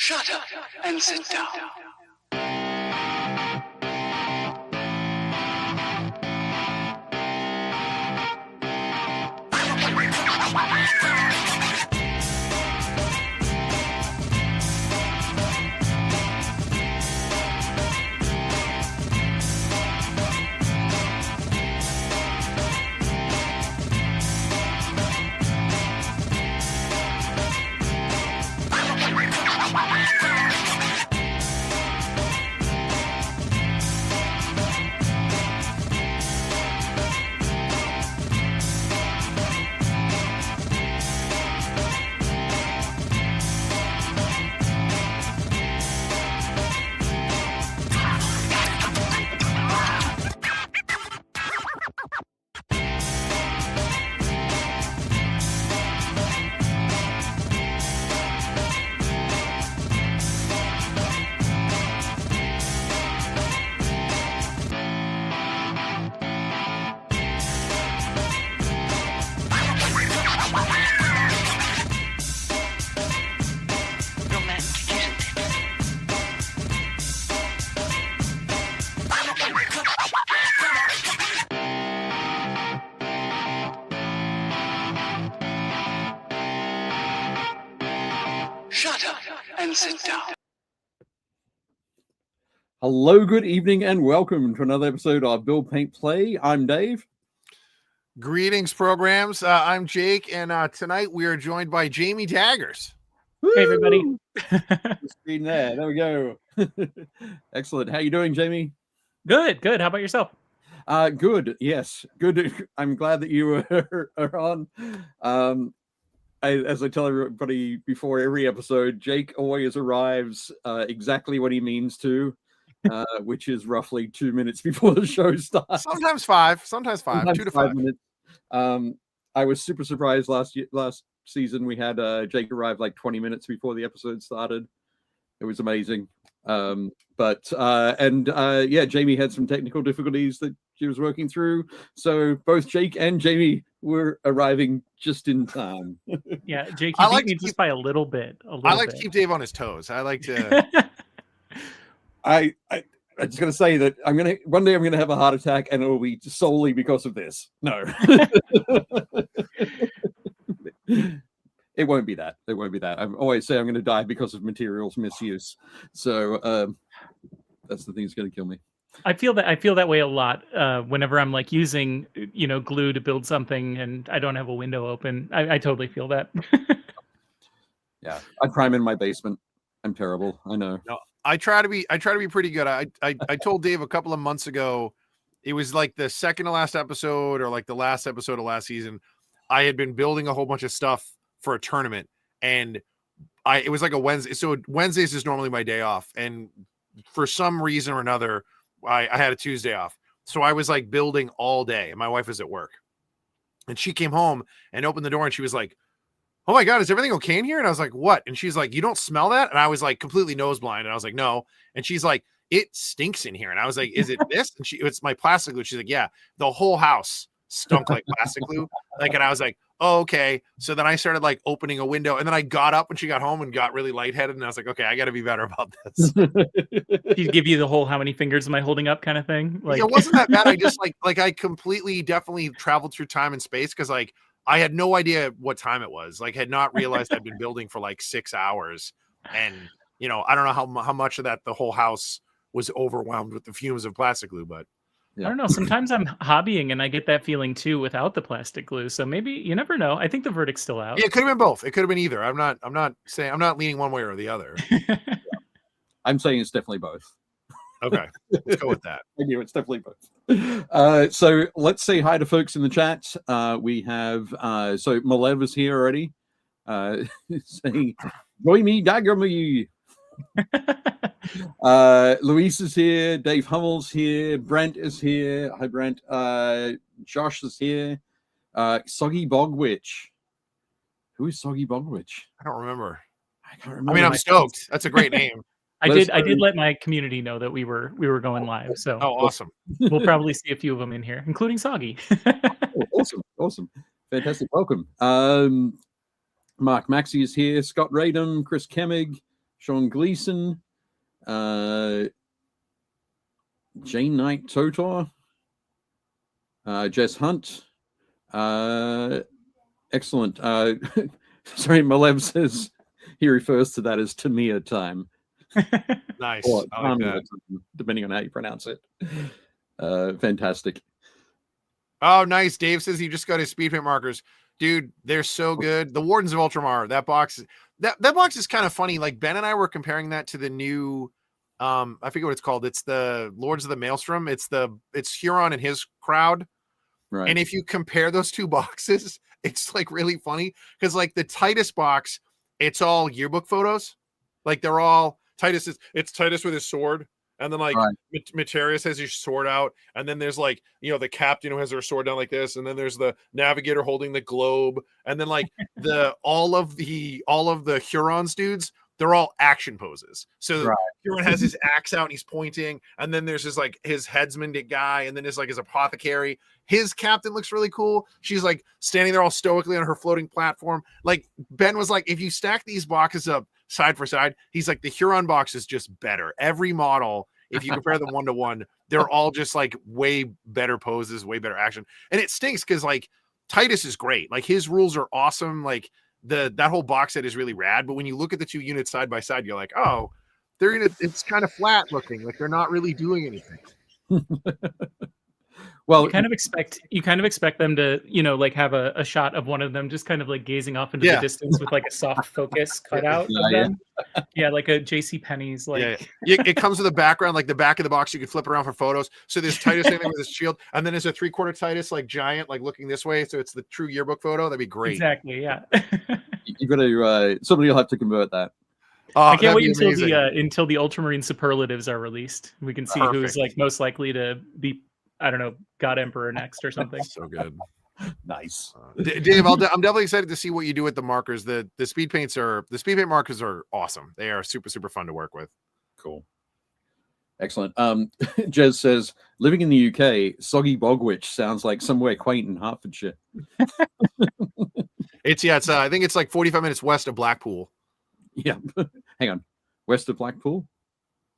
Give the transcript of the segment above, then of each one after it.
Shut up and sit down. Shut up and sit down. Hello, good evening, and welcome to another episode of Build, Paint, Play. I'm Dave. Greetings, programs. I'm Jake, and tonight we are joined by Jamie Daggers. Hey, everybody. Screen there. There we go. Excellent. How you doing, Jamie? Good. How about yourself? Good. Yes, good. I'm glad that you are on. As I tell everybody before every episode, Jake always arrives exactly what he means to, which is roughly 2 minutes before the show starts. Sometimes five. Sometimes 2 to 5 minutes. I was super surprised last season we had Jake arrive like 20 minutes before the episode started. It was amazing. Jamie had some technical difficulties that she was working through, so both Jake and Jamie were arriving just in time. Yeah, Jake, you beat me just by a little bit. I like to keep Dave on his toes. I like to. I'm just gonna say that one day I'm gonna have a heart attack, and it will be solely because of this. No. It won't be that. It won't be that. I always say I'm going to die because of materials misuse. So that's the thing that's going to kill me. I feel that way a lot whenever I'm like using, glue to build something and I don't have a window open. I totally feel that. Yeah, I prime in my basement. I'm terrible. I know. No, I try to be pretty good. I told Dave a couple of months ago, it was like the second to last episode or like the last episode of last season. I had been building a whole bunch of stuff for a tournament, and it was like a Wednesday. So Wednesdays is normally my day off, and for some reason or another, I had a Tuesday off. So I was like building all day, and my wife was at work, and she came home and opened the door, and she was like, "Oh my God, is everything okay in here?" And I was like, "What?" And she's like, "You don't smell that?" And I was like completely nose blind, and I was like, "No." And she's like, "It stinks in here." And I was like, "Is it this?" And it's my plastic glue. She's like, "Yeah, the whole house stunk like plastic glue." Like, and I was like, "Oh, okay." So then I started like opening a window, and then I got up when she got home and got really lightheaded, and I was like, "Okay, I got to be better about this." He'd give you the whole "how many fingers am I holding up" kind of thing. Like, it wasn't that bad. I just like I completely definitely traveled through time and space because like I had no idea what time it was. Like, had not realized I'd been building for like 6 hours, and I don't know how much of that the whole house was overwhelmed with the fumes of plastic glue, but. Yeah. I don't know. Sometimes I'm hobbying and I get that feeling too without the plastic glue. So maybe you never know. I think the verdict's still out. Yeah, it could have been both. It could have been either. I'm not leaning one way or the other. I'm saying it's definitely both. Okay, let's go with that. I knew it's definitely both. So let's say hi to folks in the chat. We have so Malev is here already. Saying, "Join me, dagger me." Luis is here, Dave Hummel's here, Brent is here. Hi, Brent. Josh is here. Soggy Bogwitch. Who is Soggy Bogwitch? I don't remember. I can't remember. I mean, I'm stoked. That's a great name. I did let my community know that we were going live. So awesome. We'll probably see a few of them in here, including Soggy. Awesome. Fantastic. Welcome. Mark Maxey is here, Scott Radom, Chris Kemmig, Sean Gleason, Jane Knight Totor, Jess Hunt. Excellent. Sorry, Malev says he refers to that as Tamiya time. Nice. Or I like Tamiya that. time, depending on how you pronounce it. Fantastic. Oh, nice. Dave says he just got his speed paint markers. Dude, they're so good. The Wardens of Ultramar, that box is kind of funny. Like Ben and I were comparing that to the new I forget what it's called. It's the Lords of the Maelstrom. It's Huron and his crowd. Right. And if you compare those two boxes, it's like really funny because like the Titus box, it's all yearbook photos. Like they're all it's Titus with his sword. And then like Materius has his sword out. And then there's like, the captain who has their sword down like this. And then there's the navigator holding the globe. And then like all of the Hurons dudes, they're all action poses. So Huron has his axe out and he's pointing. And then there's his headsman guy. And then there's like his apothecary. His captain looks really cool. She's like standing there all stoically on her floating platform. Like Ben was like, if you stack these boxes up side for side, he's like, the Huron box is just better. Every model, if you compare them 1-to-1, they're all just like way better poses, way better action. And it stinks because like Titus is great. Like his rules are awesome. Like that whole box set is really rad. But when you look at the two units side by side, you're like, oh, it's kind of flat looking. Like they're not really doing anything. Well, you kind of expect them to, like have a shot of one of them just kind of like gazing off into the distance with like a soft focus cutout of them. Yeah, like a JC Penney's like it comes with a background, like the back of the box you can flip around for photos. So there's Titus standing with his shield, and then there's a 3/4 Titus like giant, like looking this way. So it's the true yearbook photo. That'd be great. Exactly, yeah. You gotta somebody will have to convert that. I can't wait until the Ultramarine superlatives are released. We can see who's like most likely to be, I don't know, God Emperor next or something. So good. Nice. Dave, I'm definitely excited to see what you do with the markers. The speed paint markers are awesome. They are super, super fun to work with. Cool. Excellent. Jez says, living in the UK, Soggy Bogwitch sounds like somewhere quaint in Hertfordshire. It's I think it's like 45 minutes west of Blackpool. Yeah. Hang on. West of Blackpool?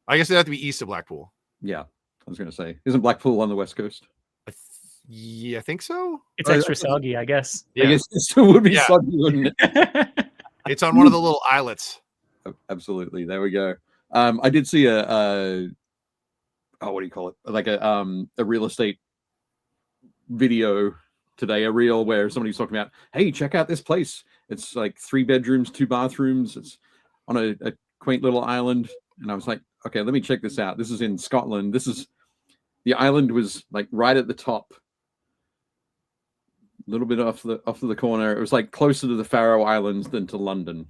I guess it'd have to be east of Blackpool. Yeah. I was going to say, isn't Blackpool on the west coast? Yeah, I think so. It's extra soggy, I guess. Yeah. I guess it still would be soggy, wouldn't it? It's on one of the little islets. Absolutely. There we go. I did see what do you call it? Like a real estate video today, a reel where somebody's talking about, hey, check out this place. It's like 3 bedrooms, 2 bathrooms. It's on a quaint little island. And I was like, okay, let me check this out. This is in Scotland. The island was like right at the top, a little bit off the corner. It was like closer to the Faroe Islands than to London.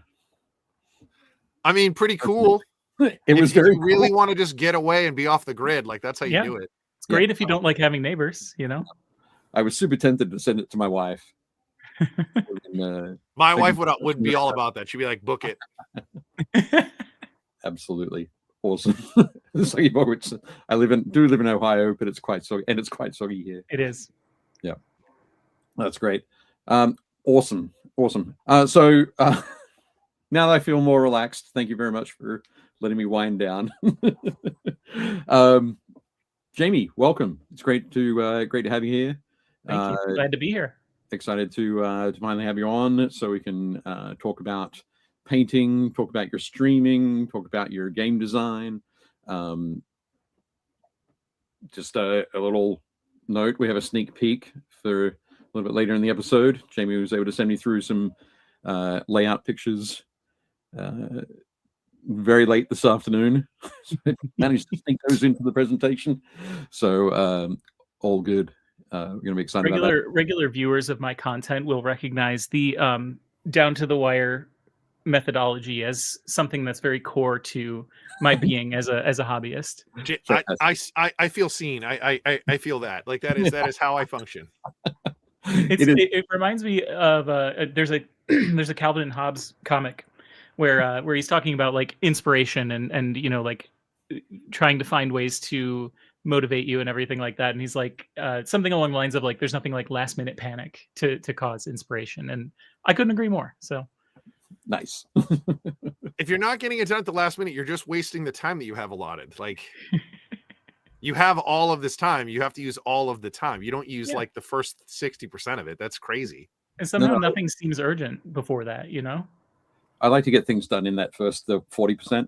I mean, pretty cool. It was very if you really want to just get away and be off the grid, like that's how you do it. It's great if you don't like having neighbors, I was super tempted to send it to my wife. My wife would be all about that. She'd be like, book it. Absolutely. Awesome. I do live in Ohio, but it's quite soggy, and it's quite soggy here. It is. Yeah. That's great. Awesome. So now that I feel more relaxed, thank you very much for letting me wind down. Jamie, welcome. It's great to have you here. Thank you. Glad to be here. Excited to finally have you on so we can talk about painting, talk about your streaming, talk about your game design. Just a little note, we have a sneak peek for a little bit later in the episode. Jamie was able to send me through some layout pictures very late this afternoon. Managed to sneak those into the presentation. So all good. We're going to be excited about that. Regular viewers of my content will recognize the down to the wire methodology as something that's very core to my being as a hobbyist. I feel seen. I feel that. Like that is how I function. It reminds me of there's a Calvin and Hobbes comic where he's talking about like inspiration and like trying to find ways to motivate you and everything like that. And he's like something along the lines of like, there's nothing like last minute panic to cause inspiration. And I couldn't agree more. So Nice. If you're not getting it done at the last minute, you're just wasting the time that you have allotted. Like, you have all of this time. You have to use all of the time. You don't use like the first 60% of it. That's crazy. And somehow nothing seems urgent before that, you know? I like to get things done in that first 40%,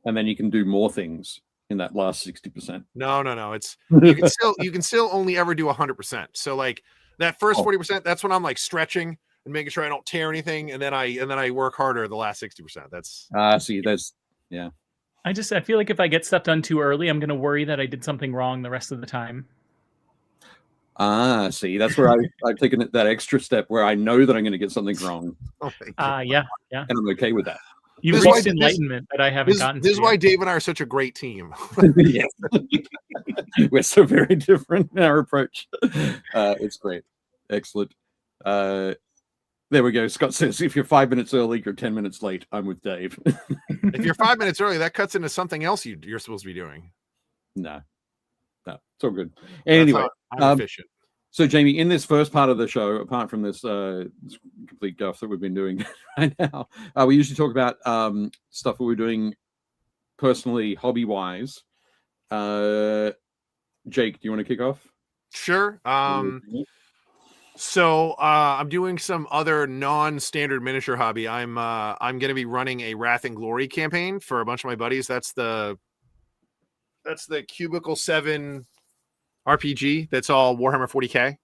and then you can do more things in that last 60%. No. It's you can still only ever do 100%. So like that first 40%, that's when I'm like stretching and making sure I don't tear anything, and then I work harder the last 60%. That's see, that's I feel like if I get stuff done too early, I'm gonna worry that I did something wrong the rest of the time. See, that's where I've taken it that extra step where I know that I'm going to get something wrong. Yeah. And I'm okay with that. You've reached enlightenment that I haven't gotten to. This is why Dave and I are such a great team. Yes. We're so very different in our approach. It's great. Excellent. There we go. Scott says, if you're 5 minutes early, you're 10 minutes late. I'm with Dave. If you're 5 minutes early, that cuts into something else you're supposed to be doing. No, it's all good. Anyway, I'm efficient. So Jamie, in this first part of the show, apart from this complete guff that we've been doing right now, we usually talk about stuff that we're doing personally, hobby-wise. Jake, do you want to kick off? Sure. So I'm doing some other non-standard miniature hobby. I'm going to be running a Wrath and Glory campaign for a bunch of my buddies. That's the Cubicle 7 RPG. That's all Warhammer 40K.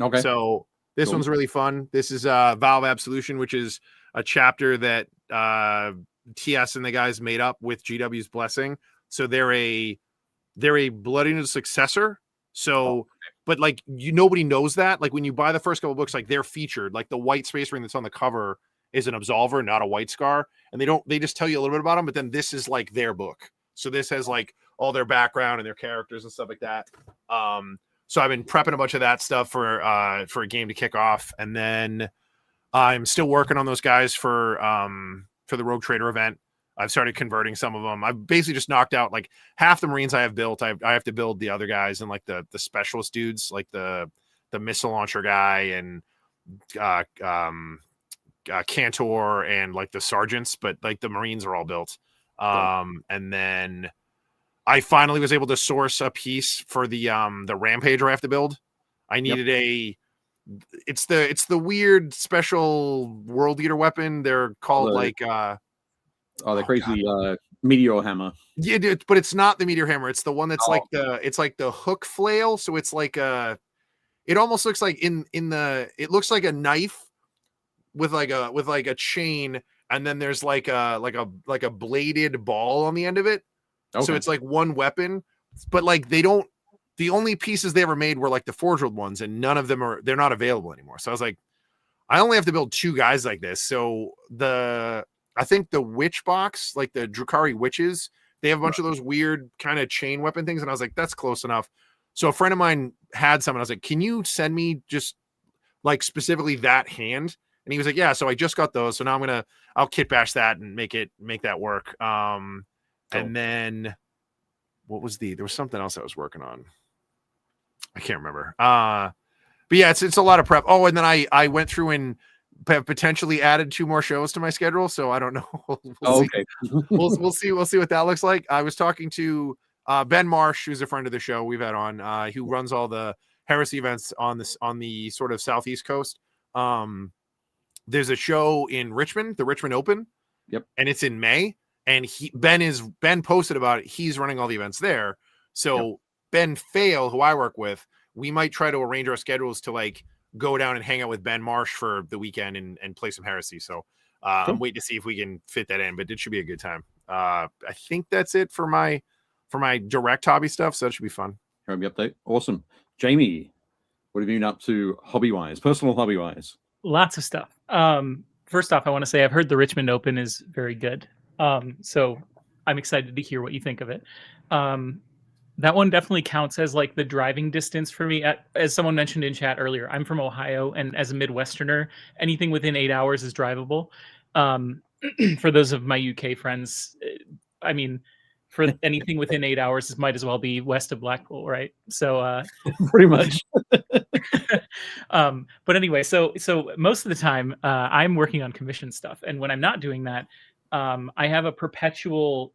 Okay. So this one's really fun. This is Valve Absolution, which is a chapter that TS and the guys made up with GW's blessing. So they're a Bloodiness successor. So, but like nobody knows that. Like when you buy the first couple books, like they're featured. Like the white Space Marine that's on the cover is an Absolver, not a White Scar. And they just tell you a little bit about them. But then this is like their book. So this has like all their background and their characters and stuff like that. So I've been prepping a bunch of that stuff for a game to kick off, and then I'm still working on those guys for the Rogue Trader event. I've started converting some of them. I've basically just knocked out like half the Marines I have built. I have to build the other guys and like the specialist dudes, like the missile launcher guy and Cantor and like the sergeants, but like the Marines are all built. And then I finally was able to source a piece for the Rampager I have to build. I needed it's the weird special world leader weapon. They're called the crazy meteor hammer. Yeah, dude, but it's not the meteor hammer. It's the one that's like the hook flail. So it's like it almost looks like it looks like a knife with like a chain, and then there's like a bladed ball on the end of it. Okay. So it's like one weapon, but like the only pieces they ever made were like the Forge World ones, and none of them they're not available anymore. So I was like, I only have to build 2 guys like this. So I think the witch box, like the Drukhari witches, they have a bunch of those weird kind of chain weapon things. And I was like, that's close enough. So a friend of mine had some, and I was like, can you send me just like specifically that hand? And he was like, yeah. So I just got those. So now I'll kit bash that and make that work. And then there was something else I was working on. I can't remember. But yeah, it's a lot of prep. Oh, and then I went through and potentially added 2 more shows to my schedule. So I don't know. We'll see what that looks like. I was talking to Ben Marsh, who's a friend of the show we've had on, who runs all the Heresy events on the sort of Southeast coast. There's a show in Richmond, the Richmond Open. Yep. And it's in May. And Ben posted about it. He's running all the events there. So Ben Fail, who I work with, we might try to arrange our schedules to like go down and hang out with Ben Marsh for the weekend and play some Heresy. So I'm waiting to see if we can fit that in, but it should be a good time. I think that's it for my direct hobby stuff. So that should be fun. Hobby update. Awesome. Jamie, what have you been up to hobby-wise, personal hobby-wise? Lots of stuff. First off, I want to say I've heard the Richmond Open is very good. So I'm excited to hear what you think of it. That one definitely counts as like the driving distance for me. As someone mentioned in chat earlier, I'm from Ohio, and as a Midwesterner, anything within 8 hours is drivable. For those of my UK friends, I mean, for anything within 8 hours might as well be west of Blackpool, right? So Pretty much. but anyway, so most of the time I'm working on commission stuff, and when I'm not doing that, I have a perpetual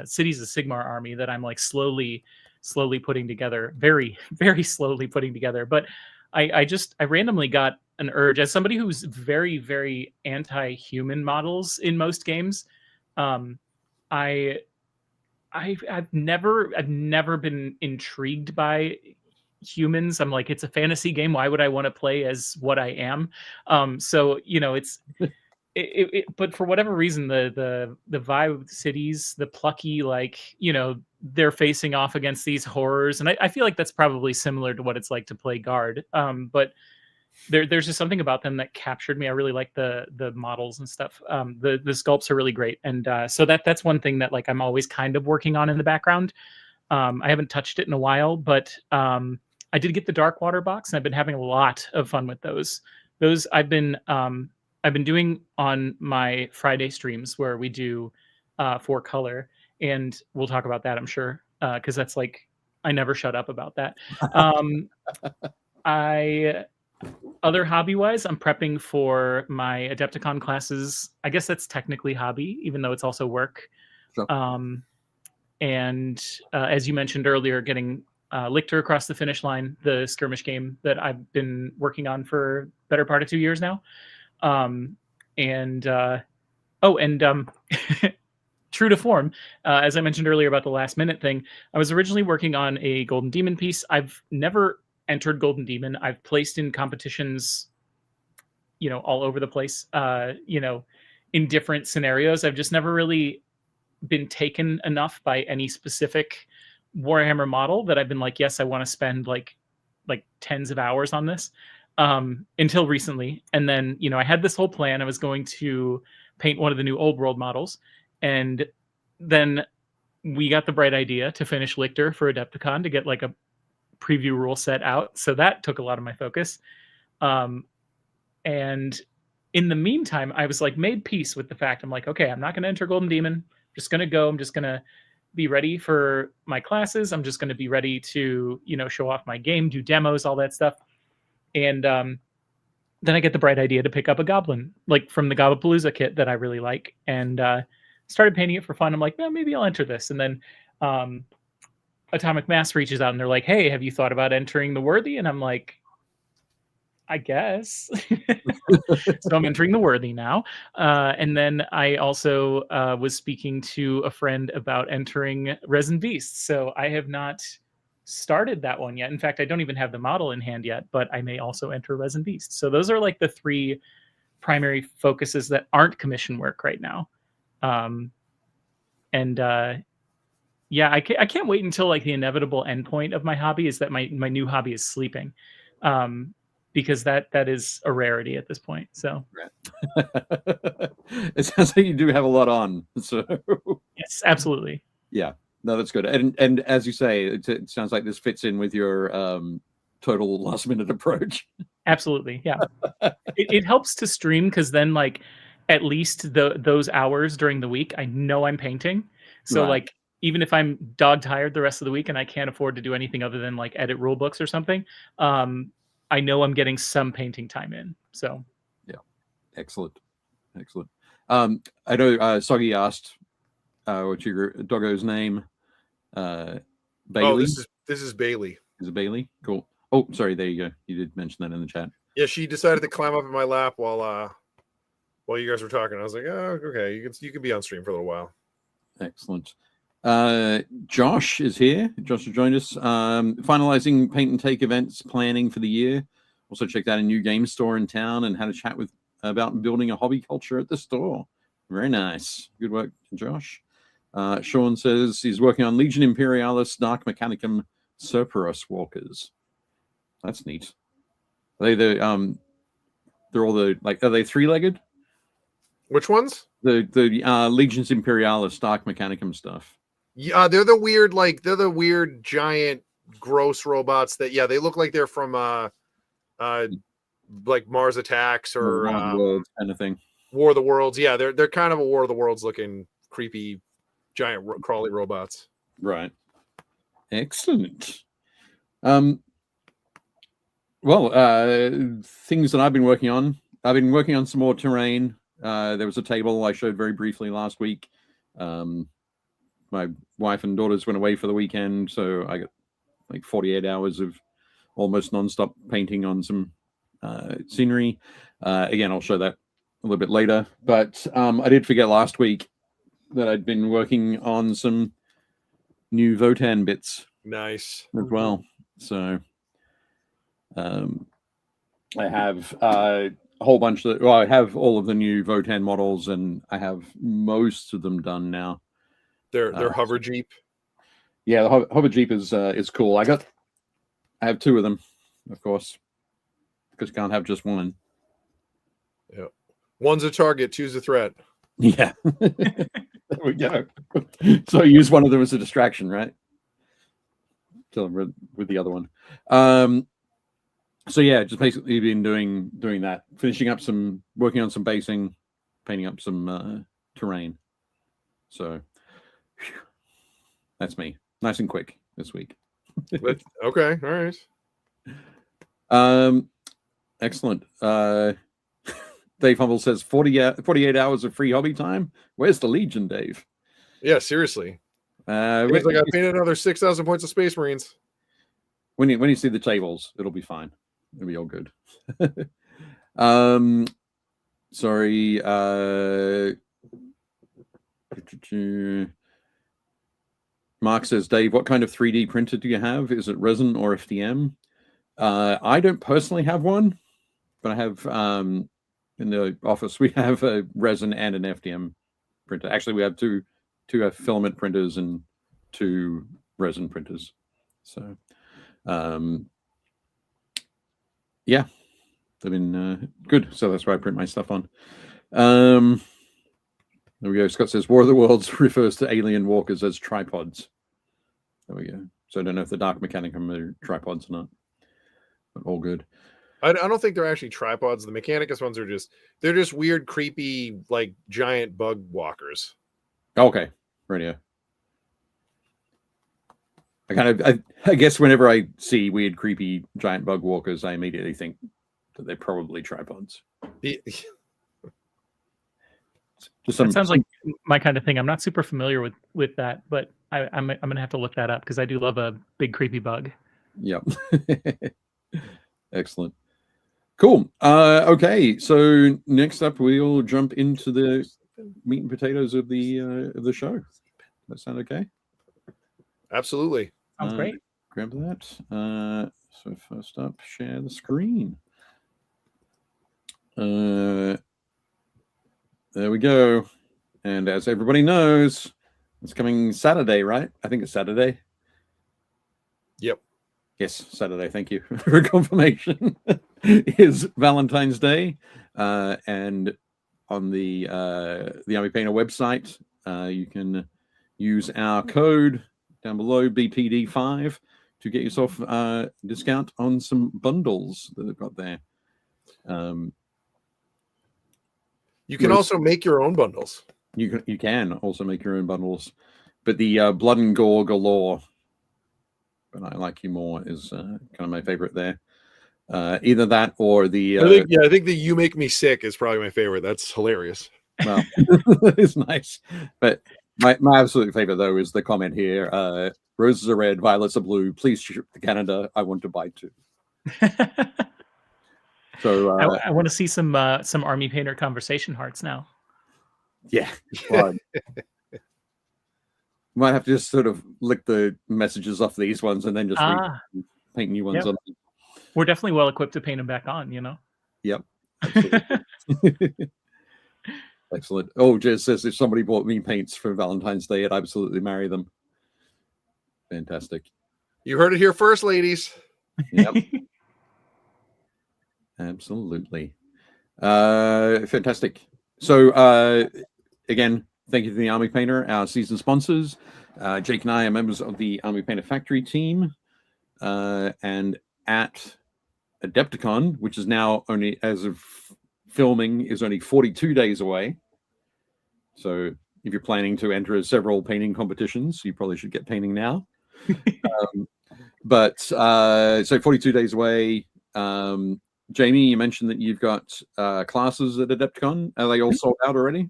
Cities of Sigmar army that I'm like slowly putting together, very very slowly putting together. But I randomly got an urge, as somebody who's very very anti-human models in most games. I've never been intrigued by humans. I'm like, it's a fantasy game. Why would I want to play as what I am? So it's but for whatever reason, the vibe of the cities, the plucky, like, they're facing off against these horrors, and I feel like that's probably similar to what it's like to play Guard. But there's just something about them that captured me. I really like the models and stuff. The sculpts are really great, and so that's one thing that like I'm always kind of working on in the background. I haven't touched it in a while, but I did get the Darkwater box, and I've been having a lot of fun with those. Those I've been doing on my Friday streams where we do 4-color, and we'll talk about that, I'm sure, because that's like I never shut up about that. Other hobby-wise, I'm prepping for my Adepticon classes. I guess that's technically hobby, even though it's also work. Sure. And as you mentioned earlier, getting Lictor across the finish line, the skirmish game that I've been working on for better part of 2 years now. True to form, as I mentioned earlier about the last minute thing, I was originally working on a Golden Demon piece. I've never entered Golden Demon. I've placed in competitions, all over the place, in different scenarios. I've just never really been taken enough by any specific Warhammer model that I've been like, yes, I want to spend like tens of hours on this, until recently. And then, I had this whole plan. I was going to paint one of the new Old World models, and then we got the bright idea to finish Lictor for Adepticon to get like a preview rule set out. So that took a lot of my focus. And in the meantime, I was like made peace with the fact, I'm like, okay, I'm not going to enter Golden Demon. I'm just going to go. I'm just going to be ready for my classes. I'm just going to be ready to, show off my game, do demos, all that stuff. And then I get the bright idea to pick up a Goblin, like from the Gobapalooza kit that I really like, and started painting it for fun. I'm like, well, maybe I'll enter this. And then Atomic Mass reaches out and they're like, hey, have you thought about entering the Worthy? And I'm like, I guess. So I'm entering the Worthy now. And then I also was speaking to a friend about entering Resin Beasts. So I have not started that one yet. In fact, I don't even have the model in hand yet, but I may also enter Resin Beasts. So those are like the 3 primary focuses that aren't commission work right now. Yeah, I can't wait until like the inevitable endpoint of my hobby is that my new hobby is sleeping, because that is a rarity at this point. So it sounds like you do have a lot on. So yes, absolutely. Yeah, no, that's good. And as you say, it sounds like this fits in with your total last minute approach. Absolutely, yeah. It helps to stream because then like at least those hours during the week, I know I'm painting. So Right. like, even if I'm dog tired the rest of the week and I can't afford to do anything other than like edit rule books or something, I know I'm getting some painting time in. So yeah, excellent. I know Soggy asked what's your doggo's name? Bailey. Oh, this is Bailey. Is it Bailey? Cool. Oh, sorry. There you go. You did mention that in the chat. Yeah, she decided to climb up in my lap while you guys were talking. I was like, oh, okay, you can be on stream for a little while. Excellent. Josh is here. Josh has joined us. Finalizing paint and take events planning for the year. Also checked out a new game store in town and had a chat about building a hobby culture at the store. Very nice. Good work, Josh. Sean says he's working on Legion Imperialis Dark Mechanicum Cerberus Walkers. That's neat. They're all the are they 3-legged? Which ones? The Legions Imperialis Dark Mechanicum stuff. Yeah, they're the weird giant gross robots that they look like they're from like Mars Attacks or Worlds kind of thing. War of the Worlds. Yeah, they're kind of a War of the Worlds looking creepy giant crawly robots. Right. Excellent. Well, things that I've been working on. I've been working on some more terrain. There was a table I showed very briefly last week. My wife and daughters went away for the weekend, so I got like 48 hours of almost nonstop painting on some scenery. Again, I'll show that a little bit later. But I did forget last week that I'd been working on some new Votan bits. Nice. As well. So I have a whole bunch of, well, I have all of the new Votan models, and I have most of them done now. Their hover Jeep. Yeah, the hover Jeep is cool. I have two of them, of course, because you can't have just one. Yeah, one's a target, two's a threat. Yeah, there we go. So use one of them as a distraction, right? Kill them with the other one. So yeah, just basically been doing that, finishing up working on some basing, painting up some terrain. So that's me, nice and quick this week. Okay, all right. Excellent. Dave Humble says 48 hours of free hobby time. Where's the Legion, Dave? Yeah, seriously. It's like I painted another 6,000 points of Space Marines. When you see the tables, it'll be fine. It'll be all good. Sorry. Mark says, Dave, what kind of 3D printer do you have? Is it resin or FDM? I don't personally have one, but I have in the office we have a resin and an FDM printer. Actually, we have two filament printers and 2 resin printers. So yeah, they've been good. So that's where I print my stuff on. There we go. Scott says War of the Worlds refers to alien walkers as tripods. There we go. So I don't know if the Dark Mechanicum are tripods or not, but all good. I don't think they're actually tripods. The Mechanicus ones are they're just weird, creepy, like giant bug walkers. Okay, radio. I guess whenever I see weird, creepy giant bug walkers, I immediately think that they're probably tripods. That sounds like my kind of thing. I'm not super familiar with that, but I'm gonna have to look that up because I do love a big creepy bug. Yep. Excellent. Cool. Okay, so next up we'll jump into the meat and potatoes of the show. Does that sound okay? Absolutely. Sounds great. Grab that. So first up, share the screen. There we go. And as everybody knows, it's coming Saturday, right? I think it's Saturday. Yep. Yes, Saturday. Thank you for confirmation. Is Valentine's Day, and on the Army Painter website, you can use our code down below, BPD5, to get yourself a discount on some bundles that they've got there. You can also make your own bundles. You can also make your own bundles, but the Blood and Gore Galore, But I Like You More, is kind of my favorite there. Either that or the I think the You Make Me Sick is probably my favorite. That's hilarious. Well, it's nice, but my absolute favorite though is the comment here: roses are red, violets are blue. Please ship to Canada. I want to buy 2. So I want to see some Army Painter conversation hearts now. Yeah, well, might have to just sort of lick the messages off these ones and then just paint new ones on them. We're definitely well equipped to paint them back on, you know. Yep. Excellent. Oh, Jez says if somebody bought me paints for Valentine's Day, I'd absolutely marry them. Fantastic. You heard it here first, ladies. Yep. Absolutely. Fantastic. So again, thank you to the Army Painter, our season sponsors. Jake and I are members of the Army Painter Factory team. And at Adepticon, which is now only, as of filming, is only 42 days away. So if you're planning to enter several painting competitions, you probably should get painting now. But so 42 days away. Jamie, you mentioned that you've got classes at Adepticon. Are they all sold out already?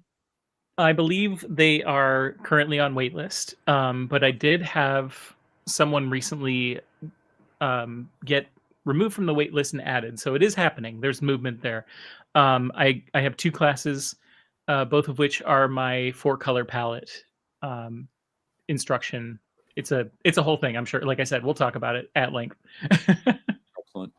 I believe they are currently on waitlist. But I did have someone recently get removed from the waitlist and added. So it is happening. There's movement there. I have 2 classes, both of which are my 4-color palette instruction. It's a whole thing. I'm sure. Like I said, we'll talk about it at length. Excellent.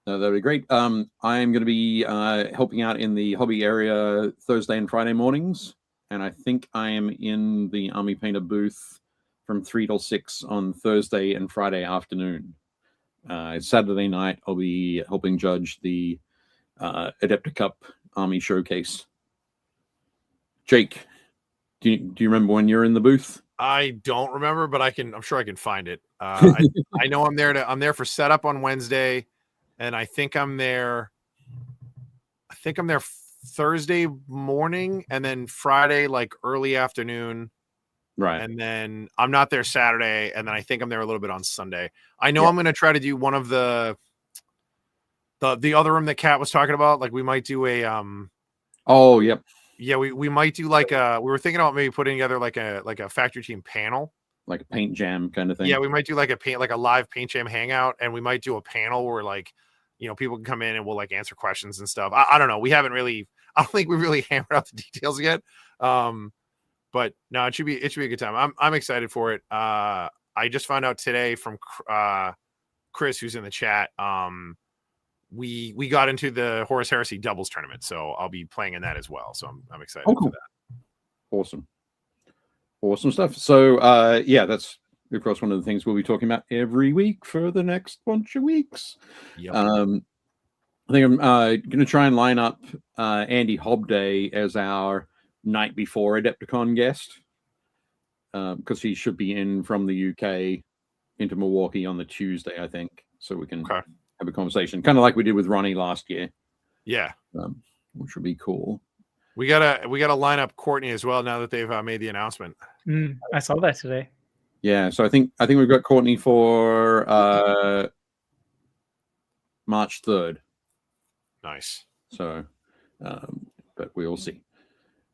That'd be great. I'm going to be helping out in the hobby area Thursday and Friday mornings, and I think I am in the Army Painter booth from 3 till 6 on Thursday and Friday afternoon. Saturday night, I'll be helping judge the Adepta Cup Army Showcase. Jake, do you remember when you're in the booth? I don't remember, but I'm sure I can find it. I know I'm there for setup on Wednesday, and I think I'm there Thursday morning, and then Friday like early afternoon. Right. And then I'm not there Saturday, and then I think I'm there a little bit on Sunday. I know I'm going to try to do one of the other room that Kat was talking about. Like we might do a Oh, yep. Yeah, we might do like we were thinking about maybe putting together like a factory team panel, like a paint jam kind of thing. Yeah, we might do like a live paint jam hangout, and we might do a panel where like, you know, people can come in and we'll like answer questions and stuff. I don't know. I don't think we really hammered out the details yet. But no, it should be a good time. I'm excited for it. I just found out today from Chris, who's in the chat. We got into the Horus Heresy doubles tournament, so I'll be playing in that as well. So I'm excited for that. Awesome stuff. So yeah, that's of course one of the things we'll be talking about every week for the next bunch of weeks. Yep. I think I'm going to try and line up Andy Hobday as our night before Adepticon guest, because he should be in from the UK into Milwaukee on the Tuesday, I think, so we can have a conversation, kind of like we did with Ronnie last year. Yeah, which would be cool. We gotta line up Courtney as well now that they've made the announcement. I saw that today. Yeah, so I think we've got Courtney for March 3rd. Nice. So, but we'll see.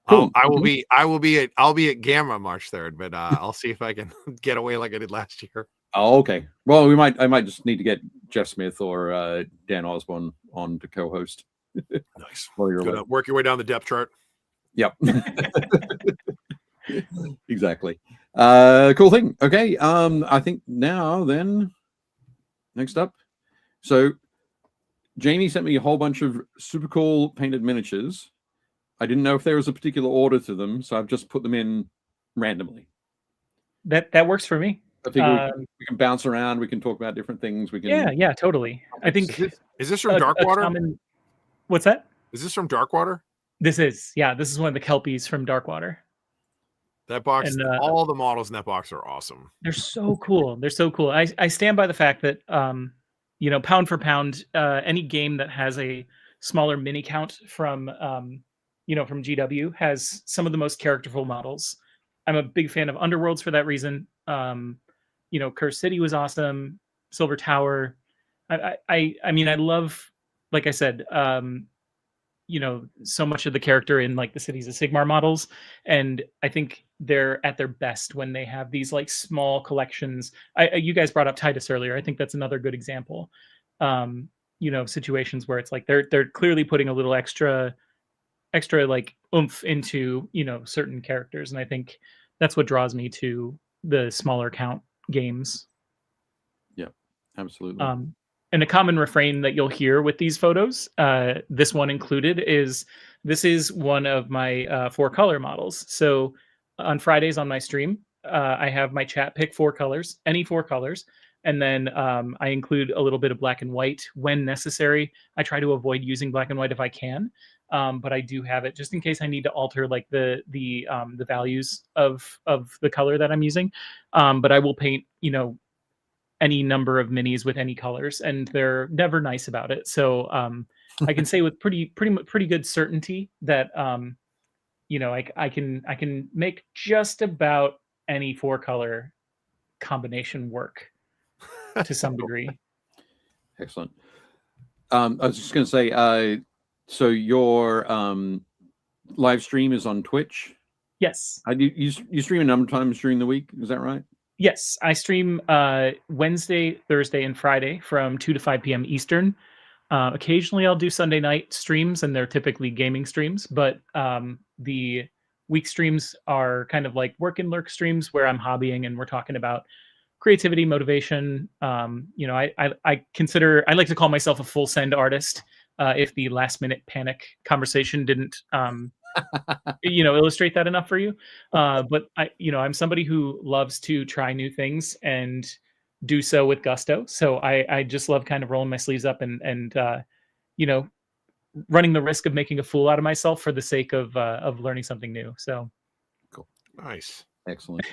Cool. I'll be at Gamma March 3rd, but I'll see if I can get away like I did last year. Oh, okay. Well, I might just need to get Jeff Smith or Dan Osborne on to co-host. Nice. Work your way down the depth chart. Yep. Exactly. Cool thing. Okay. I think now then, next up. So Jamie sent me a whole bunch of super cool painted miniatures. I didn't know if there was a particular order to them, so I've just put them in randomly. That works for me. I think we can bounce around. We can talk about different things. We can. Yeah, totally. I think. Is this from Darkwater? What's that? Is this from Darkwater? This is one of the Kelpies from Darkwater. That box, and, all the models in that box are awesome. They're so cool. I stand by the fact that pound for pound, any game that has a smaller mini count from from GW has some of the most characterful models. I'm a big fan of Underworlds for that reason. Curse City was awesome. Silver Tower. I mean, I love, like I said, so much of the character in like the Cities of Sigmar models, and I think they're at their best when they have these like small collections. You guys brought up Titus earlier. I think that's another good example. Situations where it's like they're clearly putting a little extra like oomph into certain characters, and I think that's what draws me to the smaller count games. Yeah, absolutely. And a common refrain that you'll hear with these photos, this one included, is this is one of my 4-color models. So on Fridays on my stream, I have my chat pick 4 colors, any 4 colors, and then I include a little bit of black and white when necessary. I try to avoid using black and white if I can, but I do have it just in case I need to alter like the values of the color that I'm using. But I will paint any number of minis with any colors, and they're never nice about it. So I can say with pretty good certainty that you know, I can make just about any 4-color combination work to some degree. Excellent. I was just going to say, so your live stream is on Twitch. Yes. You stream a number of times during the week. Is that right? Yes, I stream Wednesday, Thursday, and Friday from 2 to 5 p.m. Eastern. Occasionally, I'll do Sunday night streams, and they're typically gaming streams. But the week streams are kind of like work and lurk streams where I'm hobbying and we're talking about creativity, motivation. You know, I like to call myself a full send artist. If the last minute panic conversation didn't you know, illustrate that enough for you. But I'm somebody who loves to try new things and do so with gusto. So I just love kind of rolling my sleeves up and you know, running the risk of making a fool out of myself for the sake of learning something new. So cool. Nice. Excellent.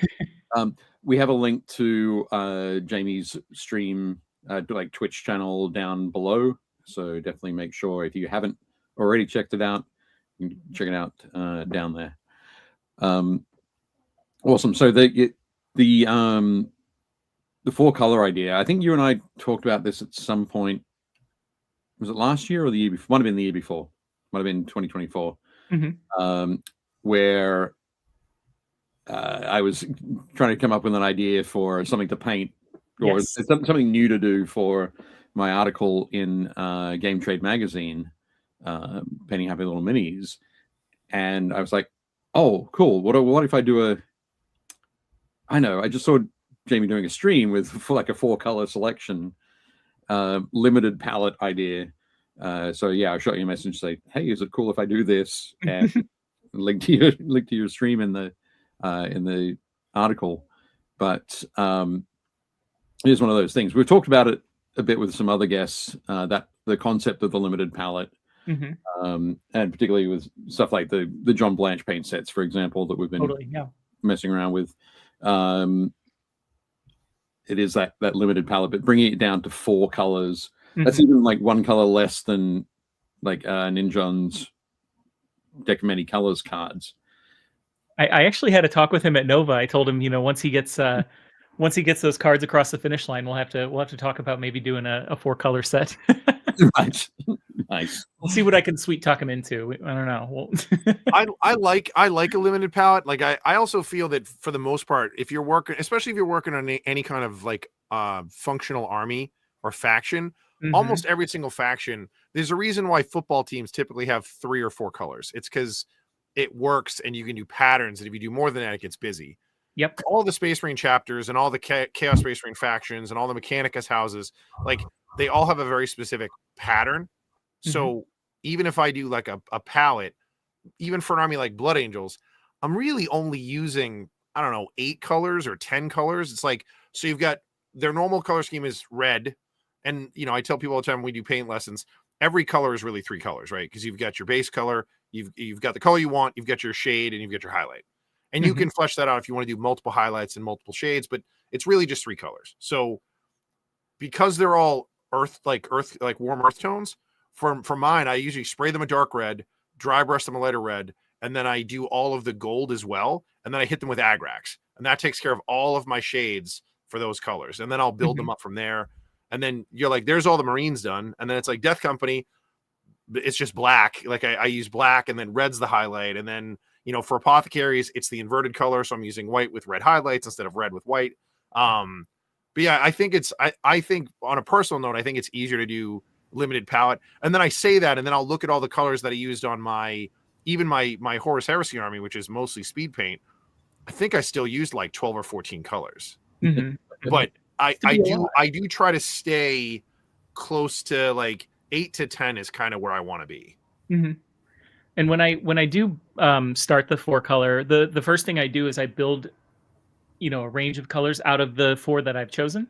We have a link to Jamie's stream, like Twitch channel down below. So definitely make sure if you haven't already checked it out, you can check it out down there. Awesome. So the 4-color idea, I think you and I talked about this at some point. Was it last year or the year before? Might have been the year before. Might have been 2024. Mm-hmm. Where I was trying to come up with an idea for something to paint, or Yes. something new to do for my article in Game Trade Magazine, painting happy little minis. And I was like, oh, cool. What if I do I just saw Jamie doing a stream with like a 4-color selection, limited palette idea. So yeah, I shot you a message say, hey, is it cool if I do this? And link to your stream in the article. But it is one of those things. We've talked about it a bit with some other guests, that the concept of the limited palette. Mm-hmm. And particularly with stuff like the John Blanche paint sets, for example, that we've been messing around with. It is that limited palette, but bringing it down to 4 colors. Mm-hmm. That's even like 1 color less than like Ninjon's deck of many colors cards. I actually had a talk with him at Nova. I told him, once he gets those cards across the finish line, we'll have to talk about maybe doing a 4-color set. Right. Nice. We'll see what I can sweet talk him into. I don't know. I like a limited palette. Like I also feel that for the most part, if you're working, especially if you're working on any kind of like functional army or faction, mm-hmm. almost every single faction, there's a reason why football teams typically have 3 or 4 colors. It's because it works and you can do patterns. And if you do more than that, it gets busy. Yep. All the Space Marine chapters and all the Chaos Space Marine factions and all the Mechanicus houses, like they all have a very specific pattern. So mm-hmm. even if I do like a palette, even for an army like Blood Angels, I'm really only using, 8 colors or 10 colors. It's like, so you've got their normal color scheme is red. And, I tell people all the time when we do paint lessons, every color is really 3 colors, right? Because you've got your base color, you've got the color you want, you've got your shade, and you've got your highlight. And mm-hmm. you can flesh that out if you want to do multiple highlights and multiple shades, but it's really just 3 colors. So because they're all earth, like warm earth tones, for mine, I usually spray them a dark red, dry brush them a lighter red, and then I do all of the gold as well. And then I hit them with Agrax. And that takes care of all of my shades for those colors. And then I'll build mm-hmm. them up from there. And then you're like, there's all the Marines done. And then it's like Death Company, it's just black. Like I use black and then red's the highlight. And then, for apothecaries, it's the inverted color. So I'm using white with red highlights instead of red with white. But yeah, I think I think on a personal note, I think it's easier to do limited palette. And then I say that, and then I'll look at all the colors that I used on my Horus Heresy army, which is mostly speed paint. I think I still used like 12 or 14 colors, mm-hmm. but I do try to stay close to like 8 to 10 is kind of where I want to be. Mm-hmm. And when I do start the 4-color, the first thing I do is I build, a range of colors out of the 4 that I've chosen.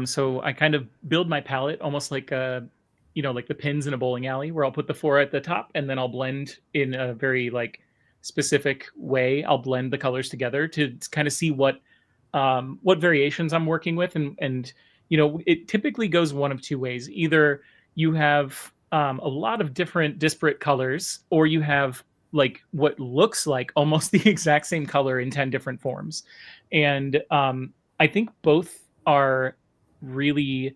So I kind of build my palette almost like like the pins in a bowling alley, where I'll put the 4 at the top, and then I'll blend in a very like specific way. I'll blend the colors together to kind of see what variations I'm working with, and it typically goes one of 2 ways. Either you have a lot of different disparate colors, or you have like what looks like almost the exact same color in 10 different forms. And I think both are really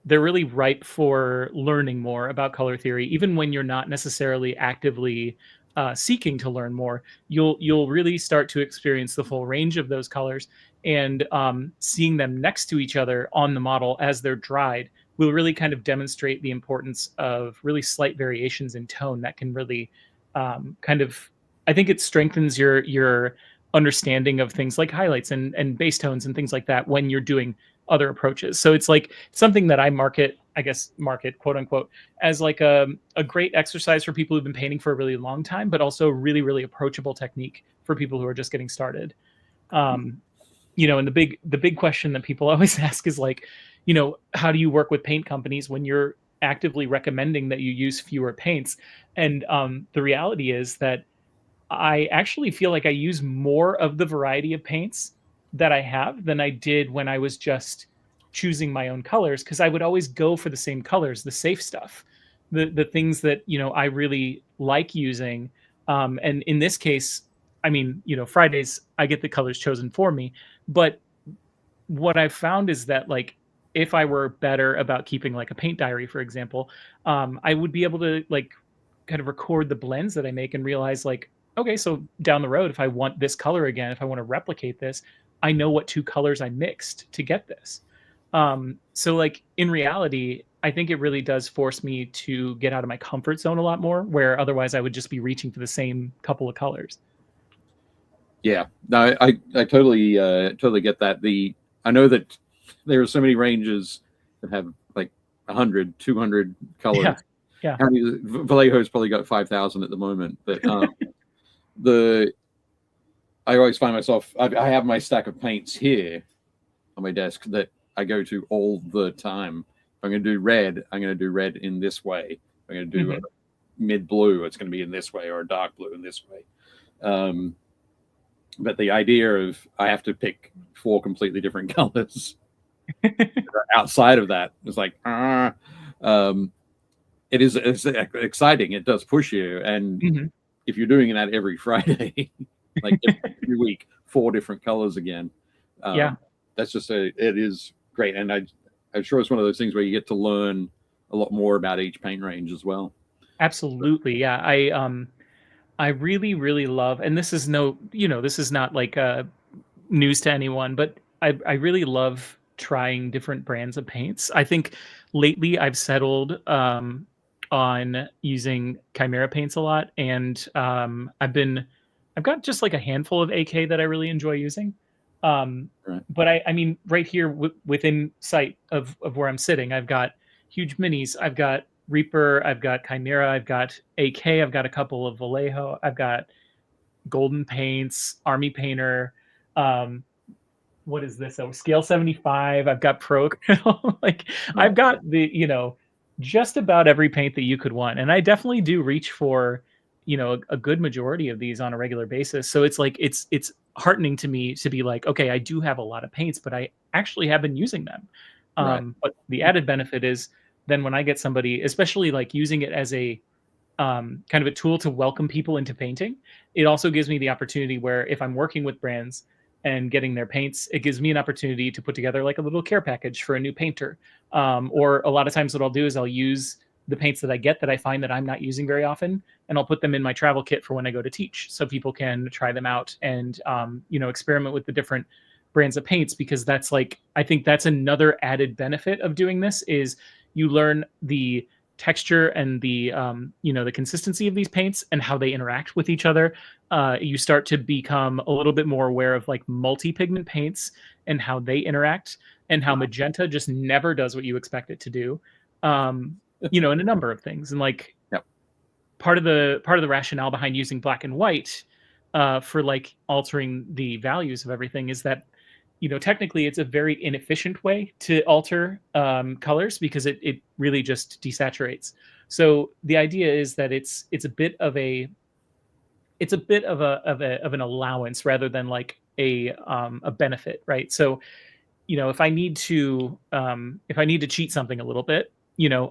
they're really ripe for learning more about color theory, even when you're not necessarily actively seeking to learn more. You'll really start to experience the full range of those colors, and seeing them next to each other on the model as they're dried will really kind of demonstrate the importance of really slight variations in tone that can really kind of, I think it strengthens your understanding of things like highlights and base tones and things like that when you're doing other approaches. So it's like something that I market quote unquote as like a great exercise for people who've been painting for a really long time, but also really, really approachable technique for people who are just getting started. And the big question that people always ask is like, how do you work with paint companies when you're actively recommending that you use fewer paints? And the reality is that I actually feel like I use more of the variety of paints that I have than I did when I was just choosing my own colors, because I would always go for the same colors, the safe stuff, the things that I really like using. And in this case, I mean, Fridays I get the colors chosen for me, but what I've found is that like if I were better about keeping like a paint diary, for example, I would be able to like kind of record the blends that I make and realize like, okay, so down the road, if I want this color again, if I want to replicate this, I know what two colors I mixed to get this. So like in reality, I think it really does force me to get out of my comfort zone a lot more, where otherwise I would just be reaching for the same couple of colors. Yeah, no, I totally get that. I know that there are so many ranges that have like 100, 200 colors. Yeah. Vallejo's probably got 5,000 at the moment, but I always find myself, I have my stack of paints here on my desk that I go to all the time. If I'm going to do red, I'm going to do red in this way. If I'm going to do a mid blue, it's going to be in this way, or a dark blue in this way. But the idea of I have to pick 4 completely different colors outside of that is like, it's exciting. It does push you. And if you're doing that every Friday, like every week, 4 different colors again, that's just it is great. And I'm sure it's one of those things where you get to learn a lot more about each paint range as well. Absolutely. Yeah. I really, really love, and this is this is not like news to anyone, but I really love trying different brands of paints. I think lately I've settled on using Chimera paints a lot, and I've got just like a handful of AK that I really enjoy using. Right. But I mean, right here within sight of where I'm sitting, I've got huge minis. I've got Reaper, I've got Chimera, I've got AK, I've got a couple of Vallejo, I've got Golden Paints, Army Painter. What is this? Scale 75. I've got Pro. Like I've got the just about every paint that you could want, and I definitely do reach for a good majority of these on a regular basis. So it's like it's heartening to me to be like, okay, I do have a lot of paints, but I actually have been using them. Right. But the added benefit is then when I get somebody, especially like using it as a kind of a tool to welcome people into painting, it also gives me the opportunity where if I'm working with brands and getting their paints, it gives me an opportunity to put together like a little care package for a new painter. Or a lot of times what I'll do is I'll use the paints that I get that I find that I'm not using very often, and I'll put them in my travel kit for when I go to teach, so people can try them out and experiment with the different brands of paints, because that's like, I think that's another added benefit of doing this is you learn the texture and the the consistency of these paints and how they interact with each other. You start to become a little bit more aware of like multi-pigment paints and how they interact, and how magenta just never does what you expect it to do. In a number of things. And like part of the rationale behind using black and white for like altering the values of everything is that technically it's a very inefficient way to alter colors, because it really just desaturates. So the idea is that it's a bit of an allowance rather than like a benefit, right? So if I need to cheat something a little bit,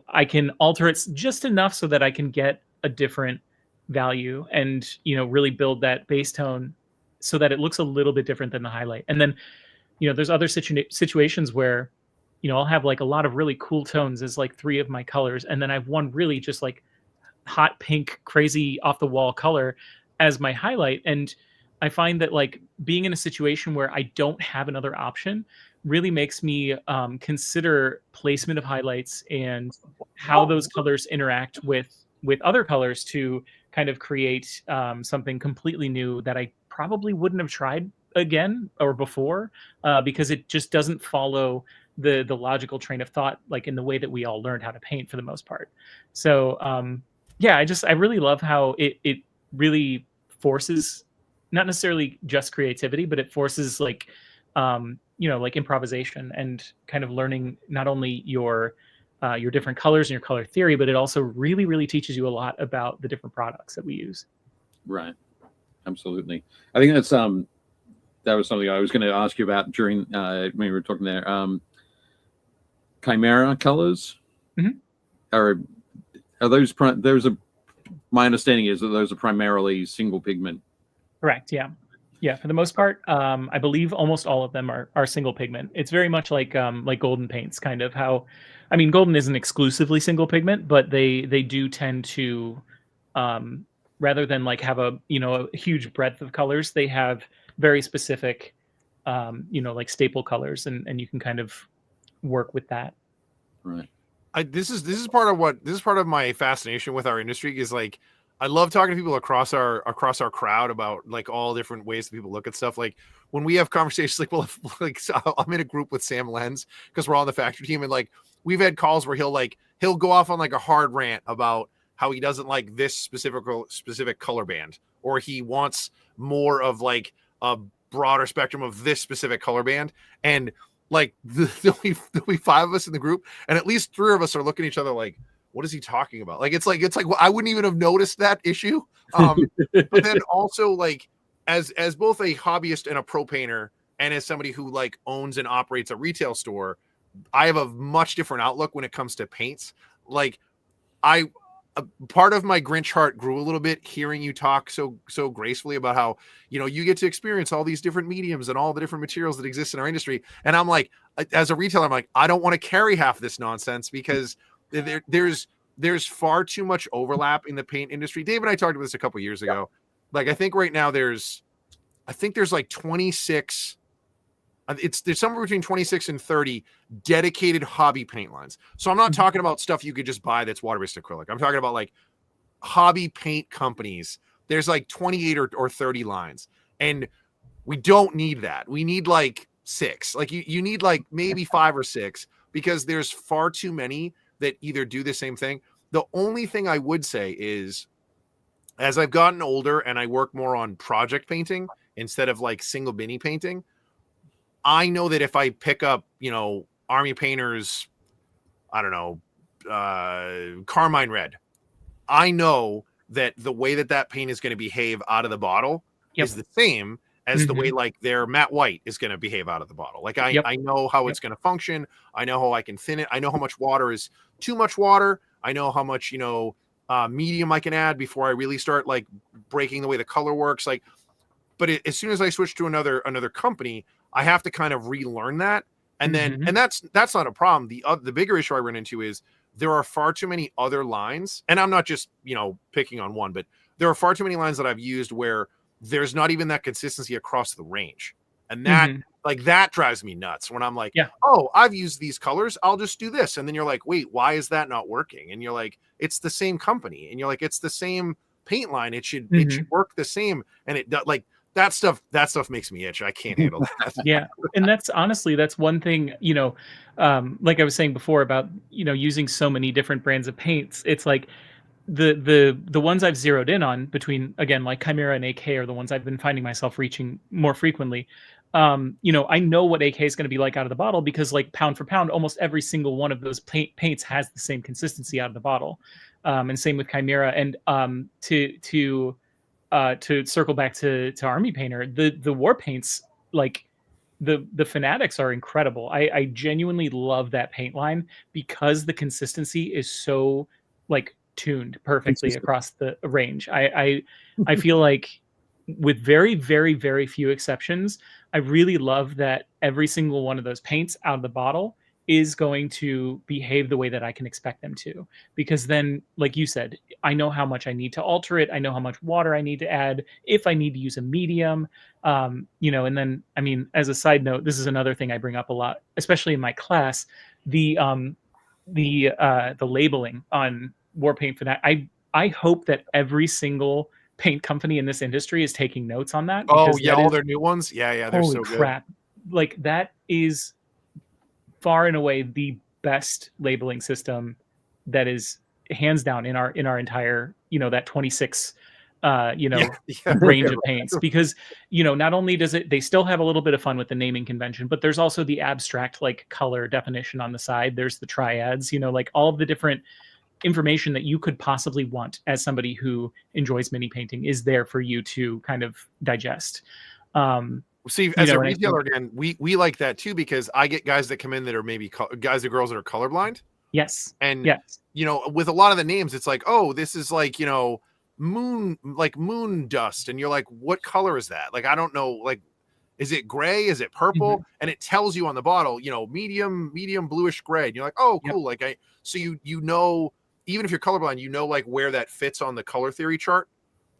I can alter it just enough so that I can get a different value and, really build that base tone so that it looks a little bit different than the highlight. And then, there's other situations where, I'll have like a lot of really cool tones as like three of my colors. And then I have one really just like hot pink, crazy off the wall color as my highlight. And I find that like being in a situation where I don't have another option really makes me consider placement of highlights and how those colors interact with other colors to kind of create something completely new that I probably wouldn't have tried again or before because it just doesn't follow the logical train of thought like in the way that we all learned how to paint for the most part. So yeah, I really love how it really forces not necessarily just creativity, but it forces like like improvisation and kind of learning not only your different colors and your color theory, but it also really, really teaches you a lot about the different products that we use. Right. Absolutely. I think that's that was something I was going to ask you about during when we were talking there. Chimera colors are those my understanding is that those are primarily single pigment. Correct. Yeah. Yeah. For the most part, I believe almost all of them are single pigment. It's very much like golden paints, kind of how, I mean, golden isn't exclusively single pigment, but they do tend to, rather than like have a huge breadth of colors, they have very specific, like staple colors, and you can kind of work with that. Right. This is part of my fascination with our industry is like I love talking to people across our crowd about like all different ways that people look at stuff. Like when we have conversations, like so I'm in a group with Sam Lenz because we're all on the factory team, and like we've had calls where he'll go off on like a hard rant about how he doesn't like this specific color band, or he wants more of like a broader spectrum of this specific color band, and like there'll be five of us in the group, and at least three of us are looking at each other like, what is he talking about? Like it's like well, I wouldn't even have noticed that issue. But then also like as both a hobbyist and a pro painter, and as somebody who like owns and operates a retail store, I have a much different outlook when it comes to paints. Like part of my Grinch heart grew a little bit hearing you talk so gracefully about how, you get to experience all these different mediums and all the different materials that exist in our industry. And I'm like, as a retailer, I'm like, I don't want to carry half this nonsense because there's far too much overlap in the paint industry. Dave and I talked about this a couple years ago. Like, I think right now there's like 26, there's somewhere between 26 and 30 dedicated hobby paint lines. So I'm not talking about stuff you could just buy that's water-based acrylic. I'm talking about like hobby paint companies. There's like 28 or 30 lines, and we don't need that. We need like 6. Like you need like maybe 5 or 6 because there's far too many that either do the same thing. The only thing I would say is, as I've gotten older and I work more on project painting instead of like single binny painting, I know that if I pick up, Army Painter's, I don't know, Carmine Red, I know that the way that paint is going to behave out of the bottle is the same as the way like their matte white is going to behave out of the bottle. Like I know how it's going to function. I know how I can thin it. I know how much water is too much water. I know how much, medium I can add before I really start like breaking the way the color works. Like, but as soon as I switch to another company, I have to kind of relearn that. And then, and that's not a problem. The bigger issue I run into is there are far too many other lines, and I'm not just, picking on one, but there are far too many lines that I've used where there's not even that consistency across the range. And that, like, that drives me nuts when I'm like, oh, I've used these colors, I'll just do this. And then you're like, wait, why is that not working? And you're like, it's the same company. And you're like, it's the same paint line. It should work the same. And it does, like, that stuff makes me itch. I can't handle that. Yeah. And that's one thing, like I was saying before about, using so many different brands of paints. It's like the ones I've zeroed in on between, again, like Chimera and AK are the ones I've been finding myself reaching more frequently. I know what AK is going to be like out of the bottle because, like, pound for pound, almost every single one of those paints has the same consistency out of the bottle. And same with Chimera. And to circle back to Army Painter, the war paints, like the Fanatics are incredible. I genuinely love that paint line because the consistency is so like tuned perfectly Consistent. across the range. I feel like with very, very, very few exceptions, I really love that every single one of those paints out of the bottle is going to behave the way that I can expect them to. Because then, like you said, I know how much I need to alter it. I know how much water I need to add, if I need to use a medium, and then, I mean, as a side note, this is another thing I bring up a lot, especially in my class, the labeling on war paint for that. I hope that every single paint company in this industry is taking notes on that. Oh Because yeah, all their new ones. Yeah, they're holy so crap. Like that is far and away the best labeling system that is hands down in our entire, that 26 good. range of paints. Because not only does they still have a little bit of fun with the naming convention, but there's also the abstract like color definition on the side. There's the triads, like all of the different information that you could possibly want as somebody who enjoys mini painting is there for you to kind of digest. See, as a and I retailer, think- again, we like that too, because I get guys that come in that are maybe guys or girls that are colorblind. Yes. And, yes. With a lot of the names, it's like, oh, this is like, moon dust. And you're like, what color is that? Like, I don't know. Like, is it gray? Is it purple? Mhm. And it tells you on the bottle, medium bluish gray. And you're like, oh, Yep. cool. Like, so even if you're colorblind, like where that fits on the color theory chart.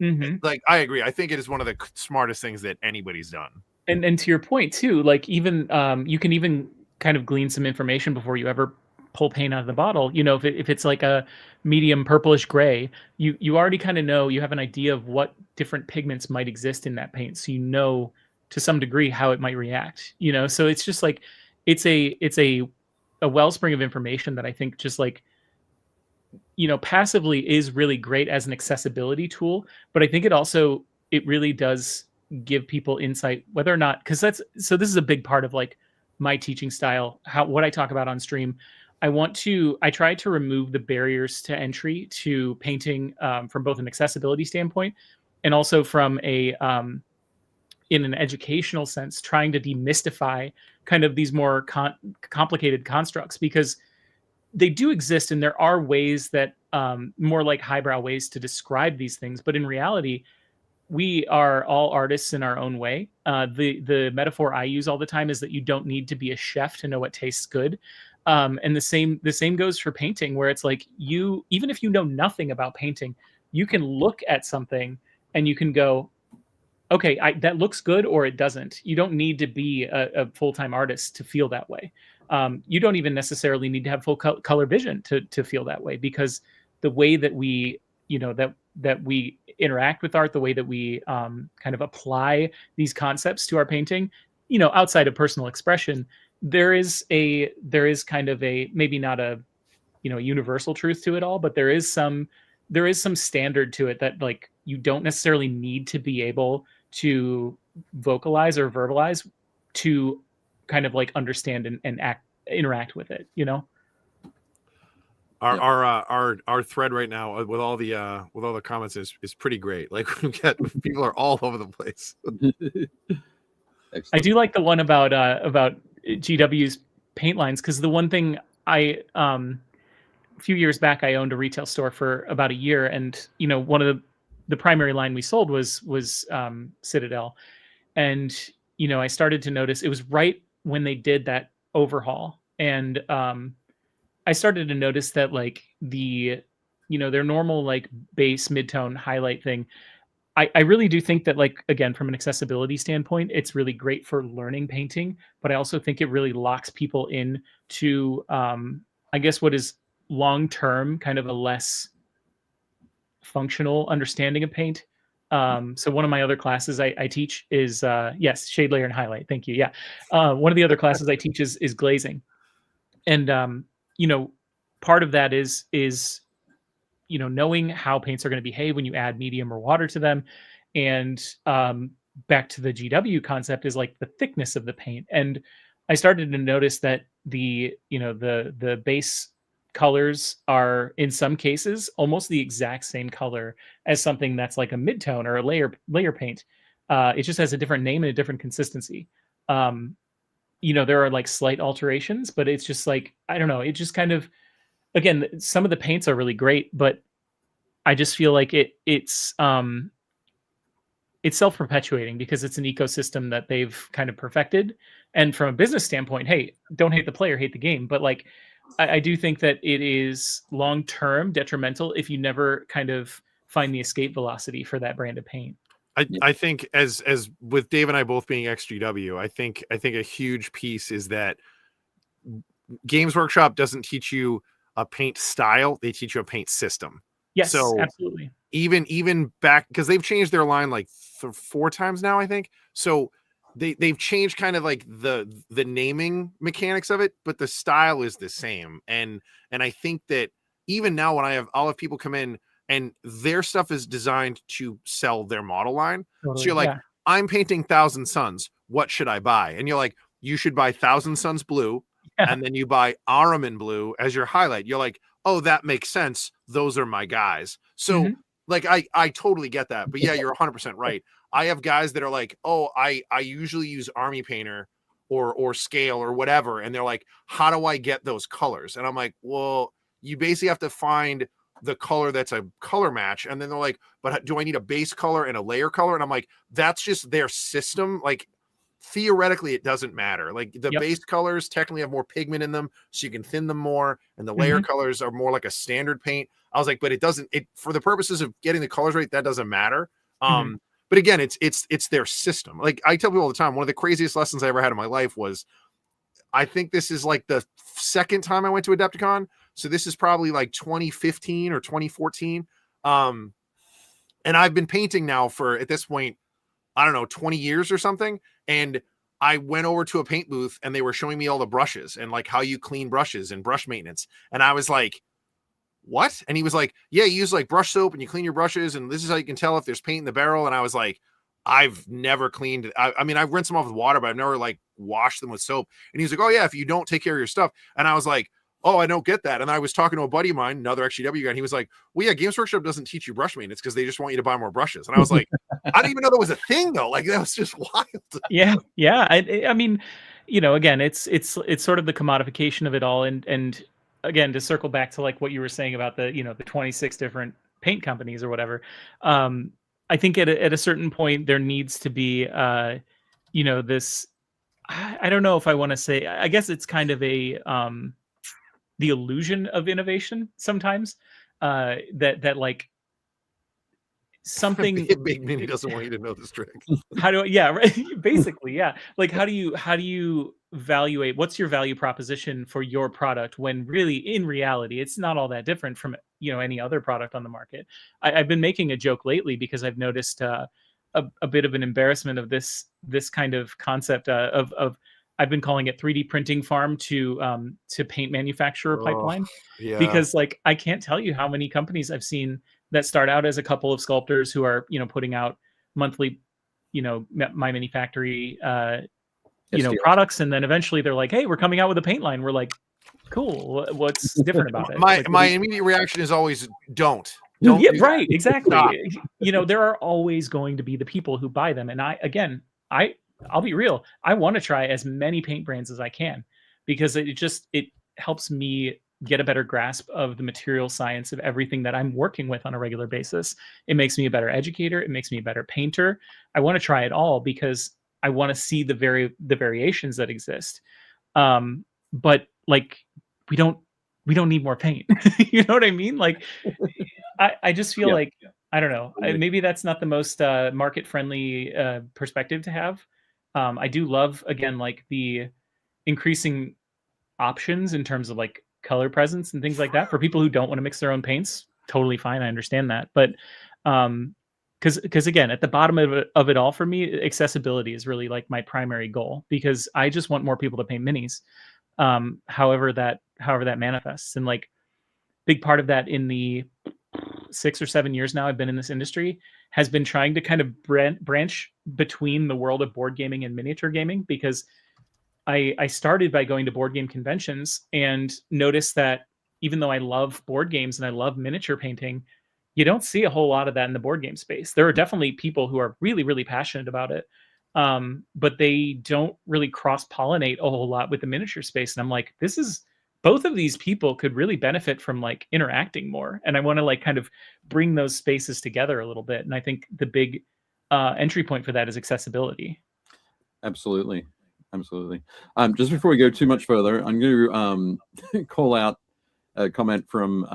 Mm-hmm. Like, I agree. I think it is one of the smartest things that anybody's done. And to your point too, like even you can even kind of glean some information before you ever pull paint out of the bottle. If it's like a medium purplish gray, you already kind of know, you have an idea of what different pigments might exist in that paint, so to some degree how it might react. So it's just like it's a wellspring of information that I think just like passively is really great as an accessibility tool, but I think it really does give people insight whether or not, because this is a big part of like my teaching style, what I talk about on stream. I try to remove the barriers to entry to painting, from both an accessibility standpoint and also from in an educational sense, trying to demystify kind of these more complicated constructs, because they do exist and there are ways that more like highbrow ways to describe these things, but in reality we are all artists in our own way. The metaphor I use all the time is that you don't need to be a chef to know what tastes good. And the same goes for painting, where it's like even if you know nothing about painting, you can look at something and you can go, okay, that looks good, or it doesn't. You don't need to be a full-time artist to feel that way. You don't even necessarily need to have full color vision to feel that way, because the way that we, that we interact with art, the way that we kind of apply these concepts to our painting, outside of personal expression, there is kind of a, maybe not a, universal truth to it all, but there is some standard to it that like you don't necessarily need to be able to vocalize or verbalize to kind of like understand and interact with it, Our thread right now with all the comments is pretty great. Like, people are all over the place. I do like the one about GW's paint lines, because the one thing a few years back I owned a retail store for about a year, and one of the primary line we sold was Citadel, and I started to notice it was right when they did that overhaul, and I started to notice that like their normal like base midtone highlight thing, I really do think that, like, again, from an accessibility standpoint, it's really great for learning painting, but I also think it really locks people in to I guess what is long term kind of a less functional understanding of paint. So one of my other classes I teach is yes, shade, layer, and highlight. Thank you. Yeah. One of the other classes I teach is glazing. And part of that is knowing how paints are going to behave when you add medium or water to them. And back to the GW concept is like the thickness of the paint. And I started to notice that the base colors are in some cases almost the exact same color as something that's like a midtone or a layer paint. It just has a different name and a different consistency. There are like slight alterations, but it's just like, I don't know, it just kind of, again, some of the paints are really great, but I just feel like it's self-perpetuating because it's an ecosystem that they've kind of perfected. And from a business standpoint, hey, don't hate the player, hate the game. But like, I do think that it is long-term detrimental if you never kind of find the escape velocity for that brand of paint. I think as with Dave and I both being XGW, I think a huge piece is that Games Workshop doesn't teach you a paint style; they teach you a paint system. Yes, so absolutely. Even back, because they've changed their line like 4 times now, I think. So they've changed kind of like the naming mechanics of it, but the style is the same. And I think that even now when I'll have people come in and their stuff is designed to sell their model line. Totally, So you're like, yeah. I'm painting Thousand Suns. What should I buy? And you're like, you should buy Thousand Suns blue. Yeah. And then you buy Araman blue as your highlight. You're like, oh, that makes sense. Those are my guys. So like, I totally get that. But yeah, you're 100% right. I have guys that are like, oh, I usually use Army Painter or Scale or whatever. And they're like, how do I get those colors? And I'm like, well, you basically have to find the color that's a color match. And then they're like, but do I need a base color and a layer color? And I'm like, that's just their system. Like, theoretically, it doesn't matter. Like, the base colors technically have more pigment in them, so you can thin them more. And the layer colors are more like a standard paint. I was like, but it for the purposes of getting the colors right, that doesn't matter. But again, it's their system. Like, I tell people all the time, one of the craziest lessons I ever had in my life was, I think this is like the second time I went to Adepticon. So this is probably like 2015 or 2014. And I've been painting now for, at this point, I don't know, 20 years or something. And I went over to a paint booth and they were showing me all the brushes and like how you clean brushes and brush maintenance. And I was like, what? And he was like, yeah, you use like brush soap and you clean your brushes. And this is how you can tell if there's paint in the barrel. And I was like, I've never cleaned. I mean, I've rinsed them off with water, but I've never like washed them with soap. And he was like, oh yeah, if you don't take care of your stuff. And I was like, oh, I don't get that. And I was talking to a buddy of mine, another XGW guy, and he was like, well, yeah, Games Workshop doesn't teach you brush maintenance because they just want you to buy more brushes. And I was like, I didn't even know that was a thing though. Like, that was just wild. Yeah. I mean, again, it's sort of the commodification of it all. And again, to circle back to like what you were saying about the 26 different paint companies or whatever. I think at a certain point there needs to be, this. I don't know if I want to say. I guess it's kind of a the illusion of innovation sometimes. That like something. Big Mini doesn't want you to know this trick. Basically, yeah. Like, how do you evaluate what's your value proposition for your product when really in reality it's not all that different from any other product on the market. I've been making a joke lately because I've noticed a bit of an embarrassment of this kind of concept of I've been calling it 3D printing farm to paint manufacturer pipeline. Yeah. Because like I can't tell you how many companies I've seen that start out as a couple of sculptors who are putting out monthly My Mini Factory products, and then eventually they're like, hey, we're coming out with a paint line. We're like, cool, what's different about it? My immediate reaction is always don't yeah, right, exactly. There are always going to be the people who buy them, and I'll be real, I want to try as many paint brands as I can because it helps me get a better grasp of the material science of everything that I'm working with on a regular basis. It makes me a better educator. It makes me a better painter. I want to try it all because I want to see the variations that exist. But like, we don't need more paint. You know what I mean? Like, I just feel like, I don't know, maybe that's not the most market friendly perspective to have. I do love, again, like the increasing options in terms of like color presence and things like that for people who don't want to mix their own paints. Totally fine. I understand that. But because again, at the bottom of it all for me, accessibility is really like my primary goal, because I just want more people to paint minis, however that manifests. And like, big part of that in the 6 or 7 years now I've been in this industry has been trying to kind of branch between the world of board gaming and miniature gaming, because I started by going to board game conventions and noticed that even though I love board games and I love miniature painting, you don't see a whole lot of that in the board game space. There are definitely people who are really, really passionate about it, but they don't really cross-pollinate a whole lot with the miniature space. And I'm like, this is both of these people could really benefit from like interacting more, and I want to like kind of bring those spaces together a little bit. And I think the big entry point for that is accessibility. Absolutely. Just before we go too much further, I'm going to call out a comment from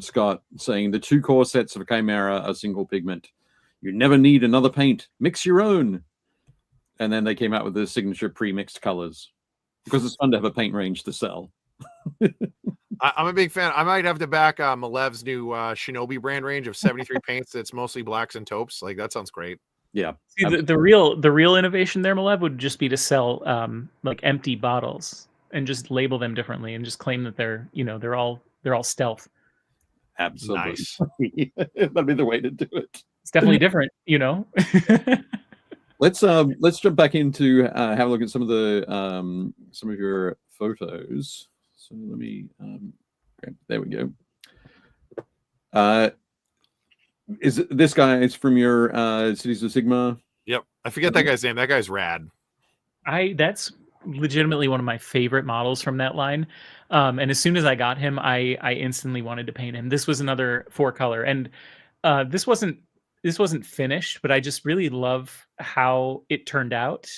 Scott saying the 2 core sets of Chimera are single pigment. You never need another paint. Mix your own. And then they came out with the signature pre-mixed colors because it's fun to have a paint range to sell. I'm a big fan. I might have to back Malev's new Shinobi brand range of 73 paints that's mostly blacks and taupes. Like, that sounds great. Yeah. See, the real innovation there, Malev, would just be to sell like empty bottles and just label them differently and just claim that they're, you know, they're all stealth. Absolutely. Nice. That'd be the way to do it. It's definitely different, you know. Let's jump back into have a look at some of your photos. So let me okay, there we go. Is this guy is from your Cities of Sigma? Yep. I forget that guy's name. That guy's rad. That's legitimately one of my favorite models from that line. And as soon as I got him, I instantly wanted to paint him. This was another 4-color, and this wasn't finished, but I just really love how it turned out.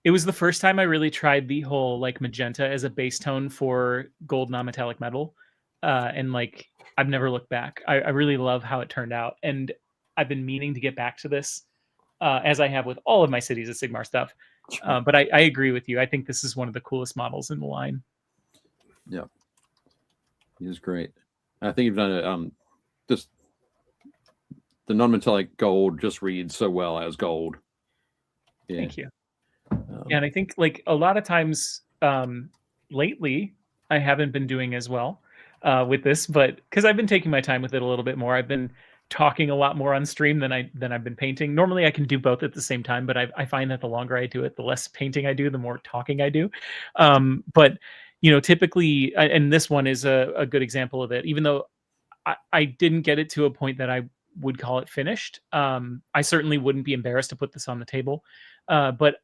It was the first time I really tried the whole like magenta as a base tone for gold non-metallic metal. And like, I've never looked back. I really love how it turned out. And I've been meaning to get back to this, as I have with all of my Cities of Sigmar stuff. But I agree with you. I think this is one of the coolest models in the line. Yeah. He is great. I think you've done it. Just the non-metallic gold just reads so well as gold. Yeah. Thank you. Yeah, and I think like a lot of times lately, I haven't been doing as well with this, but because I've been taking my time with it a little bit more. I've been talking a lot more on stream than I've been painting. Normally I can do both at the same time, but I find that the longer I do it, the less painting I do, the more talking I do. But you know, typically, and this one is a good example of it, even though I didn't get it to a point that I would call it finished. I certainly wouldn't be embarrassed to put this on the table. But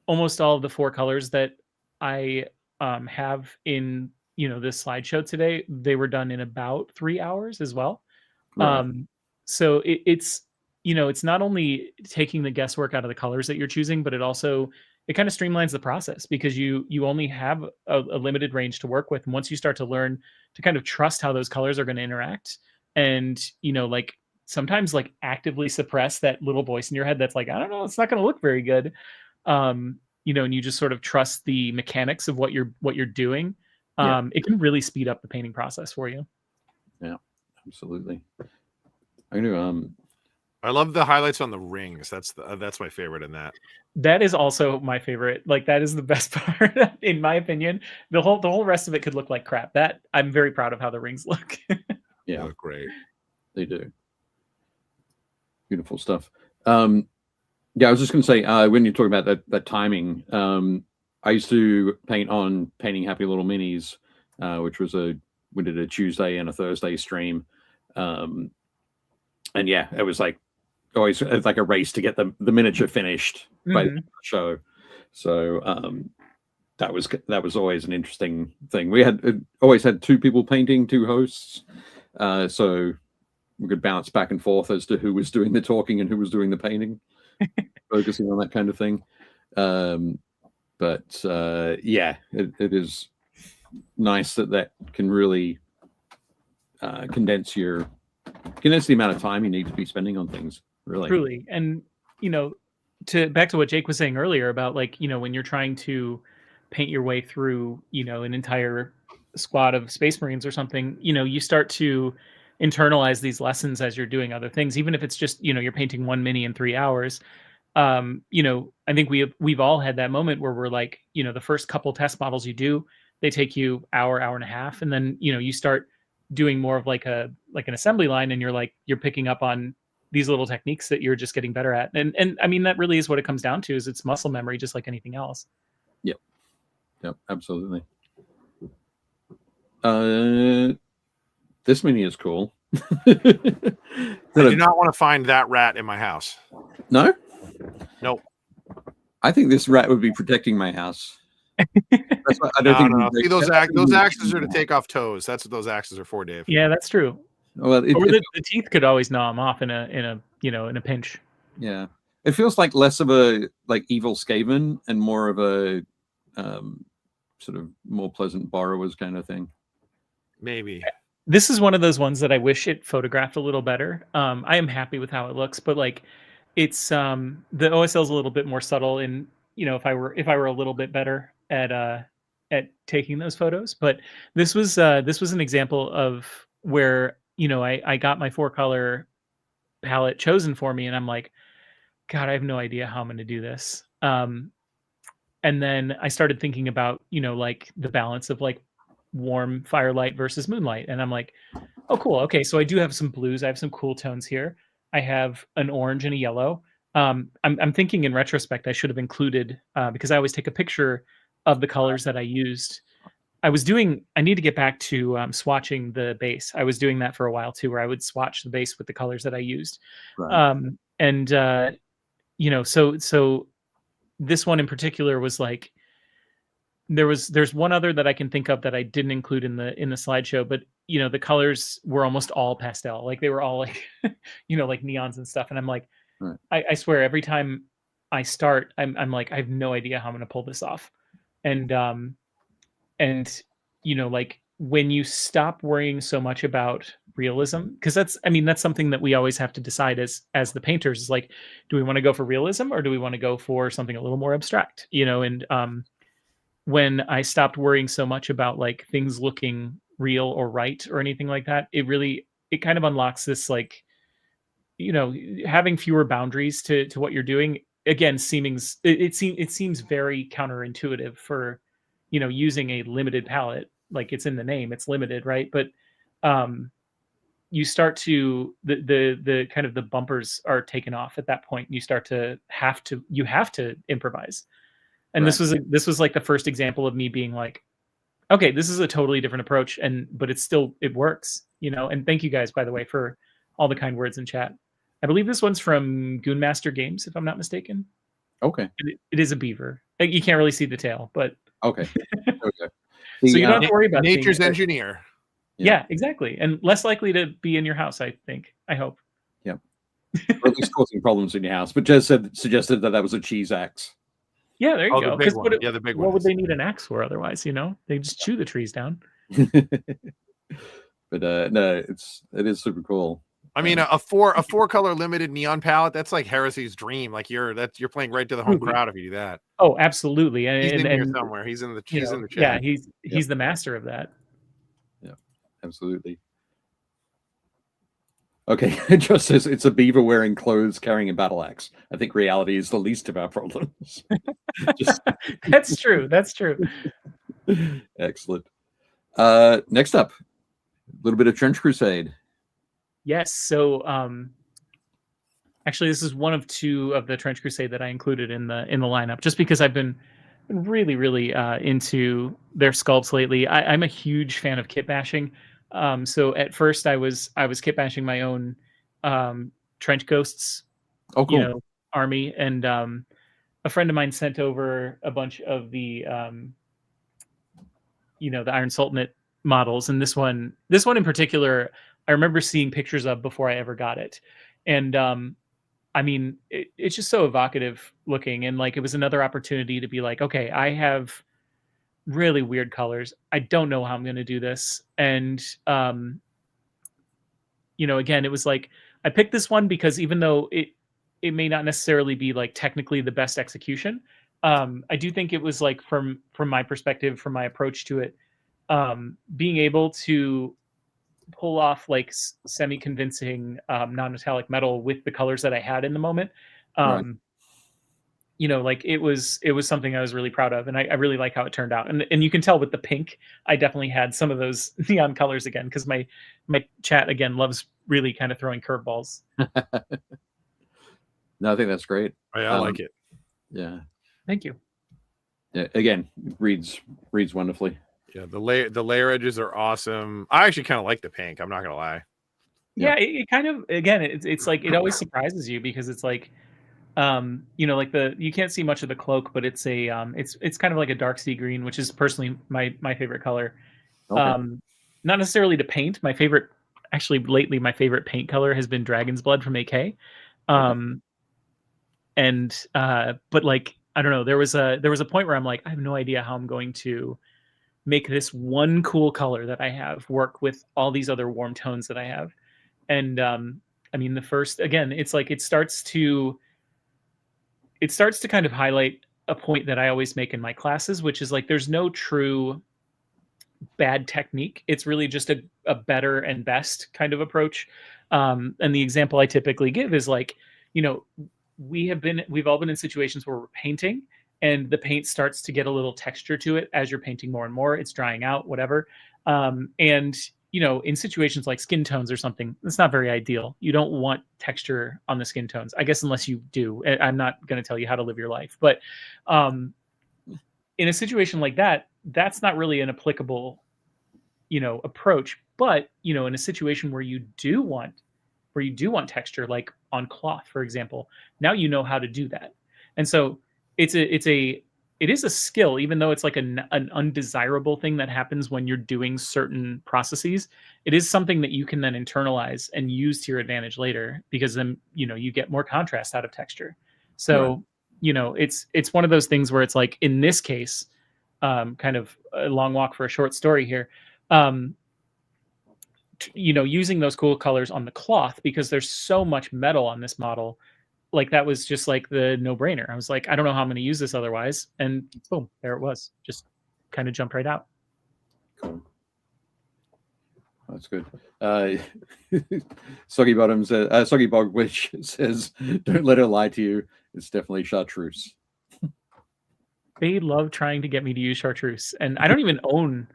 almost all of the 4 colors that I have in, you know, this slideshow today, they were done in about 3 hours as well. Right. So it's, you know, it's not only taking the guesswork out of the colors that you're choosing, but it kind of streamlines the process because you only have a limited range to work with. And once you start to learn to kind of trust how those colors are going to interact and, you know, like sometimes like actively suppress that little voice in your head that's like, I don't know, it's not going to look very good. You know, and you just sort of trust the mechanics of what you're doing. It can really speed up the painting process for you. Yeah, absolutely. I knew. I love the highlights on the rings. That's my favorite in that. That is also my favorite. Like that is the best part, in my opinion. The whole rest of it could look like crap. That I'm very proud of how the rings look. Yeah, they look great. They do. Beautiful stuff. Yeah, I was just going to say, when you're talking about that timing, I used to paint on Painting Happy Little Minis, which was we did a Tuesday and a Thursday stream. And yeah, it was like always like a race to get the miniature finished by the show. So that was always an interesting thing. We always had 2 people painting, 2 hosts. So we could bounce back and forth as to who was doing the talking and who was doing the painting. Focusing on that kind of thing. But yeah, it is nice that can really condense the amount of time you need to be spending on things. Really, truly. And you know, back to what Jake was saying earlier about like, you know, when you're trying to paint your way through, you know, an entire squad of Space Marines or something, you know, you start to internalize these lessons as you're doing other things, even if it's just, you know, you're painting 1 mini in 3 hours. You know, I think we've all had that moment where we're like, you know, the first couple test models you do, they take you hour and a half, and then, you know, you start doing more of like an assembly line, and you're picking up on these little techniques that you're just getting better at. And I mean, that really is what it comes down to, is it's muscle memory, just like anything else. Yep, absolutely. This mini is cool. I do not want to find that rat in my house. No? Nope. I think this rat would be protecting my house. That's why I don't think No. they- See, those that's those the- axes are to take off toes. That's what those axes are for, Dave. Yeah, that's true. Well, Or the teeth could always gnaw them off in a pinch. yeah, it feels like less of a like evil Skaven and more of a sort of more pleasant borrowers kind of thing. Maybe. This is one of those ones that I wish it photographed a little better. I am happy with how it looks, but like it's the OSL is a little bit more subtle in, if I were a little bit better at taking those photos. But this was an example of where, I got my 4-color palette chosen for me and I'm like, God, I have no idea how I'm going to do this. And then I started thinking about, like the balance of like warm firelight versus moonlight. And I'm like, oh, cool. Okay. So I do have some blues. I have some cool tones here. I have an orange and a yellow. I'm thinking in retrospect, I should have included, because I always take a picture of the colors that I used. I need to get back to swatching the base. I was doing that for a while too, where I would swatch the base with the colors that I used. Right. So this one in particular was like, there's one other that I can think of that I didn't include in the slideshow, but the colors were almost all pastel. Like they were all like, like neons and stuff. And I'm like, Right. I swear every time I start, I'm like, I have no idea how I'm going to pull this off. And like when you stop worrying so much about realism, because that's something that we always have to decide as the painters is like, do we want to go for realism or do we want to go for something a little more abstract, and when I stopped worrying so much about like things looking real or right or anything like that, it kind of unlocks this like, having fewer boundaries to what you're doing. Again, it seems very counterintuitive for, using a limited palette. Like it's in the name, it's limited, right? But you start to the kind of the bumpers are taken off at that point. You start to have to improvise. And Right. this was like the first example of me being like, okay, this is a totally different approach, but it works, And thank you guys, by the way, for all the kind words in chat. I believe this one's from Goonmaster Games, if I'm not mistaken. Okay. It is a beaver. Like, you can't really see the tail, but Okay. Okay. so you don't have to worry about Nature's seeing it. engineer. Yeah, exactly, and less likely to be in your house. I think. I hope. Yeah. Or at least causing problems in your house. But Jez suggested that was a cheese axe. Yeah, there you The go. big 'Cause one. Yeah, the big one. What would they need an axe for otherwise? They just chew the trees down. But no, it is super cool. I mean, a 4-color limited neon palette, that's like Heresy's dream. Like you're playing right to the home crowd if you do that. Oh, absolutely. He's in here somewhere. He's in the chat. Yeah, he's the master of that. Yeah, absolutely. Okay, it just says it's a beaver wearing clothes carrying a battle axe. I think reality is the least of our problems. That's true. That's true. Excellent. Next up, a little bit of Trench Crusade. Yes. So actually this is one of 2 of the Trench Crusade that I included in the lineup, just because I've been really, really into their sculpts lately. I'm a huge fan of kit bashing. So at first I was kit bashing my own trench ghosts, Oh, cool. army, and a friend of mine sent over a bunch of the the Iron Sultanate models, and this one in particular I remember seeing pictures of before I ever got it. And it's just so evocative looking, and like it was another opportunity to be like, okay, I have really weird colors. I don't know how I'm going to do this. And again, it was like I picked this one because even though it may not necessarily be like technically the best execution, I do think it was like from my perspective, from my approach to it, being able to pull off like semi-convincing non-metallic metal with the colors that I had in the moment. Right. Like it was something I was really proud of, and I really like how it turned out. And you can tell with the pink, I definitely had some of those neon colors again, because my chat again loves really kind of throwing curveballs. No, I think that's great. Oh, yeah, I like it. Yeah. Thank you. Yeah. Again, reads wonderfully. Yeah, the layer edges are awesome. I actually kind of like the pink. I'm not gonna lie. Yeah, it kind of, again, it's like it always surprises you, because it's like, You know, like you can't see much of the cloak, but it's a it's kind of like a dark sea green, which is personally my favorite color. Okay. Not necessarily to paint. My favorite, actually, lately, my favorite paint color has been Dragon's Blood from AK. And but like, I don't know, there was a point where I'm like, I have no idea how I'm going to make this one cool color that I have work with all these other warm tones that I have. And I mean, the first, again, it's like it starts to kind of highlight a point that I always make in my classes, which is like there's no true bad technique. It's really just a better and best kind of approach. And the example I typically give is like, you know, we've all been in situations where we're painting and the paint starts to get a little texture to it as you're painting more and more. It's drying out, whatever. And you know, in situations like skin tones or something, it's not very ideal. You don't want texture on the skin tones, I guess, unless you do. I'm not going to tell you how to live your life, but in a situation like that, that's not really an applicable, you know, approach. But you know, in a situation where you do want texture, like on cloth, for example, now you know how to do that. And so it is a skill, even though it's like an undesirable thing that happens when you're doing certain processes. It is something that you can then internalize and use to your advantage later, because then, you know, you get more contrast out of texture. So, right. You know, it's one of those things where it's like, in this case, kind of a long walk for a short story here. You know, using those cool colors on the cloth, because there's so much metal on this model, like that was just like the no-brainer. I was like, I don't know how I'm going to use this otherwise, and boom, there it was. Just kind of jumped right out. Cool. That's good. Soggy Bottom says, Soggy Bog Witch says, "Don't let her lie to you. It's definitely chartreuse." They love trying to get me to use chartreuse, and I don't even own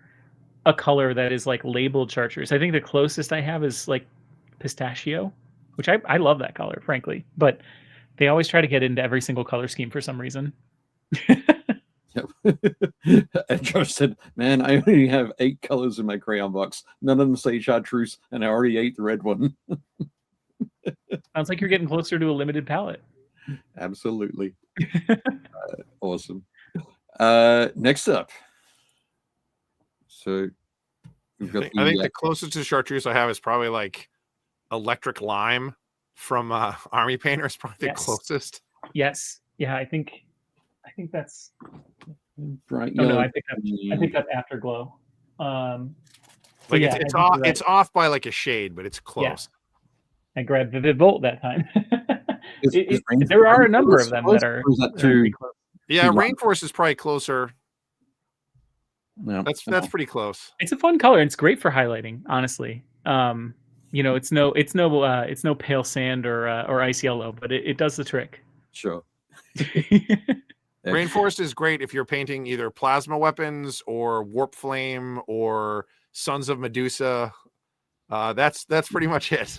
a color that is like labeled chartreuse. I think the closest I have is like pistachio, which I love that color, frankly, but they always try to get into every single color scheme for some reason. Yep. And Josh said, "Man, I only have 8 colors in my crayon box. None of them say chartreuse, and I already ate the red one." Sounds like you're getting closer to a limited palette. Absolutely. Awesome. Next up. So we've got I think the closest to chartreuse I have is probably like electric lime from Army Painter is probably the closest. Yes. Yeah, I think that's bright yellow. No, I picked up Afterglow. Like yeah, it's off by like a shade, but it's close. Yeah. I grabbed Vivid Volt that time. There are a number of them that are pretty close. Yeah, Rainforest is probably closer. No, that's pretty close. It's a fun color, and it's great for highlighting, honestly. You know, it's no pale sand or ice yellow, but it does the trick. Sure. Rainforest is great if you're painting either plasma weapons or warp flame or Sons of Medusa. That's pretty much it.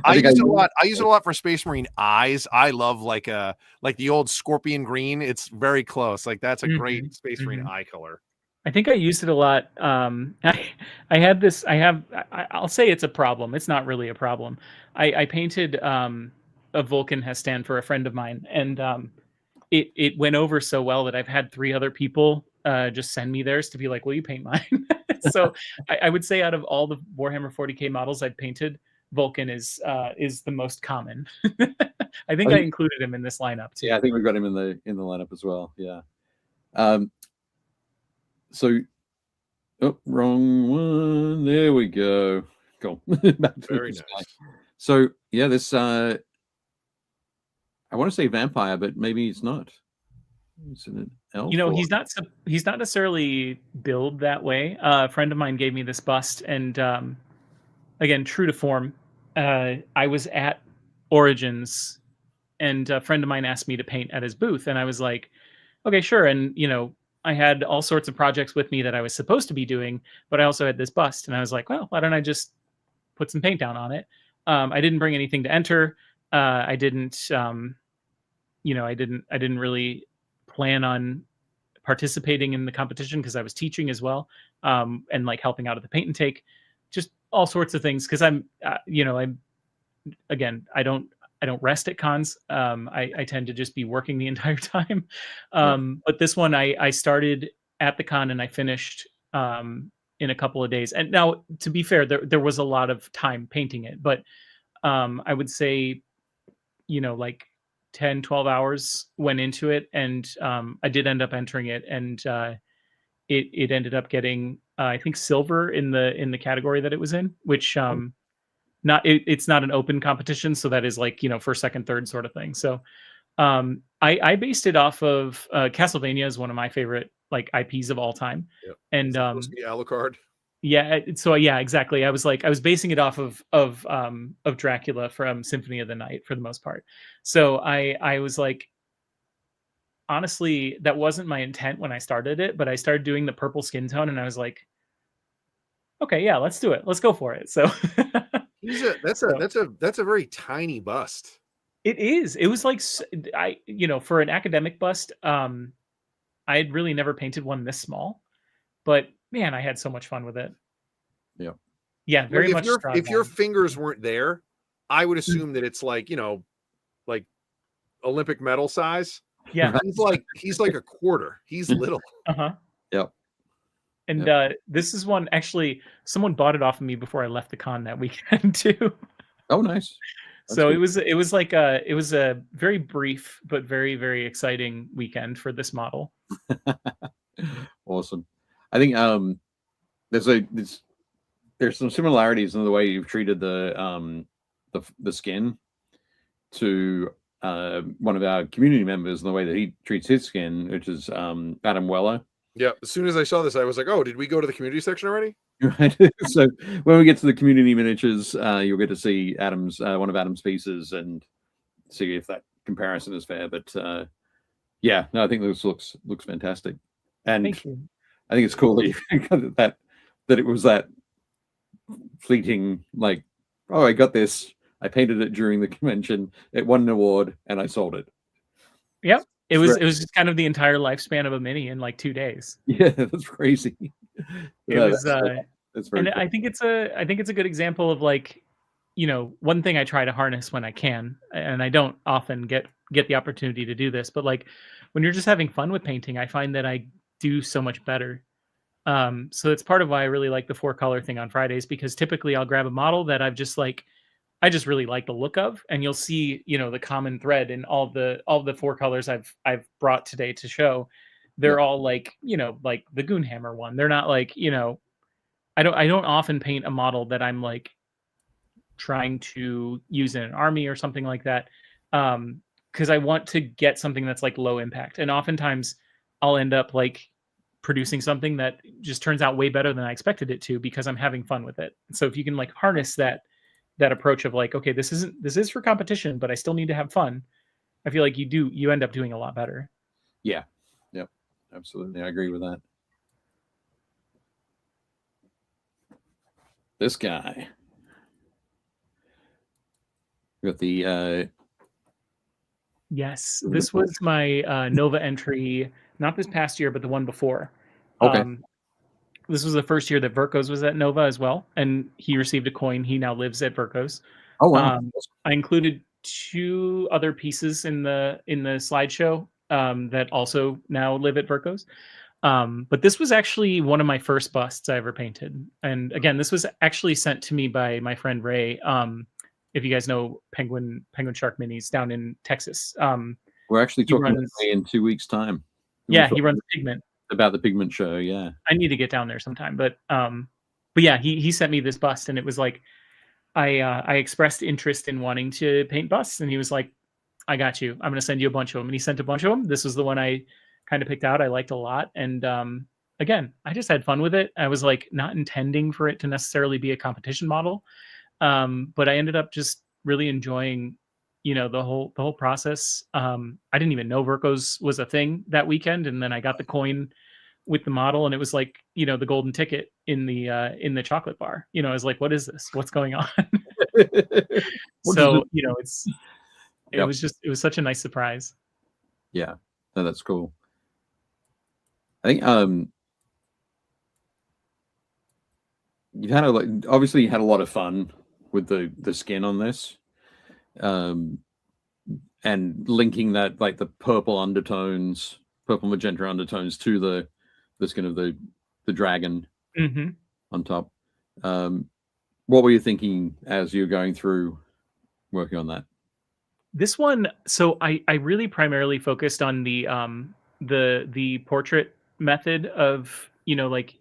I use it a lot for Space Marine eyes. I love like the old Scorpion green. It's very close. Like that's a great Space Marine eye color. I think I used it a lot. I'll say it's a problem. It's not really a problem. I painted a Vulcan Hestan for a friend of mine, and it went over so well that I've had 3 other people just send me theirs to be like, will you paint mine? So I would say out of all the Warhammer 40K models I've painted, Vulcan is the most common. I think I included him in this lineup too. Yeah, I think we've got him in the lineup as well. Yeah. So, wrong one. There we go. Cool. Very nice. So yeah, this I want to say vampire, but maybe it's not. Is it an elf? You know, he's not necessarily build that way. A friend of mine gave me this bust, and again, true to form, I was at Origins, and a friend of mine asked me to paint at his booth, and I was like, okay, sure. And you know, I had all sorts of projects with me that I was supposed to be doing, but I also had this bust, and I was like, well, why don't I just put some paint down on it? I didn't bring anything to enter. I didn't, you know, I didn't really plan on participating in the competition because I was teaching as well, and like helping out at the paint and take, just all sorts of things. Because I'm, you know, I rest at cons. I tend to just be working the entire time. But this one I started at the con and I finished in a couple of days. And now, to be fair, there was a lot of time painting it, but I would say, like 10, 12 hours went into it, and I did end up entering it, and it ended up getting I think silver in the category that it was in, which it's not an open competition, so that is like first, second, third sort of thing. So I based it off of Castlevania is one of my favorite like IPs of all time, Yep. and Is it supposed to be Alucard? yeah, so yeah, exactly. I was basing it off of Dracula from Symphony of the Night for the most part. So I was like, honestly, that wasn't my intent when I started it, but I started doing the purple skin tone, and I was like, okay, yeah, let's do it. Let's go for it. So that's a very tiny bust. it is. It was like for an academic bust, I had really never painted one this small, but man, I had so much fun with it. Yeah. Yeah, very much. If your fingers weren't there, I would assume that it's like, like Olympic medal size. Yeah. He's like a quarter. He's little. Uh-huh. Yep. And this is one, actually, someone bought it off of me before I left the con that weekend too. Oh, nice. That's So good. it was like a very brief but very, very exciting weekend for this model. Awesome. I think there's some similarities in the way you've treated the skin to one of our community members in the way that he treats his skin, which is Adam Weller. Yeah. As soon as I saw this, I was like, oh, did we go to the community section already? Right. So when we get to the community miniatures, you'll get to see Adam's one of Adam's pieces and see if that comparison is fair. But yeah, no, I think this looks fantastic. And Thank you. I think it's cool that that it was that fleeting, like, oh, I got this. I painted it during the convention. It won an award, and I sold it. Yep. It was just kind of the entire lifespan of a mini in like 2 days. Yeah, that's crazy. It was that's very and cool. I think it's a good example of like, one thing I try to harness when I can, and I don't often get the opportunity to do this, but like when you're just having fun with painting, I find that I do so much better. So it's part of why I really like the 4-color thing on Fridays, because typically I'll grab a model that I just really like the look of, and you'll see, the common thread in all the 4 colors I've brought today to show. They're all like, like the Goonhammer one. They're not like, I don't often paint a model that I'm like trying to use in an army or something like that. Because I want to get something that's like low impact. And oftentimes I'll end up like producing something that just turns out way better than I expected it to, because I'm having fun with it. So if you can like harness that approach of like, okay, this is for competition, but I still need to have fun, I feel like you end up doing a lot better. Yeah. Yep. Absolutely. I agree with that. This guy. We got the Yes, this was my Nova entry, not this past year, but the one before. Okay. This was the first year that Verkos was at Nova as well, and he received a coin. He now lives at Verkos. Oh wow. I included 2 other pieces in the slideshow that also now live at Verkos. But this was actually one of my first busts I ever painted. And again, this was actually sent to me by my friend Ray. If you guys know Penguin Shark Minis down in Texas. We're actually talking in 2 weeks' time. Yeah, he runs Pigment. About the Pigment show, yeah. I need to get down there sometime, but yeah, he sent me this bust, and it was like I expressed interest in wanting to paint busts, and he was like, I got you. I'm going to send you a bunch of them. And he sent a bunch of them. This was the one I kind of picked out. I liked a lot. And again, I just had fun with it. I was like not intending for it to necessarily be a competition model. But I ended up just really enjoying, the whole process. I didn't even know Verkos was a thing that weekend. And then I got the coin with the model, and it was like, the golden ticket in the chocolate bar. I was like, what is this? What's going on? So, it was such a nice surprise. Yeah, no, that's cool. I think you've had obviously you had a lot of fun with the skin on this. and linking that, like the purple undertones, purple magenta undertones to the skin of the dragon on top. What were you thinking as you were going through working on that? This one, so I really primarily focused on the portrait method of, like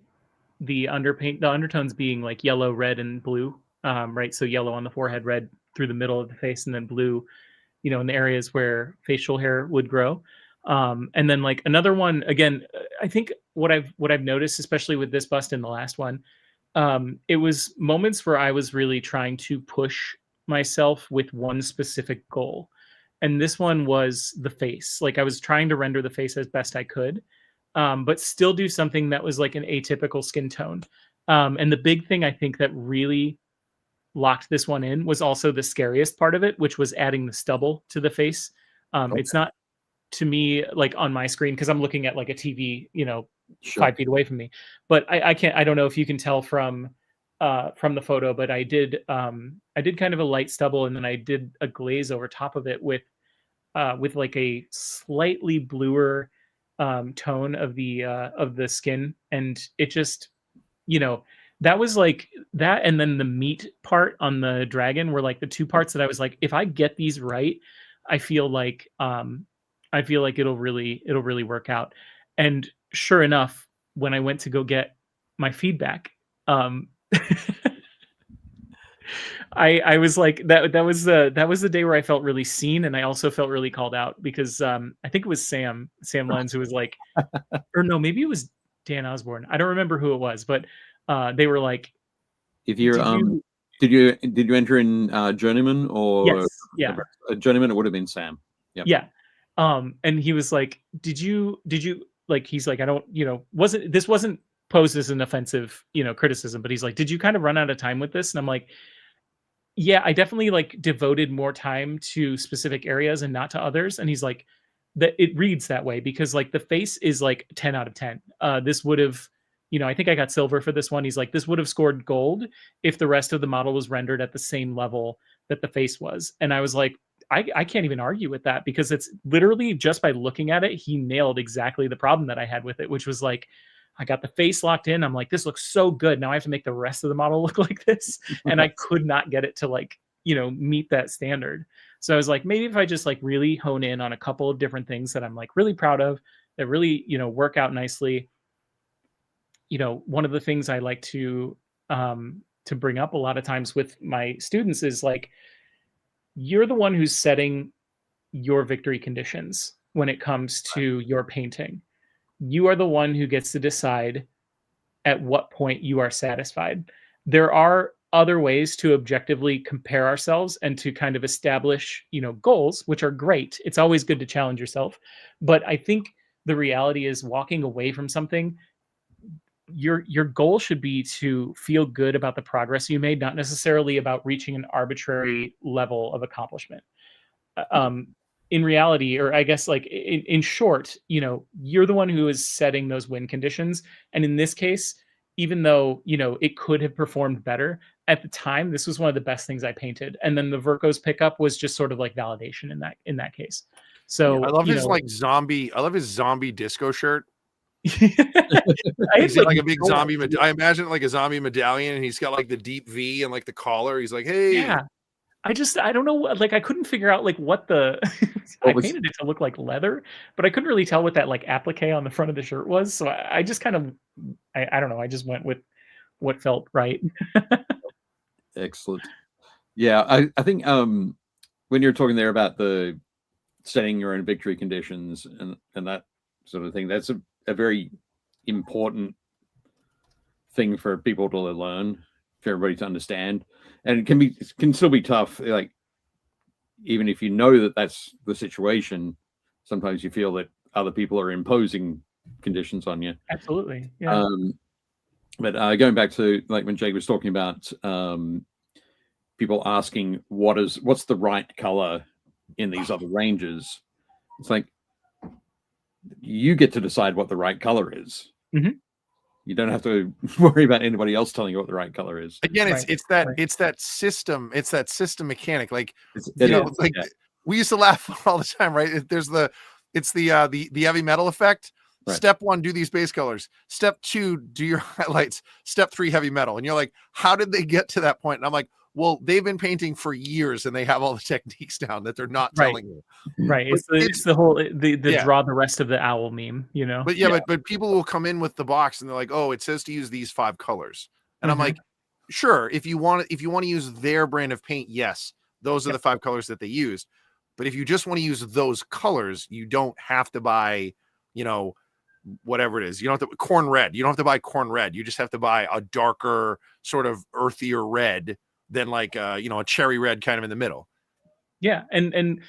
the undertones being like yellow, red, and blue, right? So yellow on the forehead, red through the middle of the face, and then blue, in the areas where facial hair would grow. And then like another one, again, I think what I've noticed, especially with this bust and the last one, it was moments where I was really trying to push myself with one specific goal. And this one was the face. Like I was trying to render the face as best I could, but still do something that was like an atypical skin tone. And the big thing I think that really locked this one in was also the scariest part of it, which was adding the stubble to the face. It's not, to me, like on my screen, because I'm looking at like a TV, 5 feet away from me. But I don't know if you can tell from the photo, but I did kind of a light stubble, and then I did a glaze over top of it with like a slightly bluer tone of the skin, and it just, that was like that, and then the meat part on the dragon were like the two parts that I was like, if I get these right, I feel like it'll really work out. And sure enough, when I went to go get my feedback, I was like, that was the day where I felt really seen, and I also felt really called out because I think it was Sam Lenz who was like, or no, maybe it was Dan Osborne. I don't remember who it was, but they were like, if you're did you enter in journeyman or yes, yeah, a journeyman? It would have been Sam. Yep. Yeah. And he was like, did you like, he's like, I don't, wasn't posed as an offensive, criticism, but he's like, did you kind of run out of time with this? And I'm like, yeah, I definitely like devoted more time to specific areas and not to others. And he's like, that it reads that way because like the face is like 10 out of 10. This would have, I think I got silver for this one. He's like, this would have scored gold if the rest of the model was rendered at the same level that the face was. And I was like, I can't even argue with that because it's literally just by looking at it, he nailed exactly the problem that I had with it, which was like, I got the face locked in. I'm like, this looks so good. Now I have to make the rest of the model look like this. And I could not get it to like, meet that standard. So I was like, maybe if I just like really hone in on a couple of different things that I'm like really proud of, that really, work out nicely. One of the things I like to bring up a lot of times with my students is like, you're the one who's setting your victory conditions when it comes to your painting. You are the one who gets to decide at what point you are satisfied. There are other ways to objectively compare ourselves and to kind of establish, goals, which are great. It's always good to challenge yourself. But I think the reality is walking away from something, your goal should be to feel good about the progress you made, not necessarily about reaching an arbitrary level of accomplishment. In reality, or I guess like in short, you're the one who is setting those win conditions. And in this case, even though, it could have performed better at the time, this was one of the best things I painted. And then the Verco's pickup was just sort of like validation in that case. So yeah, I love his I love his zombie disco shirt. He's like a big zombie. I imagine like a zombie medallion, and he's got like the deep V and like the collar. He's like, hey, yeah. I don't know. Like, I couldn't figure out like what the. I painted it to look like leather, but I couldn't really tell what that like applique on the front of the shirt was. So I just kind of, I don't know. I just went with what felt right. Excellent. Yeah, I think when you're talking there about the setting your own victory conditions and that sort of thing, that's a very important thing for people to learn, for everybody to understand, and it can still be tough. Like even if you know that that's the situation, sometimes you feel that other people are imposing conditions on you. Absolutely, yeah. But going back to like when Jake was talking about people asking what's the right color in these other ranges, it's like you get to decide what the right color is. Mm-hmm. You don't have to worry about anybody else telling you what the right color is. Again, it's that system mechanic. Like we used to laugh all the time, right? It's the heavy metal effect. Right. Step 1, do these base colors. Step 2, do your highlights. Step 3, heavy metal. And you're like, how did they get to that point? And I'm like, well, they've been painting for years and they have all the techniques down that they're not telling you. Right. But It's the whole the Yeah. draw the rest of the owl meme, you know. But but people will come in with the box and they're like, oh, it says to use these 5 colors. And I'm like, sure, if you want to use their brand of paint, yes, those are the 5 colors that they use. But if you just want to use those colors, you don't have to buy, whatever it is. You don't have to corn red. You don't have to buy corn red. You just have to buy a darker, sort of earthier red than like a cherry red kind of in the middle. Yeah, and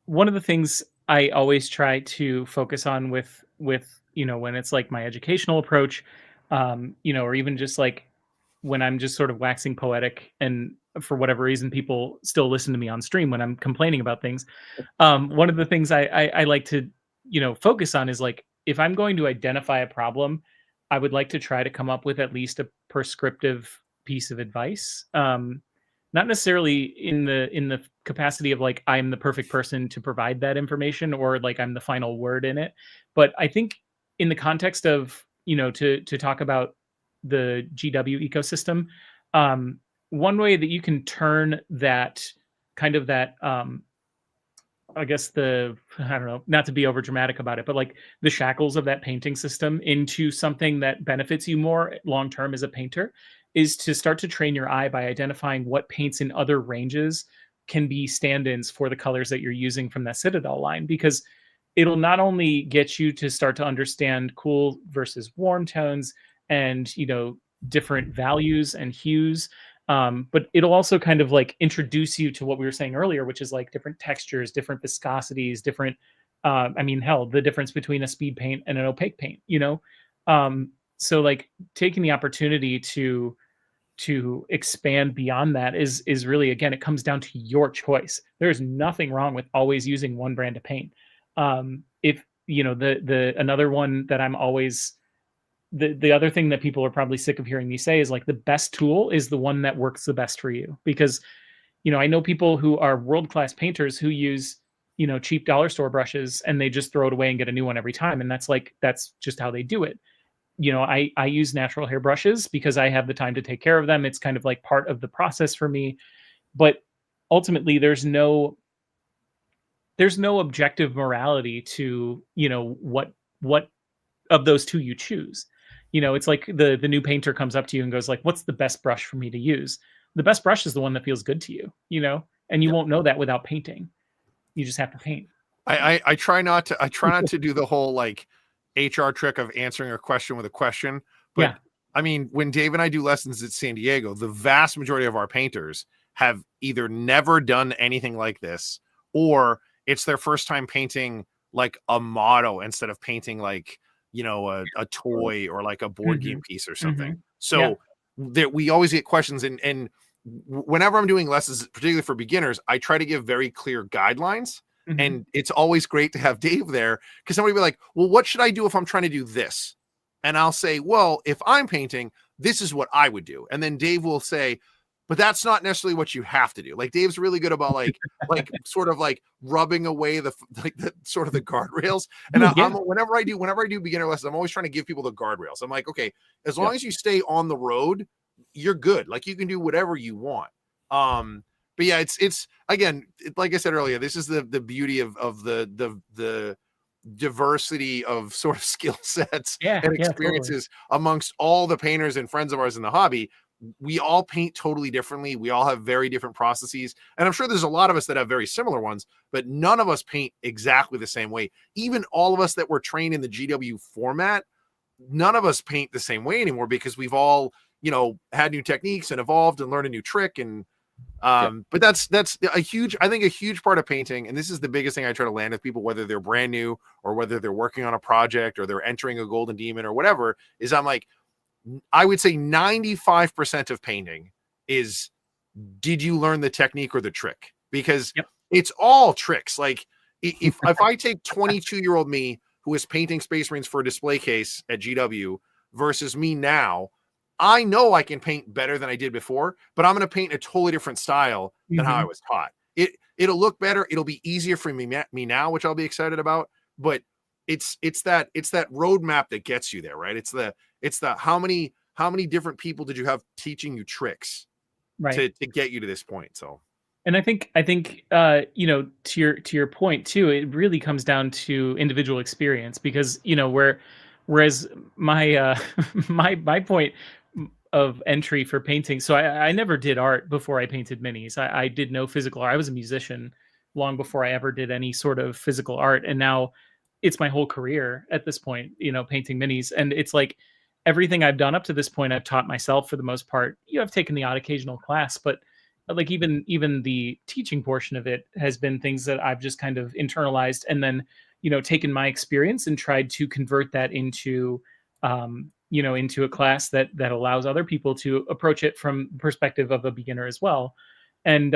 one of the things I always try to focus on with when it's like my educational approach, or even just like when I'm just sort of waxing poetic, and for whatever reason people still listen to me on stream when I'm complaining about things. One of the things I like to focus on is like, if I'm going to identify a problem, I would like to try to come up with at least a prescriptive piece of advice. Not necessarily in the capacity of like I'm the perfect person to provide that information or like I'm the final word in it, but I think in the context of to talk about the GW ecosystem, one way that you can turn that kind of that I guess I don't know, not to be over dramatic about it, but like the shackles of that painting system into something that benefits you more long term as a painter is to start to train your eye by identifying what paints in other ranges can be stand-ins for the colors that you're using from that Citadel line, because it'll not only get you to start to understand cool versus warm tones and different values and hues, but it'll also kind of like introduce you to what we were saying earlier, which is like different textures, different viscosities, different the difference between a speed paint and an opaque paint, so like taking the opportunity to expand beyond that is really, again, it comes down to your choice. There's nothing wrong with always using one brand of paint. If the another one that I'm always the other thing that people are probably sick of hearing me say is like the best tool is the one that works the best for you, because I know people who are world-class painters who use cheap dollar store brushes and they just throw it away and get a new one every time, and that's just how they do it. I use natural hair brushes because I have the time to take care of them. It's kind of like part of the process for me. But ultimately, there's no objective morality to, what of those two you choose. It's like the new painter comes up to you and goes like, what's the best brush for me to use? The best brush is the one that feels good to you, and you won't know that without painting. You just have to paint. I try not to do the whole like HR trick of answering a question with a question. But yeah. I mean, when Dave and I do lessons at San Diego, the vast majority of our painters have either never done anything like this, or it's their first time painting like a model instead of painting like, a toy or like a board game piece or something. So that we always get questions, and whenever I'm doing lessons, particularly for beginners, I try to give very clear guidelines. And it's always great to have Dave there, because somebody will be like, well, what should I do if I'm trying to do this? And I'll say, well, if I'm painting, this is what I would do. And then Dave will say, but that's not necessarily what you have to do. Like Dave's really good about like sort of like rubbing away the sort of the guardrails. And whenever I do beginner lessons, I'm always trying to give people the guardrails. I'm like, okay, as long as you stay on the road, you're good. Like you can do whatever you want. But yeah, it's again, like I said earlier, this is the beauty of the diversity of sort of skill sets and experiences amongst all the painters and friends of ours in the hobby. We all paint totally differently. We all have very different processes. And I'm sure there's a lot of us that have very similar ones, but none of us paint exactly the same way. Even all of us that were trained in the GW format, none of us paint the same way anymore, because we've all, had new techniques and evolved and learned a new trick. And but that's a huge part of painting. And this is the biggest thing I try to land with people, whether they're brand new or whether they're working on a project or they're entering a golden demon or whatever, is I'm like, I would say 95% of painting is, did you learn the technique or the trick? Because it's all tricks. Like if I take 22-year-old me who is painting Space Marines for a display case at GW versus me now, I know I can paint better than I did before, but I'm going to paint a totally different style than how I was taught. it'll look better. It'll be easier for me now, which I'll be excited about. But it's that roadmap that gets you there, right? It's the how many different people did you have teaching you tricks to get you to this point? So, and I think you know, to your point too, it really comes down to individual experience, because you know, whereas my my point of entry for painting, so I never did art before I painted minis. I did no physical art. I was a musician long before I ever did any sort of physical art, and now it's my whole career at this point, you know, painting minis. And it's like everything I've done up to this point, I've taught myself for the most part. You know, I've taken the odd occasional class, but like even the teaching portion of it has been things that I've just kind of internalized, and then, you know, taken my experience and tried to convert that into you know, into a class that allows other people to approach it from the perspective of a beginner as well. And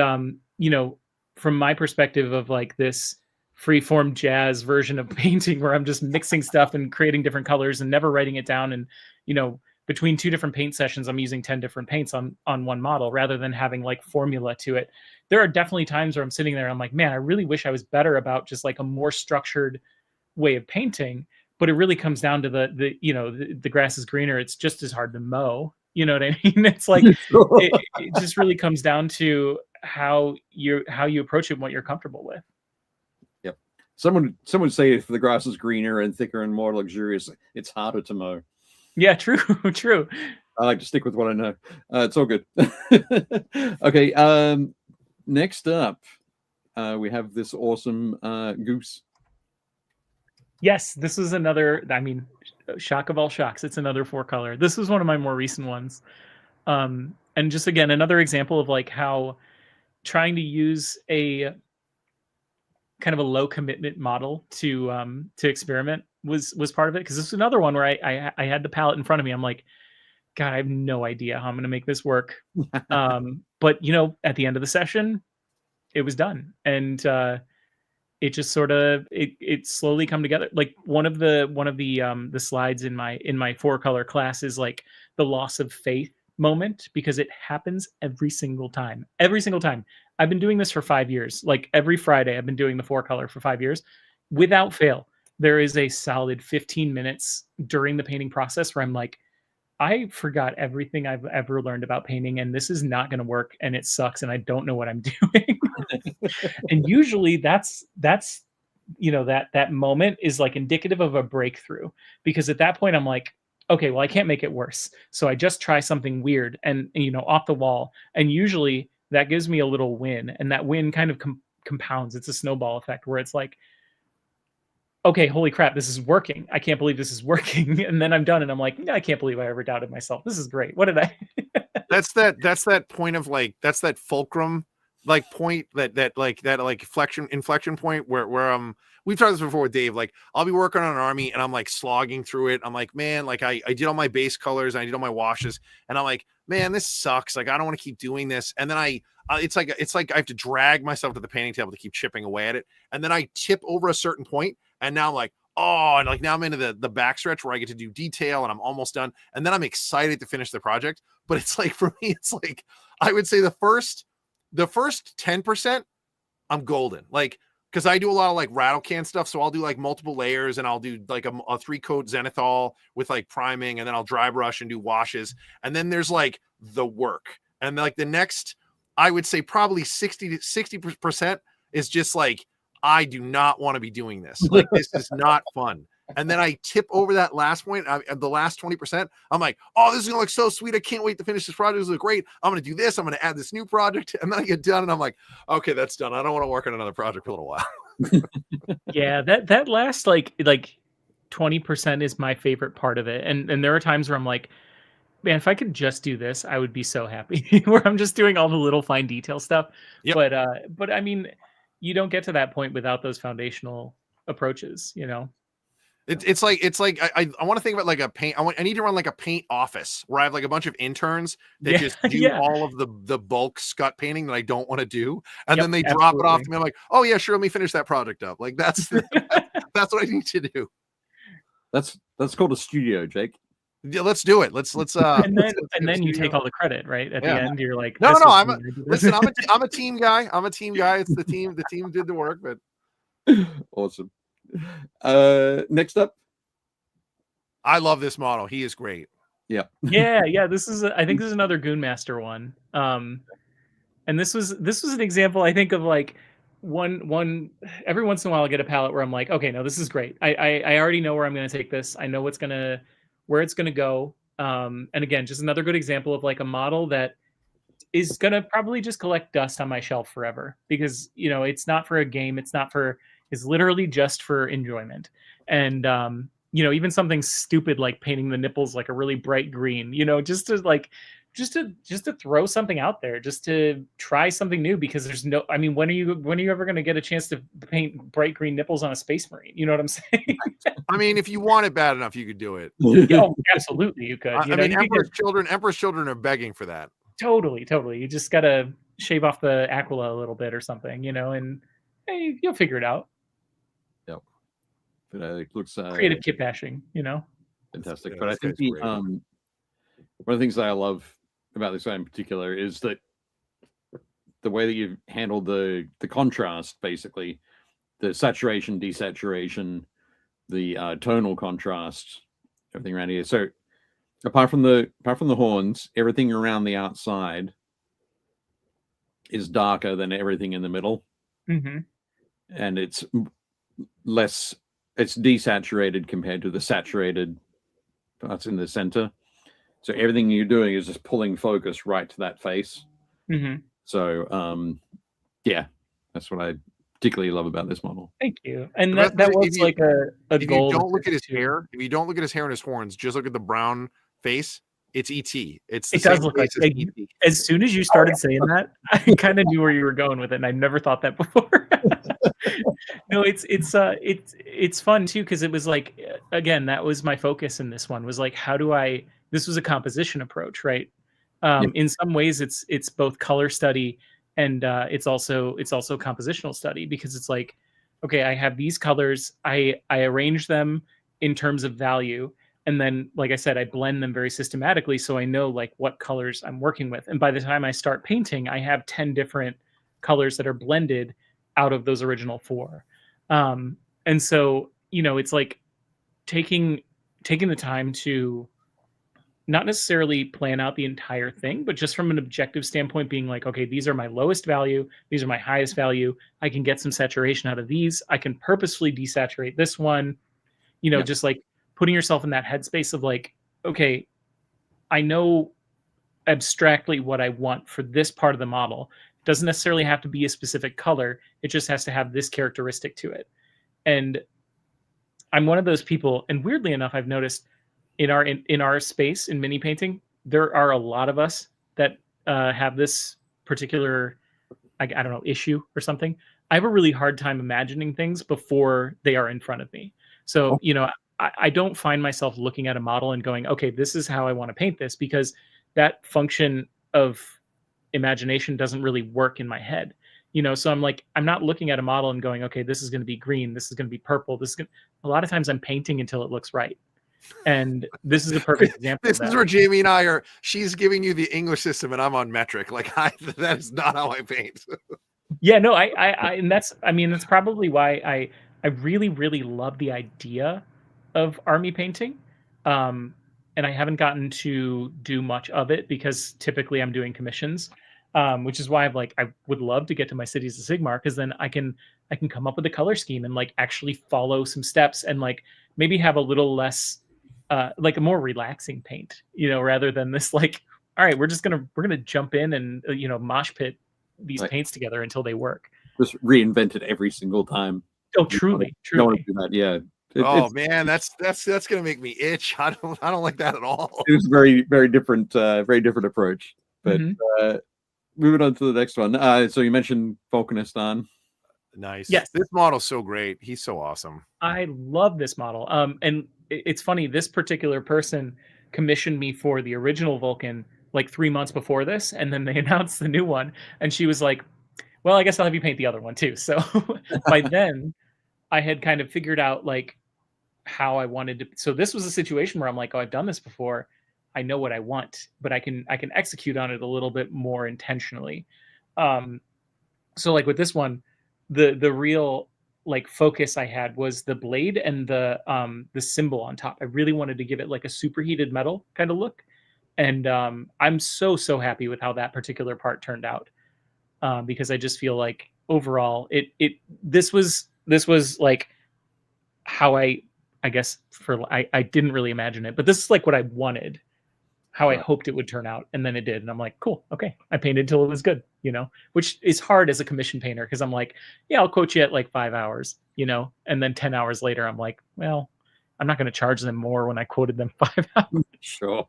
you know, from my perspective of like this free-form jazz version of painting where I'm just mixing stuff and creating different colors and never writing it down, and you know, between 2 different paint sessions I'm using 10 different paints on one model rather than having like formula to it. There are definitely times where I'm sitting there and I'm like, man, I really wish I was better about just like a more structured way of painting. But it really comes down to the you know, the grass is greener. It's just as hard to mow. You know what I mean? It's like it just really comes down to how you approach it and what you're comfortable with. Yep. Someone would say if the grass is greener and thicker and more luxurious, it's harder to mow. Yeah, true, true. I like to stick with what I know. It's all good. Okay. Next up, we have this awesome goose. Yes, this is another, I mean, shock of all shocks. It's another 4-color. This was one of my more recent ones. And just again, another example of like how trying to use a kind of a low commitment model to experiment was part of it. Because this is another one where I had the palette in front of me. I'm like, God, I have no idea how I'm going to make this work. But you know, at the end of the session, it was done. And it just sort of it slowly come together. Like one of the slides in my 4-color class is like the loss of faith moment, because it happens every single time. I've been doing this for 5 years. Like every Friday I've been doing the 4-color for 5 years without fail. There is a solid 15 minutes during the painting process where I'm like, I forgot everything I've ever learned about painting, and this is not going to work, and it sucks, and I don't know what I'm doing. And usually that's you know, that moment is like indicative of a breakthrough, because at that point I'm like, okay, well, I can't make it worse, so I just try something weird and you know, off the wall, and usually that gives me a little win, and that win kind of compounds. It's a snowball effect where it's like, okay, holy crap, this is working. I can't believe this is working. And then I'm done and I'm like, I can't believe I ever doubted myself. This is great. What did I? That's that point of like, that's that fulcrum, like point that inflection point where we've tried this before with Dave. Like I'll be working on an army and I'm like slogging through it. I'm like, man, like I did all my base colors and I did all my washes and I'm like, man, this sucks. Like, I don't want to keep doing this. And then it's like I have to drag myself to the painting table to keep chipping away at it. And then I tip over a certain point. And now I'm like, oh, and like now I'm into the backstretch where I get to do detail and I'm almost done. And then I'm excited to finish the project. But it's like, for me, it's like, I would say the first 10%, I'm golden. Like, because I do a lot of like rattle can stuff. So I'll do like multiple layers and I'll do like a 3-coat zenithal with like priming, and then I'll dry brush and do washes. And then there's like the work. And like the next, I would say probably 60% is just like, I do not want to be doing this. Like, this is not fun. And then I tip over that last point, the last 20%. I'm like, oh, this is going to look so sweet. I can't wait to finish this project. This looks great. I'm going to do this. I'm going to add this new project. And then I get done and I'm like, okay, that's done. I don't want to work on another project for a little while. Yeah, that last like 20% is my favorite part of it. And there are times where I'm like, man, if I could just do this, I would be so happy. Where I'm just doing all the little fine detail stuff. Yep. But I mean, you don't get to that point without those foundational approaches, you know. It's like I want to think about like a paint. I need to run like a paint office where I have like a bunch of interns that just do all of the bulk scut painting that I don't want to do, and then they drop it off to me. I'm like, oh yeah, sure, let me finish that project up. Like that's that's what I need to do. That's called a studio, Jake. Yeah, let's do it. Let's and then let's you do take it. all the the credit, right? At the Yeah. end, you're like, No, "This no, was I'm me, a I did this." listen. I'm a team guy. I'm a team guy. It's the team. The team did the work, but Awesome. Next up. I love this model. He is great. Yeah. Yeah. This is I think this is another Goon Master one. And this was an example, I think, of like one every once in a while I get a palette where I'm like, okay, no, this is great. I already know where I'm gonna take this. I know where it's gonna go. And again, just another good example of like a model that is gonna probably just collect dust on my shelf forever because it's not for a game, it's literally just for enjoyment. And even something stupid like painting the nipples like a really bright green, just to throw something out there, just to try something new, because when are you ever going to get a chance to paint bright green nipples on a space marine? You know what I'm saying? I mean, if you want it bad enough, you could do it. Oh, absolutely, you could. I mean, Emperor's Children are begging for that. Totally. You just gotta shave off the aquila a little bit or something, and hey, you'll figure it out. Yep. But it looks Creative kit bashing, fantastic. Yeah, but I this think guy's the great. one of the things that I love about this guy in particular is that the way that you've handled the contrast, basically the saturation, desaturation, the tonal contrast, everything around here. So apart from the horns, everything around the outside is darker than everything in the middle. Mm-hmm. And it's desaturated compared to the saturated parts in the center. So everything you're doing is just pulling focus right to that face. Mm-hmm. So yeah, that's what I particularly love about this model. Thank you. And that was like a goal. If you don't look at his hair, and his horns, just look at the brown face. It's ET. It does look like ET. As soon as you started saying that, I kind of knew where you were going with it, and I never thought that before. No, it's fun too, because it was like, again, that was my focus in this one, was like, this was a composition approach, right? In some ways it's both color study and it's also compositional study, because it's like, okay, I have these colors, I arrange them in terms of value, and then, like I said, I blend them very systematically, so I know like what colors I'm working with. And by the time I start painting, I have 10 different colors that are blended out of those original 4. And so, it's like taking the time to not necessarily plan out the entire thing, but just from an objective standpoint, being like, okay, these are my lowest value, these are my highest value. I can get some saturation out of these. I can purposefully desaturate this one, just like putting yourself in that headspace of like, okay, I know abstractly what I want for this part of the model. It doesn't necessarily have to be a specific color. It just has to have this characteristic to it. And I'm one of those people, and weirdly enough, I've noticed in our space in mini painting, there are a lot of us that have this particular, I don't know, issue or something. I have a really hard time imagining things before they are in front of me. So, I don't find myself looking at a model and going, okay, this is how I want to paint this, because that function of imagination doesn't really work in my head. So I'm like, I'm not looking at a model and going, okay, this is going to be green, this is going to be purple, a lot of times I'm painting until it looks right. And this is a perfect example. This is where Jamie and I are. She's giving you the English system, and I'm on metric. Like that is not how I paint. Yeah, no, and that's probably why I really, really love the idea of army painting. And I haven't gotten to do much of it because typically I'm doing commissions, which is why I would love to get to my Cities of Sigmar, because then I can come up with a color scheme and like actually follow some steps and like maybe have a little less like a more relaxing paint, rather than this like, all right, we're gonna jump in and mosh pit these paints together until they work. Just reinvent it every single time. Oh, truly. Don't want to do that. Yeah. Man, that's gonna make me itch. I don't like that at all. It was very, very different approach. But moving on to the next one. So you mentioned Volcanistan. Nice. Yes. This model's so great. He's so awesome. I love this model. And it's funny, this particular person commissioned me for the original Vulcan like 3 months before this, and then they announced the new one, and she was like, well, I guess I'll have you paint the other one too. So by then I had kind of figured out like, how I wanted to. So this was a situation where I'm like, oh, I've done this before. I know what I want, but I can execute on it a little bit more intentionally. So like with this one, the real like focus I had was the blade and the symbol on top. I really wanted to give it like a superheated metal kind of look. And I'm so happy with how that particular part turned out. Because I just feel like overall this was like how I guess I didn't really imagine it, but this is like what I wanted, how I hoped it would turn out, and then it did, and I'm like, cool, okay, I painted till it was good, which is hard as a commission painter because I'm like, yeah, I'll quote you at like 5 hours, and then 10 hours later, I'm like, well, I'm not going to charge them more when I quoted them 5 hours. Sure.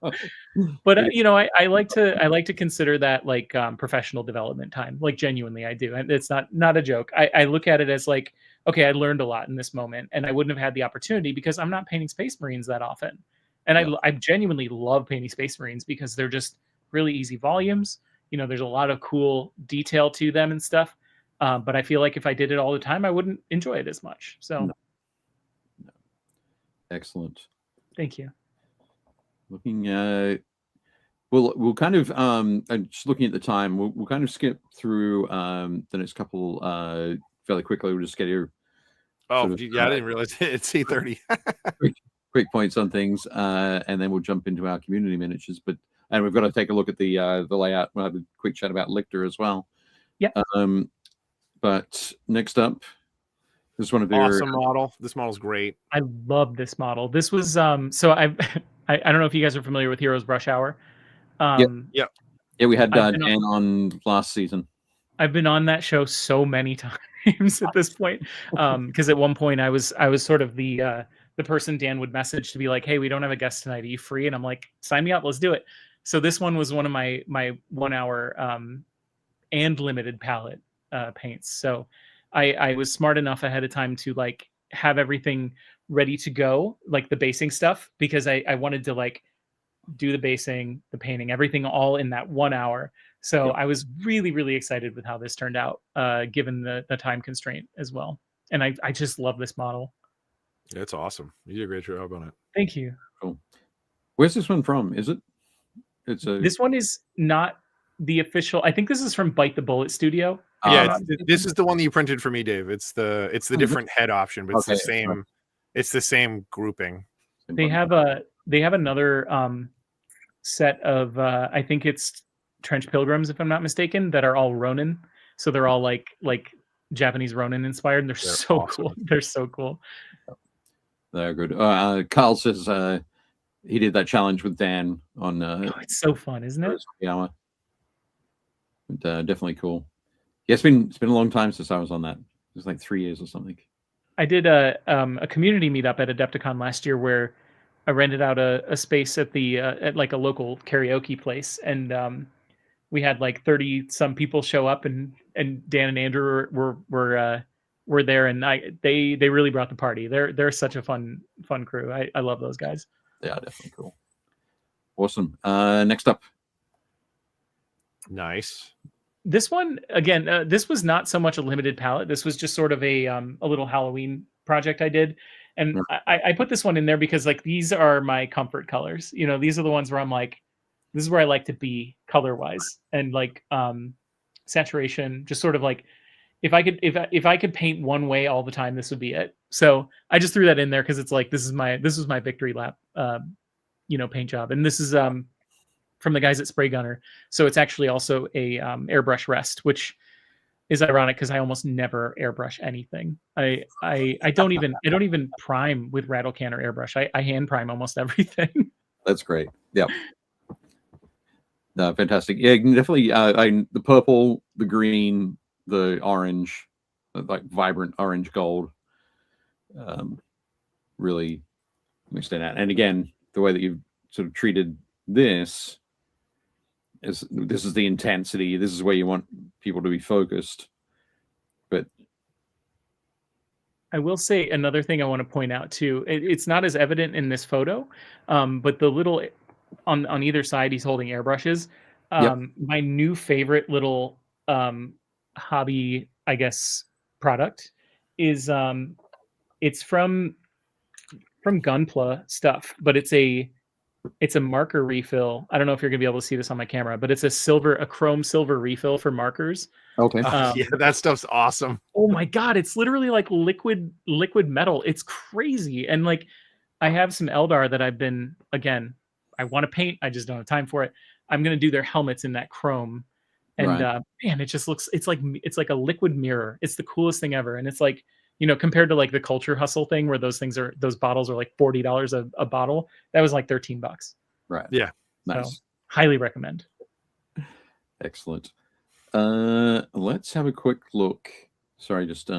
But I like to consider that like professional development time, like genuinely I do, and it's not a joke. I look at it as like, okay, I learned a lot in this moment, and I wouldn't have had the opportunity because I'm not painting Space Marines that often. And I genuinely love painting Space Marines because they're just really easy volumes. There's a lot of cool detail to them and stuff. But I feel like if I did it all the time, I wouldn't enjoy it as much. So, No. Excellent. Thank you. Looking, we'll kind of just looking at the time, we'll kind of skip through the next couple fairly quickly. We'll just get here. Oh, yeah, I didn't realize it's 8:30. quick points on things, and then we'll jump into our community miniatures. And we've got to take a look at the layout. We'll have a quick chat about Lictor as well. Yeah. But next up, this is one of their awesome model. This model's great. I love this model. This was so I don't know if you guys are familiar with Heroes Brush Hour. Yeah, we had Dan on last season. I've been on that show so many times at this point, because at one point I was sort of the person Dan would message to be like, hey, we don't have a guest tonight, are you free? And I'm like, sign me up, let's do it. So this one was one of my 1 hour and limited palette paints. So I was smart enough ahead of time to like have everything ready to go, like the basing stuff, because I wanted to like do the basing, the painting, everything all in that 1 hour. So I was really excited with how this turned out, given the time constraint as well. And I just love this model. Yeah, it's awesome. You did a great job on it. Thank you. Cool. Where's this one from? Is it? This one is not the official. I think this is from Bite the Bullet Studio. Yeah, this is the one that you printed for me, Dave. It's the different head option, but it's the same. Right. It's the same grouping. They have another set of I think it's Trench Pilgrims, if I'm not mistaken, that are all Ronin. So they're all like Japanese Ronin inspired. And they're so awesome. Cool. They're so cool. They're good. Carl says he did that challenge with Dan on. It's so fun, isn't it? Yeah, definitely cool. Yeah, it's been a long time since I was on that. It was like 3 years or something. I did a community meetup at Adepticon last year where I rented out a space at the at like a local karaoke place, and we had like 30 some people show up, and Dan and Andrew were there, and they really brought the party. They're such a fun crew. I love those guys. Yeah, definitely cool. Awesome. Next up. Nice. This one again. This was not so much a limited palette. This was just sort of a little Halloween project I did, and I put this one in there because like these are my comfort colors. These are the ones where I'm like, this is where I like to be color wise, and like saturation. Just sort of like if I could paint one way all the time, this would be it. So I just threw that in there because it's like this was my victory lap, paint job, and this is from the guys at Spray Gunner. So it's actually also a airbrush rest, which is ironic because I almost never airbrush anything. I don't even prime with rattle can or airbrush. I hand prime almost everything. That's great. Yeah. No, fantastic. Yeah, definitely. The purple, the green, the orange, like vibrant orange gold, really mixed in out. And again, the way that you've sort of treated this is the intensity. This is where you want people to be focused. But I will say another thing I want to point out too. It's not as evident in this photo, but the little on either side he's holding airbrushes. My new favorite little hobby, I guess, product is it's from from Gunpla stuff, but it's a marker refill. I don't know if you're gonna be able to see this on my camera, but it's a chrome silver refill for markers. Okay. Yeah, that stuff's awesome. Oh my god, it's literally like liquid metal. It's crazy. And like I have some Eldar that I've been, again, I want to paint, I just don't have time for it. I'm gonna do their helmets in that chrome. And Right. man, it just looks, it's like a liquid mirror. It's the coolest thing ever. And it's like, compared to like the Culture Hustle thing where those bottles are like $40 a bottle, that was like $13. Right. Yeah. Nice. So, highly recommend. Excellent. Let's have a quick look. Sorry, just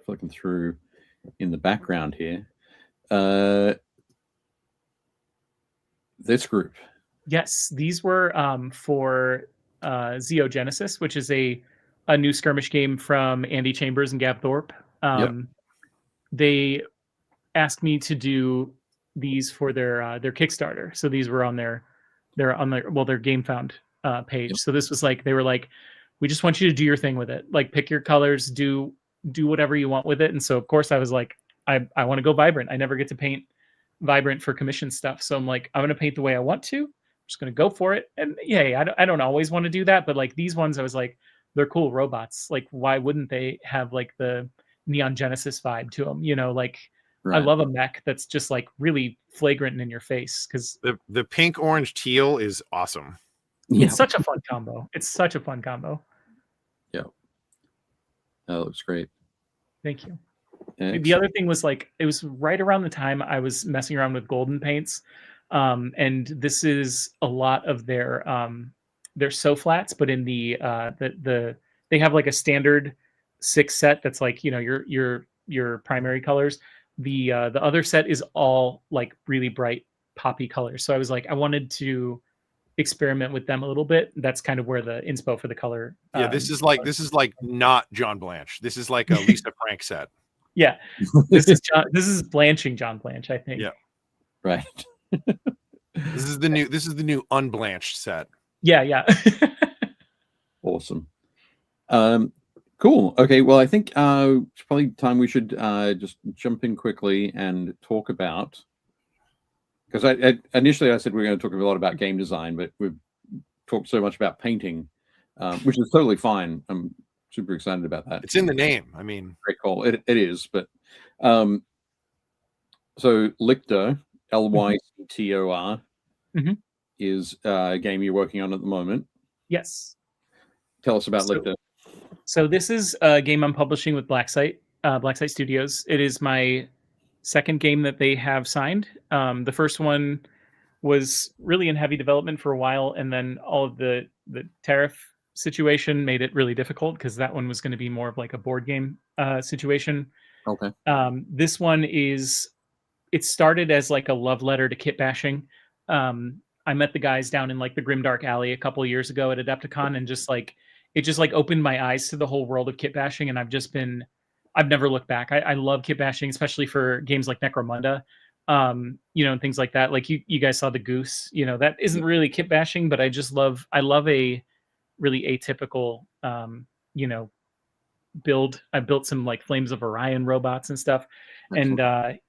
flicking through in the background here. This group. Yes, these were for Xeogenesis, which is a new skirmish game from Andy Chambers and Gab Thorpe. They asked me to do these for their Kickstarter. So these were on their GameFound page. Yep. So this was like, they were like, we just want you to do your thing with it. Like pick your colors, do whatever you want with it. And so of course I was like, I want to go vibrant. I never get to paint vibrant for commission stuff. So I'm like, I'm going to paint the way I want to. I'm just going to go for it. And yay, I don't always want to do that. But like these ones, I was like, they're cool robots. Like, why wouldn't they have like the Neon Genesis vibe to them? Like, Right. I love a mech that's just like really flagrant and in your face, because The pink, orange, teal is awesome. Yeah. it's such a fun combo. It's such a fun combo. Yeah. That looks great. Thank you. Excellent. The other thing was like, it was right around the time I was messing around with golden paints. And this is a lot of their so flats, but in the they have like a standard 6 set that's like, your primary colors. The other set is all like really bright poppy colors. So I was like, I wanted to experiment with them a little bit. That's kind of where the inspo for the color. Yeah, this is like not John Blanche. This is like a Lisa Frank set. Yeah, this is blanching John Blanche, I think. Yeah, right. This is the new unblanched set. Yeah. Awesome. Cool. Okay. Well, I think it's probably time we should just jump in quickly and talk about, because I initially I said we are going to talk a lot about game design, but we've talked so much about painting, which is totally fine. I'm super excited about that. It's in the name. I mean, great call. It is, but so Lictor, Lyctor, is a game you're working on at the moment. Yes. Tell us about Lictor. So this is a game I'm publishing with Blacksite Studios. It is my second game that they have signed. The first one was really in heavy development for a while, and then all of the tariff situation made it really difficult, because that one was going to be more of like a board game situation. Okay. This one it started as like a love letter to kit bashing. I met the guys down in like the Grimdark Alley a couple of years ago at Adepticon, and it just opened my eyes to the whole world of kit bashing, and I've never looked back. I love kit bashing, especially for games like Necromunda, and things like that. Like you guys saw the Goose, that isn't really kit bashing, but I love a really atypical, build. I built some like Flames of Orion robots and stuff. Excellent. And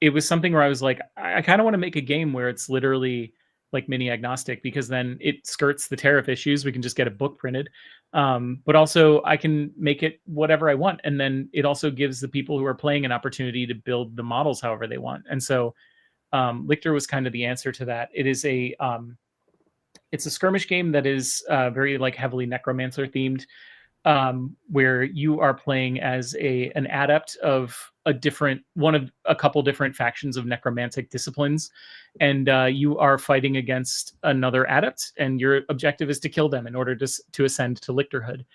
it was something where I was like, I kind of want to make a game where it's literally like mini agnostic, because then it skirts the tariff issues. We can just get a book printed, but also I can make it whatever I want, and then it also gives the people who are playing an opportunity to build the models however they want. And so Lictor was kind of the answer to that. It is it's a skirmish game that is very like heavily necromancer themed, where you are playing as an adept of a couple different factions of necromantic disciplines, and you are fighting against another adept, and your objective is to kill them in order to ascend to lictorhood.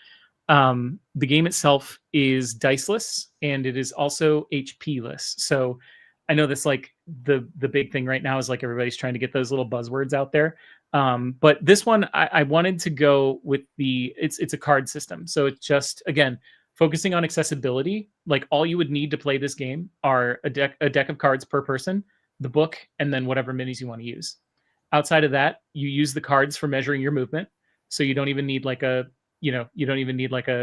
The game itself is diceless, and it is also HP-less. So I know that's like the big thing right now is like everybody's trying to get those little buzzwords out there. But this one, I wanted to go with it's a card system. So it's just, again, focusing on accessibility. Like all you would need to play this game are a deck of cards per person, the book, and then whatever minis you want to use. Outside of that, you use the cards for measuring your movement. So you don't even need like a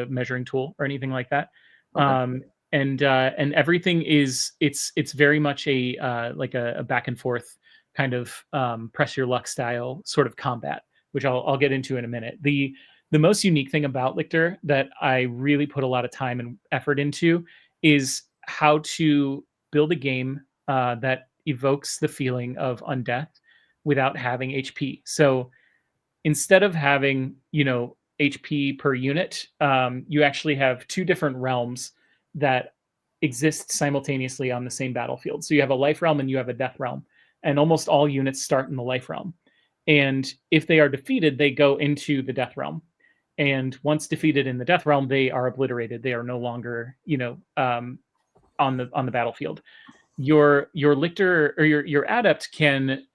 measuring tool or anything like that. Okay. and everything is it's very much a like a back and forth kind of press your luck style sort of combat, which I'll get into in a minute. The most unique thing about Lictor that I really put a lot of time and effort into is how to build a game that evokes the feeling of undeath without having HP. So instead of having, HP per unit, you actually have two different realms that exist simultaneously on the same battlefield. So you have a life realm and you have a death realm, and almost all units start in the life realm. And if they are defeated, they go into the death realm. And once defeated in the death realm, they are obliterated. They are no longer, on the battlefield. Your lictor or your adept can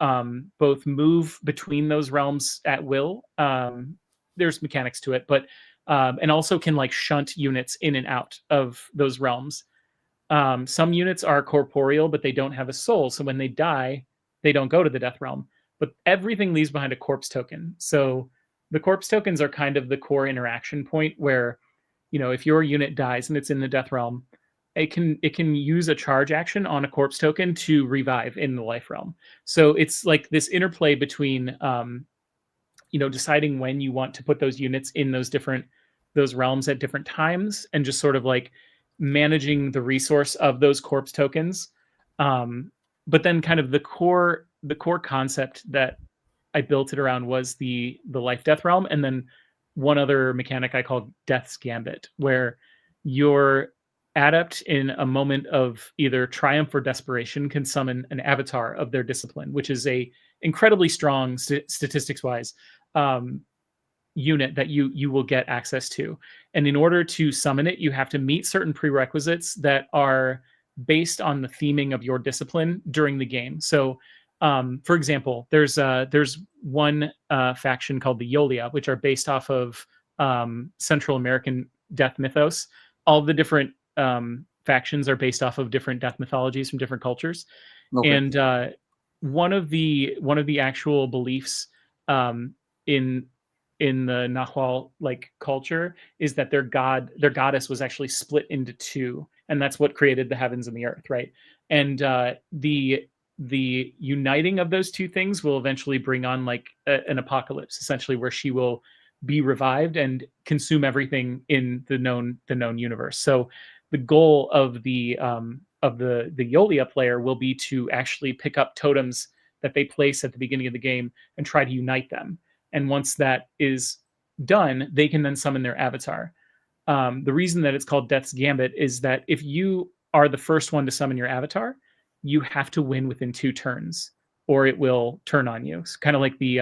both move between those realms at will. There's mechanics to it, but and also can like shunt units in and out of those realms. Some units are corporeal, but they don't have a soul, so when they die, they don't go to the death realm. But everything leaves behind a corpse token. So the corpse tokens are kind of the core interaction point where, if your unit dies and it's in the death realm, it can use a charge action on a corpse token to revive in the life realm. So it's like this interplay between deciding when you want to put those units in those realms at different times, and just sort of like managing the resource of those corpse tokens. But then kind of the core concept that I built it around was the life death realm, and then one other mechanic I called Death's Gambit, where your adept in a moment of either triumph or desperation can summon an avatar of their discipline, which is a incredibly strong statistics wise unit that you will get access to. And in order to summon it, you have to meet certain prerequisites that are based on the theming of your discipline during the game. So for example, there's one faction called the Yolia, which are based off of Central American death mythos. All the different factions are based off of different death mythologies from different cultures. Okay. And one of the actual beliefs in the Nahual culture is that their goddess was actually split into two, and that's what created the heavens and the earth, right? And the uniting of those two things will eventually bring on an apocalypse, essentially, where she will be revived and consume everything in the known universe. So the goal of the Yolia player will be to actually pick up totems that they place at the beginning of the game and try to unite them. And once that is done, they can then summon their avatar. The reason that it's called Death's Gambit is that if you are the first one to summon your avatar, you have to win within 2 turns, or it will turn on you. It's kind of like the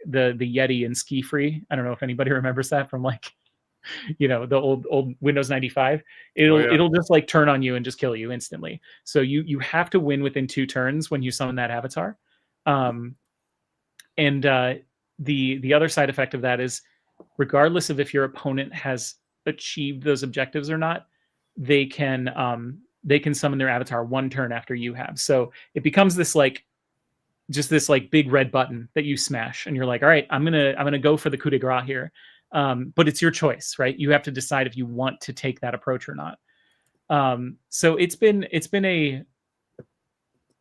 Yeti in Ski Free. I don't know if anybody remembers that from the old Windows 95. It'll just turn on you and just kill you instantly. So you have to win within 2 turns when you summon that avatar. And the other side effect of that is, regardless of if your opponent has achieved those objectives or not, they can summon their avatar 1 turn after you have. So it becomes this this big red button that you smash, and you're like, all right, I'm gonna go for the coup de grace here. But it's your choice, right? You have to decide if you want to take that approach or not. So it's been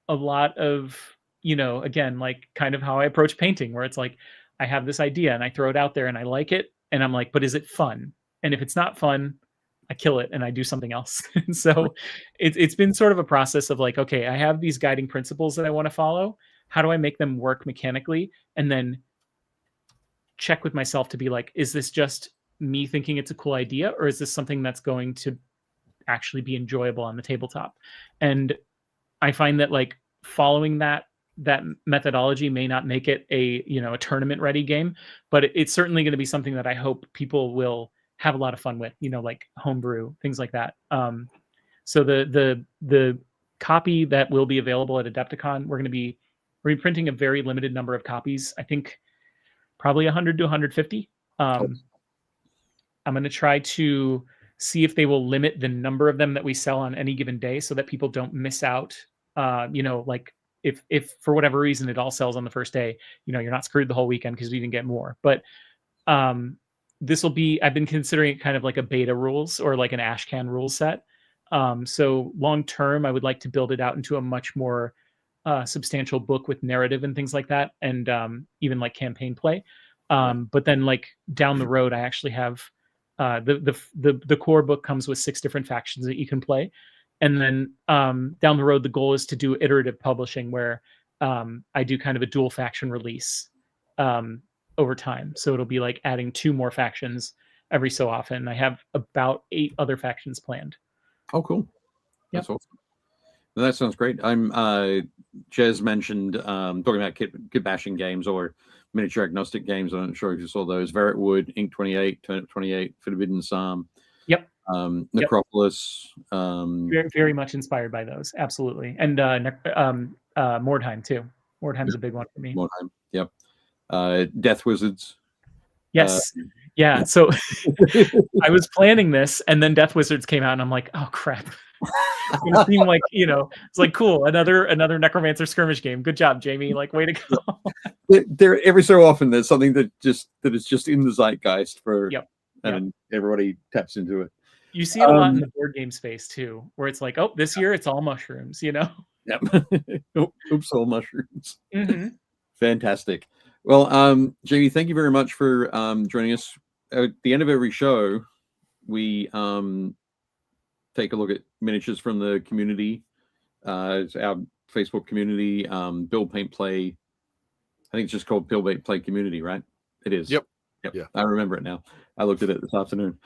a lot of, again, kind of how I approach painting, where it's like, I have this idea and I throw it out there and I like it, and I'm like, but is it fun? And if it's not fun, I kill it and I do something else. And so it's been sort of a process of okay, I have these guiding principles that I want to follow. How do I make them work mechanically? And then check with myself to be like, is this just me thinking it's a cool idea, or is this something that's going to actually be enjoyable on the tabletop? And I find that following that methodology may not make it a tournament ready game, but it's certainly going to be something that I hope people will have a lot of fun with, homebrew, things like that. So the copy that will be available at Adepticon, we're reprinting a very limited number of copies. I think probably 100 to 150. I'm going to try to see if they will limit the number of them that we sell on any given day, so that people don't miss out. If for whatever reason it all sells on the first day, you're not screwed the whole weekend because you didn't get more. But this will be, I've been considering it kind of like a beta rules or an Ashcan rule set. So long term, I would like to build it out into a much more substantial book with narrative and things like that, and even like campaign play. But then like down the road, I actually have the core book comes with 6 different factions that you can play, and then down the road, the goal is to do iterative publishing where I do kind of a dual faction release over time. So it'll be like adding 2 more factions every so often. I have about 8 other factions planned. Oh, cool. That's awesome. Well, that sounds great. I'm Jez mentioned talking about kit bashing games or miniature agnostic games. I'm not sure if you saw those. Veritwood, Ink 28, Turnip 28, Forbidden Psalm. Yep. Necropolis. Very, very much inspired by those. Absolutely. And Mordheim too. Mordheim's a big one for me. Mordheim. Yep. Death Wizards. Yes. Yeah. So I was planning this, and then Death Wizards came out, and I'm like, oh crap. It seemed like, it's like, cool, another Necromancer skirmish game. Good job, Jamie. Like, way to go. There every so often there's something that is just in the zeitgeist for and everybody taps into it. You see it a lot in the board game space too, where it's like, oh, this year it's all mushrooms, Yep. Oops, all mushrooms. Mm-hmm. Fantastic. Well, Jamie, thank you very much for joining us. At the end of every show, we take a look at miniatures from the community. It's our Facebook community, Build Paint Play. I think it's just called Build Paint Play Community, right? It is. Yep. Yeah, I remember it now. I looked at it this afternoon.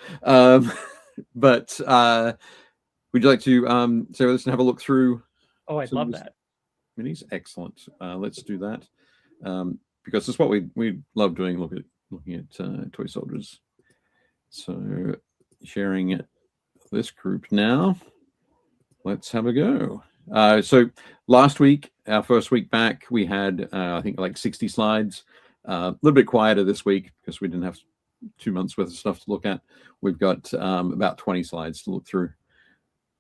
But would you like to say let's have a look through? Oh, I'd love that. Minis, excellent. Let's do that because it's what we love doing. Looking at toy soldiers. So sharing this group now. Let's have a go. So last week, our first week back, we had I think like 60 slides. A little bit quieter this week because we didn't have 2 months worth of stuff to look at. We've got about 20 slides to look through.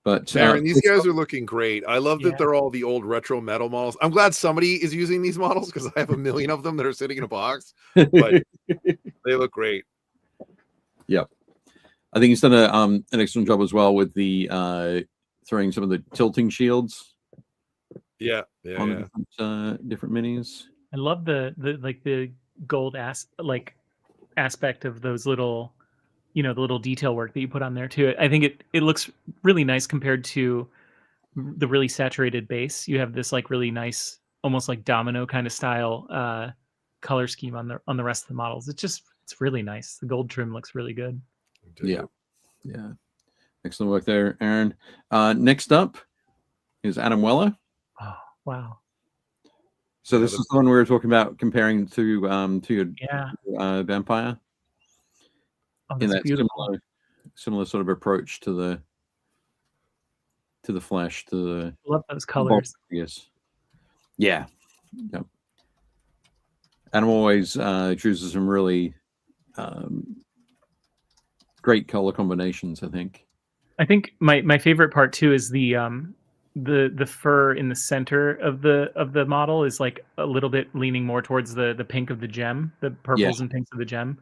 But Aaron, these guys are looking great. I love that they're all the old retro metal models. I'm glad somebody is using these models because I have a million of them that are sitting in a box. But they look great. Yep. I think he's done an excellent job as well with the throwing some of the tilting shields. Yeah. Different minis. I love the gold aspect of those little, the little detail work that you put on there too. I think it looks really nice compared to the really saturated base. You have this like really nice, almost like domino kind of style color scheme on the rest of the models. It's really nice. The gold trim looks really good. Yeah. Excellent work there, Aaron. Next up is Adam Weller. Oh, wow. So this is the one we were talking about comparing to Vampire. Oh, in that beautiful. similar sort of approach to the flesh, to the love those colors. Yes. Yeah. Yep. Adam always chooses some really great color combinations, I think. I think my favorite part too is the fur in the center of the model is like a little bit leaning more towards the pink of the gem, the purples and pinks of the gem.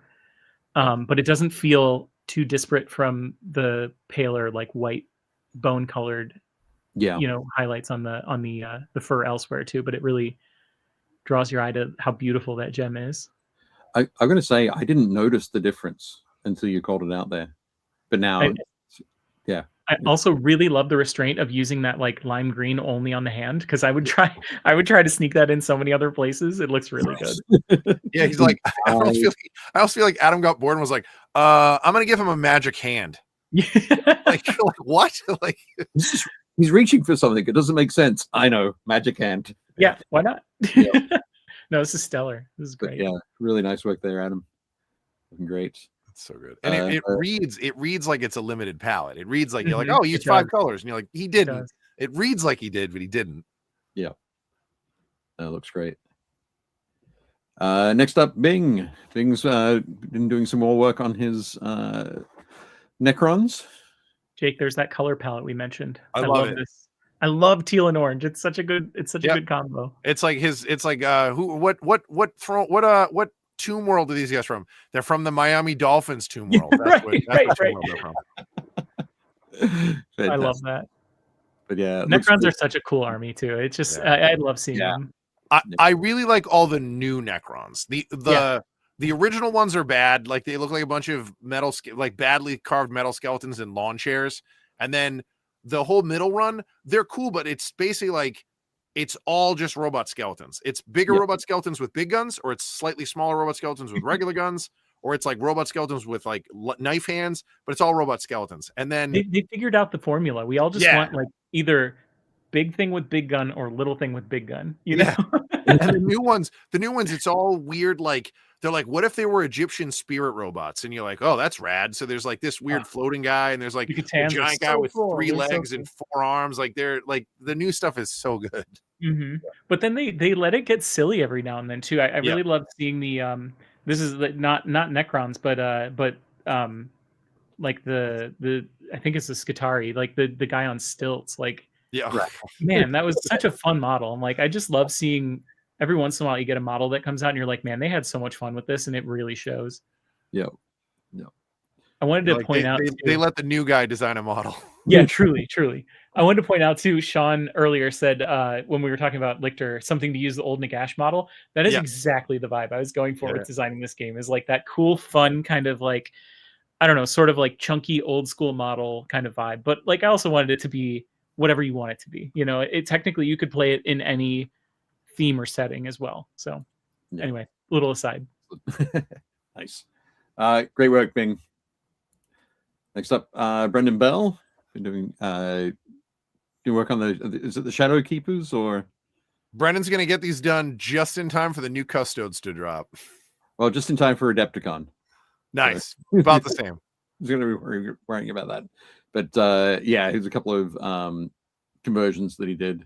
But it doesn't feel too disparate from the paler, like white bone colored, highlights on the fur elsewhere too. But it really draws your eye to how beautiful that gem is. I'm going to say I didn't notice the difference until you called it out there, but now, I also really love the restraint of using that like lime green only on the hand because I would try to sneak that in so many other places. It looks really good. Yeah, he's like, I also feel like Adam got bored and was like, I'm gonna give him a magic hand. like what? Like he's reaching for something. It doesn't make sense. I know, magic hand. Yeah, why not? Yeah. No, this is stellar. This is great. But yeah, really nice work there, Adam. Looking great. So good. And it reads like it's a limited palette. It reads like you're like, oh, he used 5 colors. And you're like, he didn't. It reads like he did, but he didn't. Yeah. That looks great. Next up, Bing. Bing's been doing some more work on his Necrons. Jake, there's that color palette we mentioned. I love it. This. I love teal and orange. It's such a good good combo. It's like what Tomb World are these guys from? They're from the Miami Dolphins Tomb World. That's right. Tomb World they're from. I love that. But yeah, Necrons are such a cool army too. It's just I love seeing them. I really like all the new Necrons. The original ones are bad. Like they look like a bunch of metal, like badly carved metal skeletons in lawn chairs. And then the whole middle run, they're cool, but it's basically like it's all just robot skeletons. It's bigger robot skeletons with big guns, or it's slightly smaller robot skeletons with regular guns, or it's like robot skeletons with like knife hands, but it's all robot skeletons. And then they figured out the formula. We all just want like either big thing with big gun or little thing with big gun, you know? And the new ones, it's all weird. Like they're like, what if they were Egyptian spirit robots? And you're like, oh, that's rad. So there's like this weird floating guy, and there's like a giant guy with 3 legs and 4 arms. Like they're like the new stuff is so good. Mm-hmm. But then they let it get silly every now and then too. I really love seeing the this is not Necrons, but like the I think it's the Skitarii, like the guy on stilts, like man, that was such a fun model. I'm like, I just love seeing every once in a while you get a model that comes out and you're like, man, they had so much fun with this, and it really shows. I wanted to point out they let the new guy design a model. Yeah, truly. I wanted to point out too, Sean earlier said when we were talking about Lictor, something to use the old Nagash model. That is exactly the vibe I was going for with designing this game, is like that cool, fun kind of like, I don't know, sort of like chunky old school model kind of vibe. But like I also wanted it to be whatever you want it to be. You know, it technically you could play it in any theme or setting as well. So anyway, little aside. Nice. Great work, Bing. Next up, Brendan Bell. Been doing work on is it the Shadow Keepers, or Brendan's gonna get these done just in time for the new Custodes to drop. Well, just in time for Adepticon. Nice. About the same. He's gonna be worrying about that. But here's a couple of conversions that he did.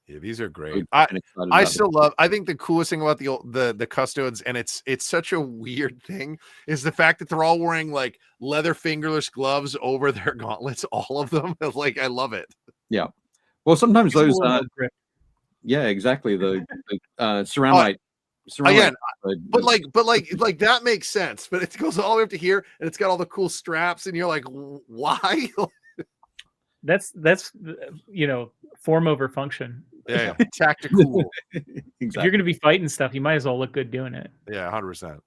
These are great. I still love. I think the coolest thing about the Custodes, and it's such a weird thing, is the fact that they're all wearing like leather fingerless gloves over their gauntlets. All of them. Like I love it. Yeah. Well, sometimes those. Yeah, exactly. The ceramite. Again, but like that makes sense. But it goes all the way up to here, and it's got all the cool straps, and you're like, why? That's form over function. Yeah, tactical. Exactly. If you're going to be fighting stuff, you might as well look good doing it. Yeah, 100%.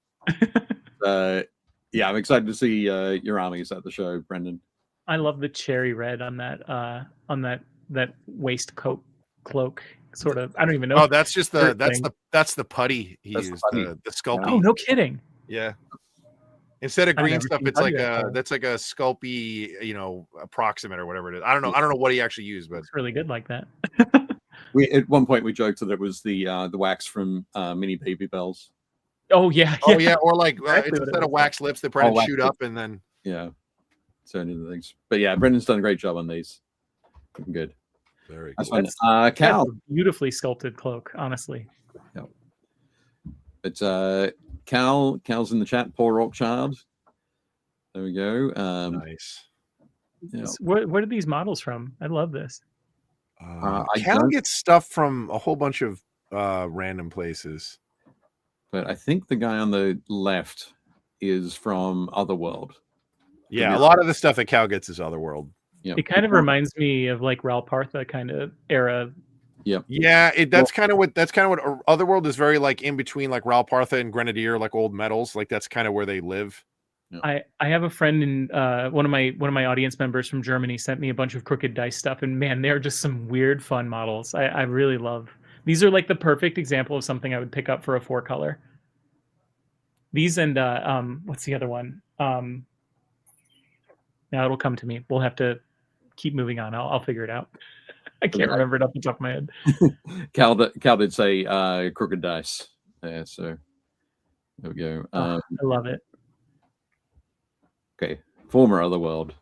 I'm excited to see your armies at the show, Brendan. I love the cherry red on that waistcoat cloak. Sort of. I don't even know. Oh, that's just that's the putty he used. The Sculpey. Oh, no kidding. Yeah. Instead of green stuff, it's like that's like a Sculpey, approximate or whatever it is. I don't know what he actually used, but it's really good like that. At one point we joked that it was the wax from Mini Baby Bells. Oh yeah. Or like it's instead of wax lips, they probably shoot up and then certain things. But yeah, Brendan's done a great job on these. Looking good. Very cool. That's Cal, beautifully sculpted cloak, honestly. Yeah. It's Cal's in the chat. Paul Rockchild. There we go. Nice. Yeah. Where are these models from? I love this. Cal gets stuff from a whole bunch of random places. But I think the guy on the left is from Otherworld. Yeah, a lot of the stuff that Cal gets is Otherworld. Yep. It kind of reminds me of like Ralpartha kind of era. Yep. Yeah, that's kind of what Otherworld is, very like in between like Ralpartha and Grenadier, like old metals. Like that's kind of where they live. I have a friend in one of my audience members from Germany sent me a bunch of Crooked Dice stuff, and man, they're just some weird fun models. I really love. These are like the perfect example of something I would pick up for a 4-color. These and what's the other one? Now it'll come to me. We'll have to keep moving on. I'll figure it out. I can't remember it off the top of my head. Cal did say Crooked Dice. Yeah, so there we go. I love it. Okay, former Otherworld.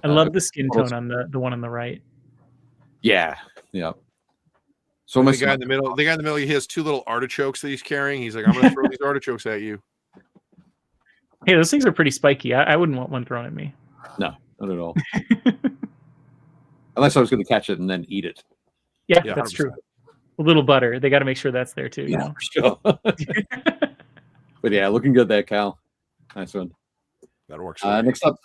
I love the skin tone on the one on the right. Yeah. So the guy in the middle, he has 2 little artichokes that he's carrying. He's like, I'm going to throw these artichokes at you. Hey, those things are pretty spiky. I wouldn't want one thrown at me. No, not at all. Unless I was going to catch it and then eat it. Yeah, that's 100%. True. A little butter. They got to make sure that's there too. Yeah, for sure. But yeah, looking good there, Cal. Nice one. That works. Next up,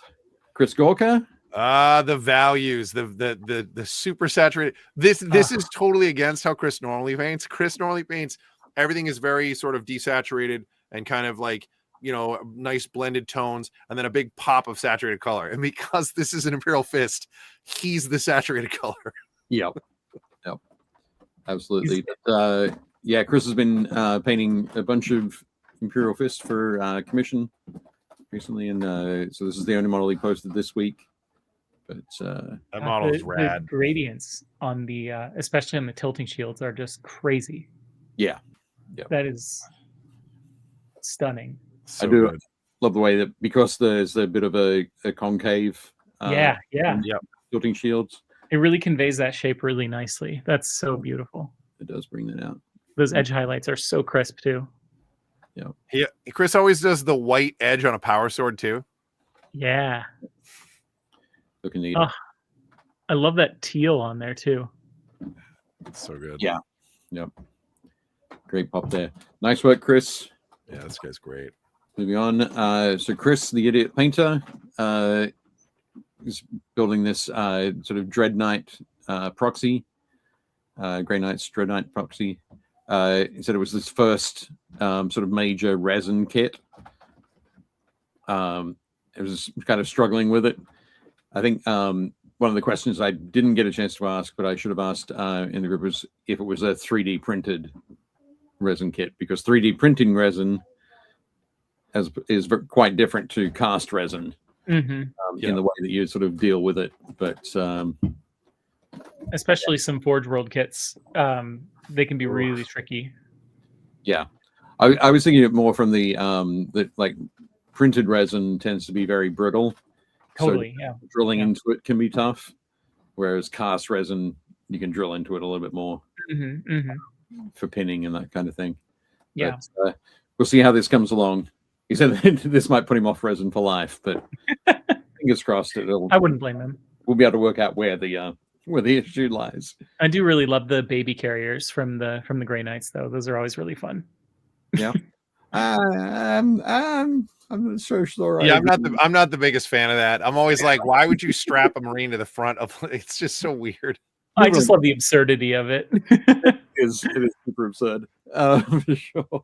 Chris Gorka. The values, the super saturated. This is totally against how Chris normally paints. Chris normally paints everything is very sort of desaturated and kind of like, nice blended tones, and then a big pop of saturated color. And because this is an Imperial Fist, he's the saturated color. Yep. Absolutely. But, Chris has been painting a bunch of Imperial Fist for commission recently, and so this is the only model he posted this week. But that model is rad. The gradients on the especially on the tilting shields are just crazy. Yeah. That is stunning. So I do love the way that, because there's a bit of a concave tilting shields, it really conveys that shape really nicely. That's so beautiful. It does bring that out. Those edge highlights are so crisp too. Yeah. Chris always does the white edge on a power sword too. Yeah. Looking neat. I love that teal on there too. It's so good. Yeah. Yep. Great pop there. Nice work, Chris. Yeah, this guy's great. Moving on. So Chris, the idiot painter, is building this sort of Dread Knight proxy, Grey Knight's Dread Knight proxy. He said it was his first sort of major resin kit. It was kind of struggling with it. I think one of the questions I didn't get a chance to ask, but I should have asked in the group, was if it was a 3D printed resin kit, because 3D printing resin is quite different to cast resin in the way that you sort of deal with it. But especially some Forge World kits, they can be really tricky. Yeah, I was thinking it more from the like printed resin tends to be very brittle. Totally, so drilling into it can be tough, whereas cast resin, you can drill into it a little bit more for pinning and that kind of thing. Yeah, but, we'll see how this comes along. He said this might put him off resin for life, but fingers crossed. I wouldn't blame him. We'll be able to work out where the issue lies. I do really love the baby carriers from the Grey Knights, though. Those are always really fun. Yeah. I'm not so sure. Yeah, I'm not the biggest fan of that. I'm always like, why would you strap a Marine to the front of? It's just so weird. I just love the absurdity of it. It is super absurd, for sure.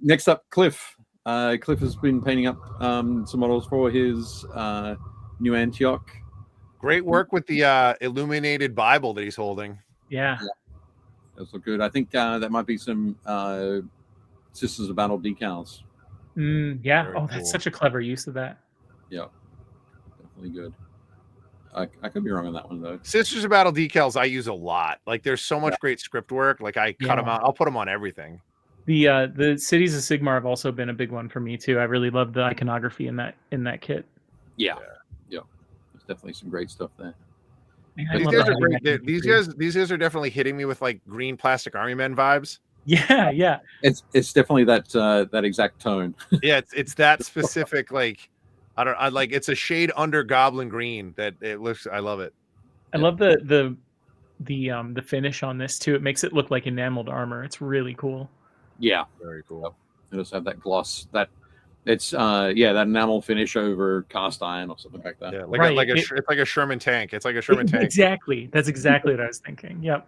Next up, Cliff. Cliff has been painting up some models for his new Antioch. Great work with the illuminated Bible that he's holding. Yeah. Those look good. I think that might be some Sisters of Battle decals. Yeah. Very that's cool. such a clever use of that. Yeah. Definitely good. I could be wrong on that one, though. Sisters of Battle decals I use a lot. Like, there's so much great script work. Like, I cut them out. I'll put them on everything. The Cities of Sigmar have also been a big one for me too. I really love the iconography in that kit. Yeah. There's definitely some great stuff there. These guys are great. These guys are definitely hitting me with like green plastic army men vibes. Yeah. It's definitely that exact tone. Yeah, it's that specific. Like, I like, it's a shade under goblin green that it looks. I love it. I love the finish on this too. It makes it look like enameled armor. It's really cool. Yeah, very cool. It does have that gloss. It's that enamel finish over cast iron or something like that. Yeah, it's like a Sherman tank. It's like a Sherman tank. Exactly. That's exactly what I was thinking. Yep.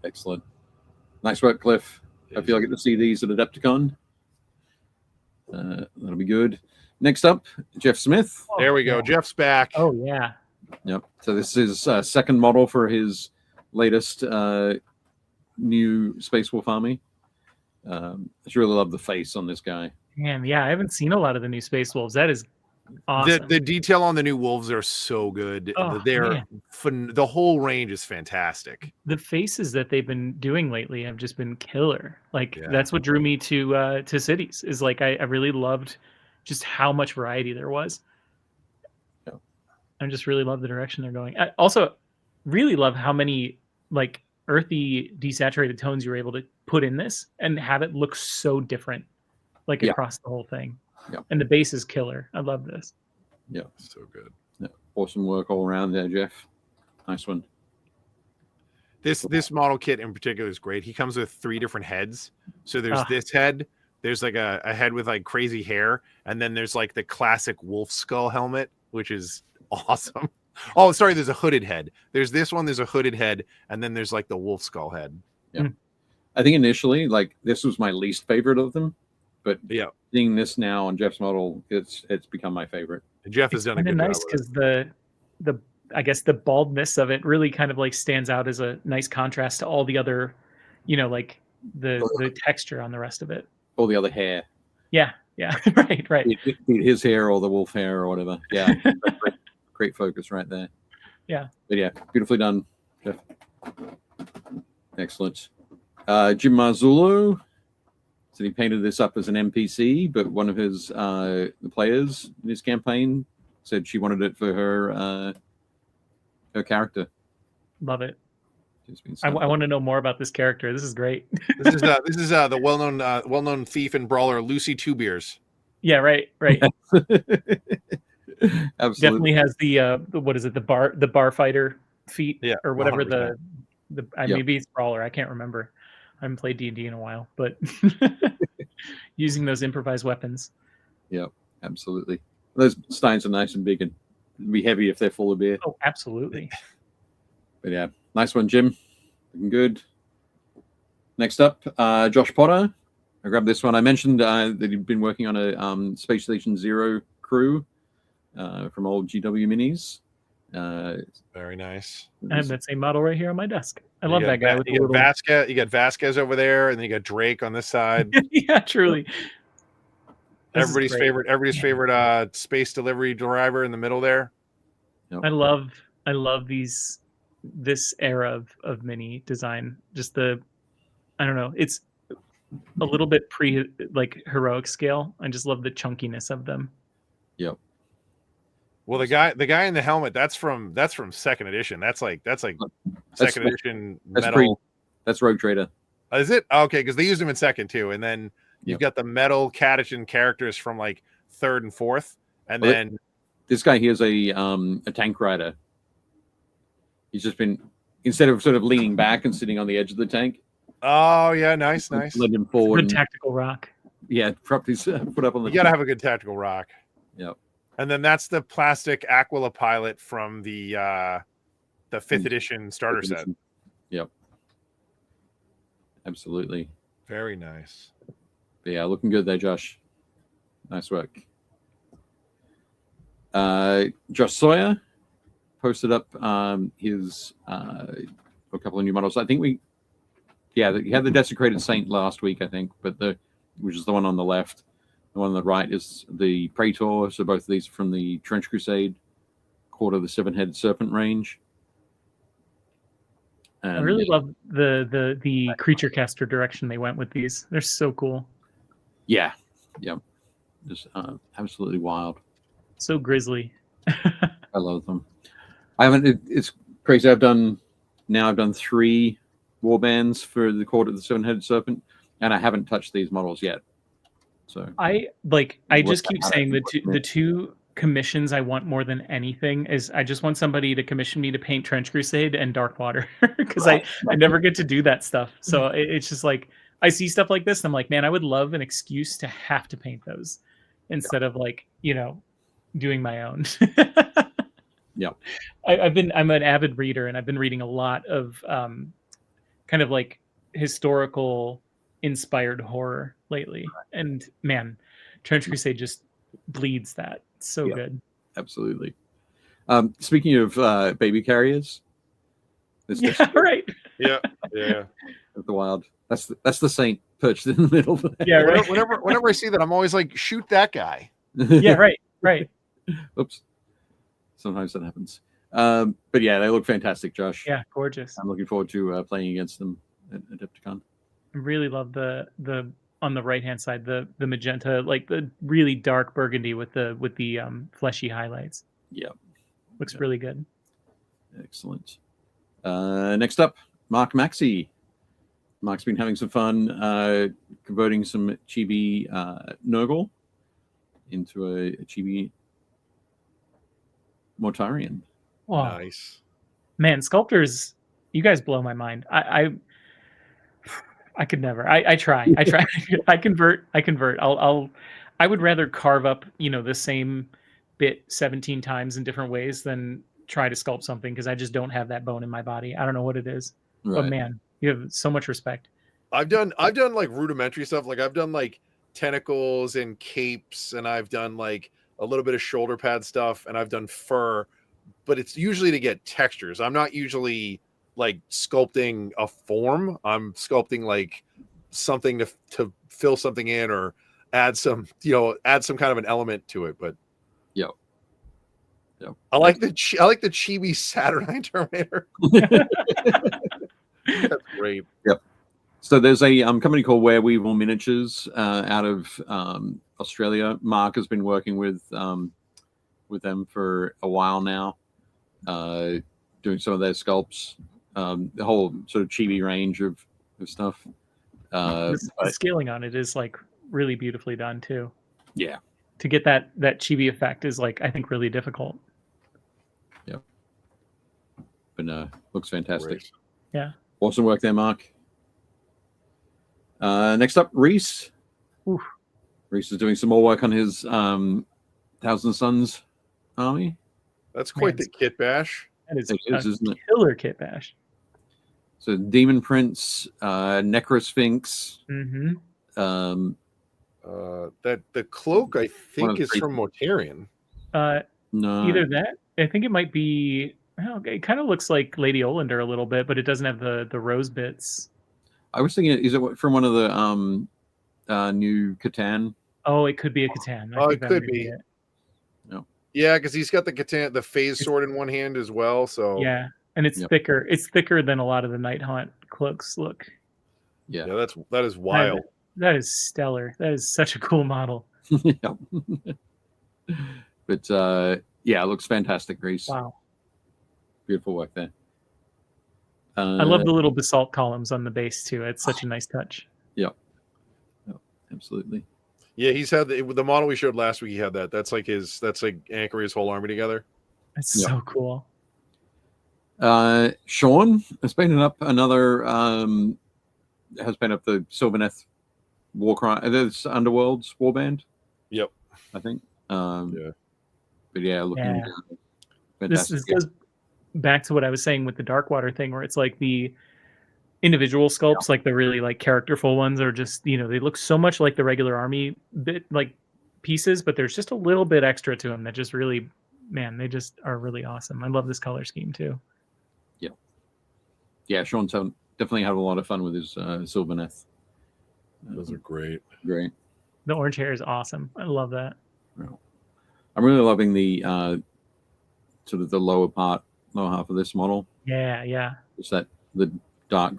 Excellent. Nice work, Cliff. Hope you'll get to see these at Adepticon. That'll be good. Next up, Jeff Smith. There we go. Jeff's back. Oh yeah. Yep. So this is second model for his latest new Space Wolf army. I just really love the face on this guy. Man, yeah, I haven't seen a lot of the new Space Wolves. That is awesome. The detail on the new wolves are so good. The whole range is fantastic. The faces that they've been doing lately have just been killer. Like that's what drew me to Cities. Is like I really loved just how much variety there was. Yeah. I just really love the direction they're going. I also really love how many like earthy desaturated tones you were able to put in this and have it look so different, like across the whole thing. Yeah. And the base is killer. I love this. Yeah, so good. Yeah. Awesome work all around there, Jeff. Nice one. This model kit in particular is great. He comes with 3 different heads. So there's this head, there's like a head with like crazy hair, and then there's like the classic wolf skull helmet which is awesome. Oh, sorry, there's a hooded head. There's this one, there's a hooded head, and then there's like the wolf skull head. Yeah. I think initially, like, this was my least favorite of them, but yeah, seeing this now on Jeff's model, it's become my favorite. And Jeff has done a good nice job. Because the I guess the baldness of it really kind of like stands out as a nice contrast to all the other, like the texture on the rest of it. All the other hair. Yeah. right. His hair or the wolf hair or whatever. Yeah. Great focus right there. Yeah. But yeah, beautifully done, Jeff. Excellent. Jim Marzullo said he painted this up as an NPC, but one of his the players in his campaign said she wanted it for her character. Love it. I want to know more about this character. This is great. This is the well-known thief and brawler Lucy Two Beers. Yeah, right. Absolutely. Definitely has the what is it, the bar fighter feat, or whatever 100%. Maybe it's brawler. I can't remember. I haven't played D&D in a while, but using those improvised weapons. Yeah, absolutely. Those steins are nice and big and be heavy if they're full of beer. Oh, absolutely. But yeah, nice one, Jim. Looking good. Next up, Josh Potter. I grabbed this one. I mentioned that he'd been working on a Space Station Zero crew from old GW minis. Very nice. I have that same model right here on my desk. I love that guy. You got Vasquez over there, and then you got Drake on this side. Yeah, truly. Everybody's favorite space delivery driver in the middle there. Yep. I love this era of mini design. Just I don't know, it's a little bit heroic scale. I just love the chunkiness of them. Yep. Well, the guy in the helmet, that's from second edition. That's second edition metal. That's Rogue Trader. Is it? Okay, because they used him in second too. And then you've got the metal Catechin characters from like third and fourth. And then this guy here's a tank rider. He's just been, instead of sort of leaning back and sitting on the edge of the tank. Oh yeah, nice. Led him forward. Good tactical rock. Yeah, propped his foot up on the. You gotta have a good tactical rock. Yep. And then that's the plastic Aquila pilot from the fifth edition starter set. Yep. Absolutely. Very nice. But yeah, looking good there, Josh. Nice work. Josh Sawyer posted up his a couple of new models. I think he had the Desecrated Saint last week, I think, but which is the one on the left. The one on the right is the Praetor. So both of these are from the Trench Crusade, Quarter of the Seven-Headed Serpent range. And I really love the creature caster direction they went with these. They're so cool. Yeah. Just absolutely wild. So grisly. I love them. It's crazy. I've done 3 warbands for the Quarter of the Seven-Headed Serpent, and I haven't touched these models yet. So I just keep saying the two commissions I want more than anything is I just want somebody to commission me to paint Trench Crusade and Darkwater because I never get to do that stuff. So it's just like I see stuff like this and I'm like, man, I would love an excuse to have to paint those instead of doing my own. Yeah. I'm an avid reader and I've been reading a lot of kind of like historical inspired horror lately. And man, Trench Crusade just bleeds that. It's so good. Absolutely. Speaking of baby carriers. Right. Yeah. The wild. That's the Saint perched in the middle. Yeah, right. Whenever I see that, I'm always like, shoot that guy. Yeah, right. Oops. Sometimes that happens. But yeah, they look fantastic, Josh. Yeah, gorgeous. I'm looking forward to playing against them at Adepticon. I really love the on the right hand side the magenta, like the really dark burgundy with the fleshy highlights. Yeah, looks really good. Excellent. Next up, Mark Maxey. Mark's been having some fun converting some Chibi Nurgle into a Chibi Mortarian. Wow. Nice. Man, sculptors, you guys blow my mind. I could never. I try. I convert. I would rather carve up, the same bit 17 times in different ways than try to sculpt something because I just don't have that bone in my body. I don't know what it is, but Right. man, you have so much respect. I've done like rudimentary stuff. Like I've done like tentacles and capes, and I've done like a little bit of shoulder pad stuff, and I've done fur, but it's usually to get textures. I'm not usually like sculpting a form. I'm sculpting like something to fill something in or add some kind of an element to it. But Yep. I like the chibi Saturnine Terminator. That's great. Yep. So there's a company called Where Weevil Miniatures out of Australia. Mark has been working with them for a while now, doing some of their sculpts, the whole sort of chibi range of stuff. The scaling on it is like really beautifully done too. Yeah. To get that chibi effect is like, I think, really difficult. Yep. But looks fantastic. Great. Yeah. Awesome work there, Mark. Next up, Reese. Oof. Reese is doing some more work on his Thousand Suns army. That's quite the kit bash. That is, isn't it? Killer kit bash. So Demon Prince, Necrosphinx. Mm-hmm. That the cloak I think is from Mortarion. No, Either that. I think it might be. Well, it kind of looks like Lady Olander a little bit, but it doesn't have the rose bits. I was thinking, is it from one of the new Catan? Oh, it could be a Catan. Oh, it could be. No. Yeah, because he's got the Catan, the phase sword in one hand as well. So yeah, and it's thicker. It's thicker than a lot of the Night Haunt cloaks look. Yeah, that is wild. That is stellar. That is such a cool model. Yeah. But yeah, it looks fantastic, Reese. Wow. Beautiful work there. I love the little basalt columns on the base too. It's such a nice touch. Yeah. Absolutely. Yeah, he's had the model we showed last week. He had that. That's like anchoring his whole army together. That's so cool. Sean has painted up another. Has painted up the Sylvaneth Warcry. There's Underworld's Warband. Yep. I think. Yeah. But yeah, looking. This goes back to what I was saying with the Darkwater thing, where it's like the individual sculpts, like the really like characterful ones, are just they look so much like the regular army pieces, but there's just a little bit extra to them that just really, man, they just are really awesome. I love this color scheme too. Yeah, Sean's definitely had a lot of fun with his Sylvaneth. Those are great. Great. The orange hair is awesome. I love that. I'm really loving the sort of the lower half of this model. Yeah. It's the dark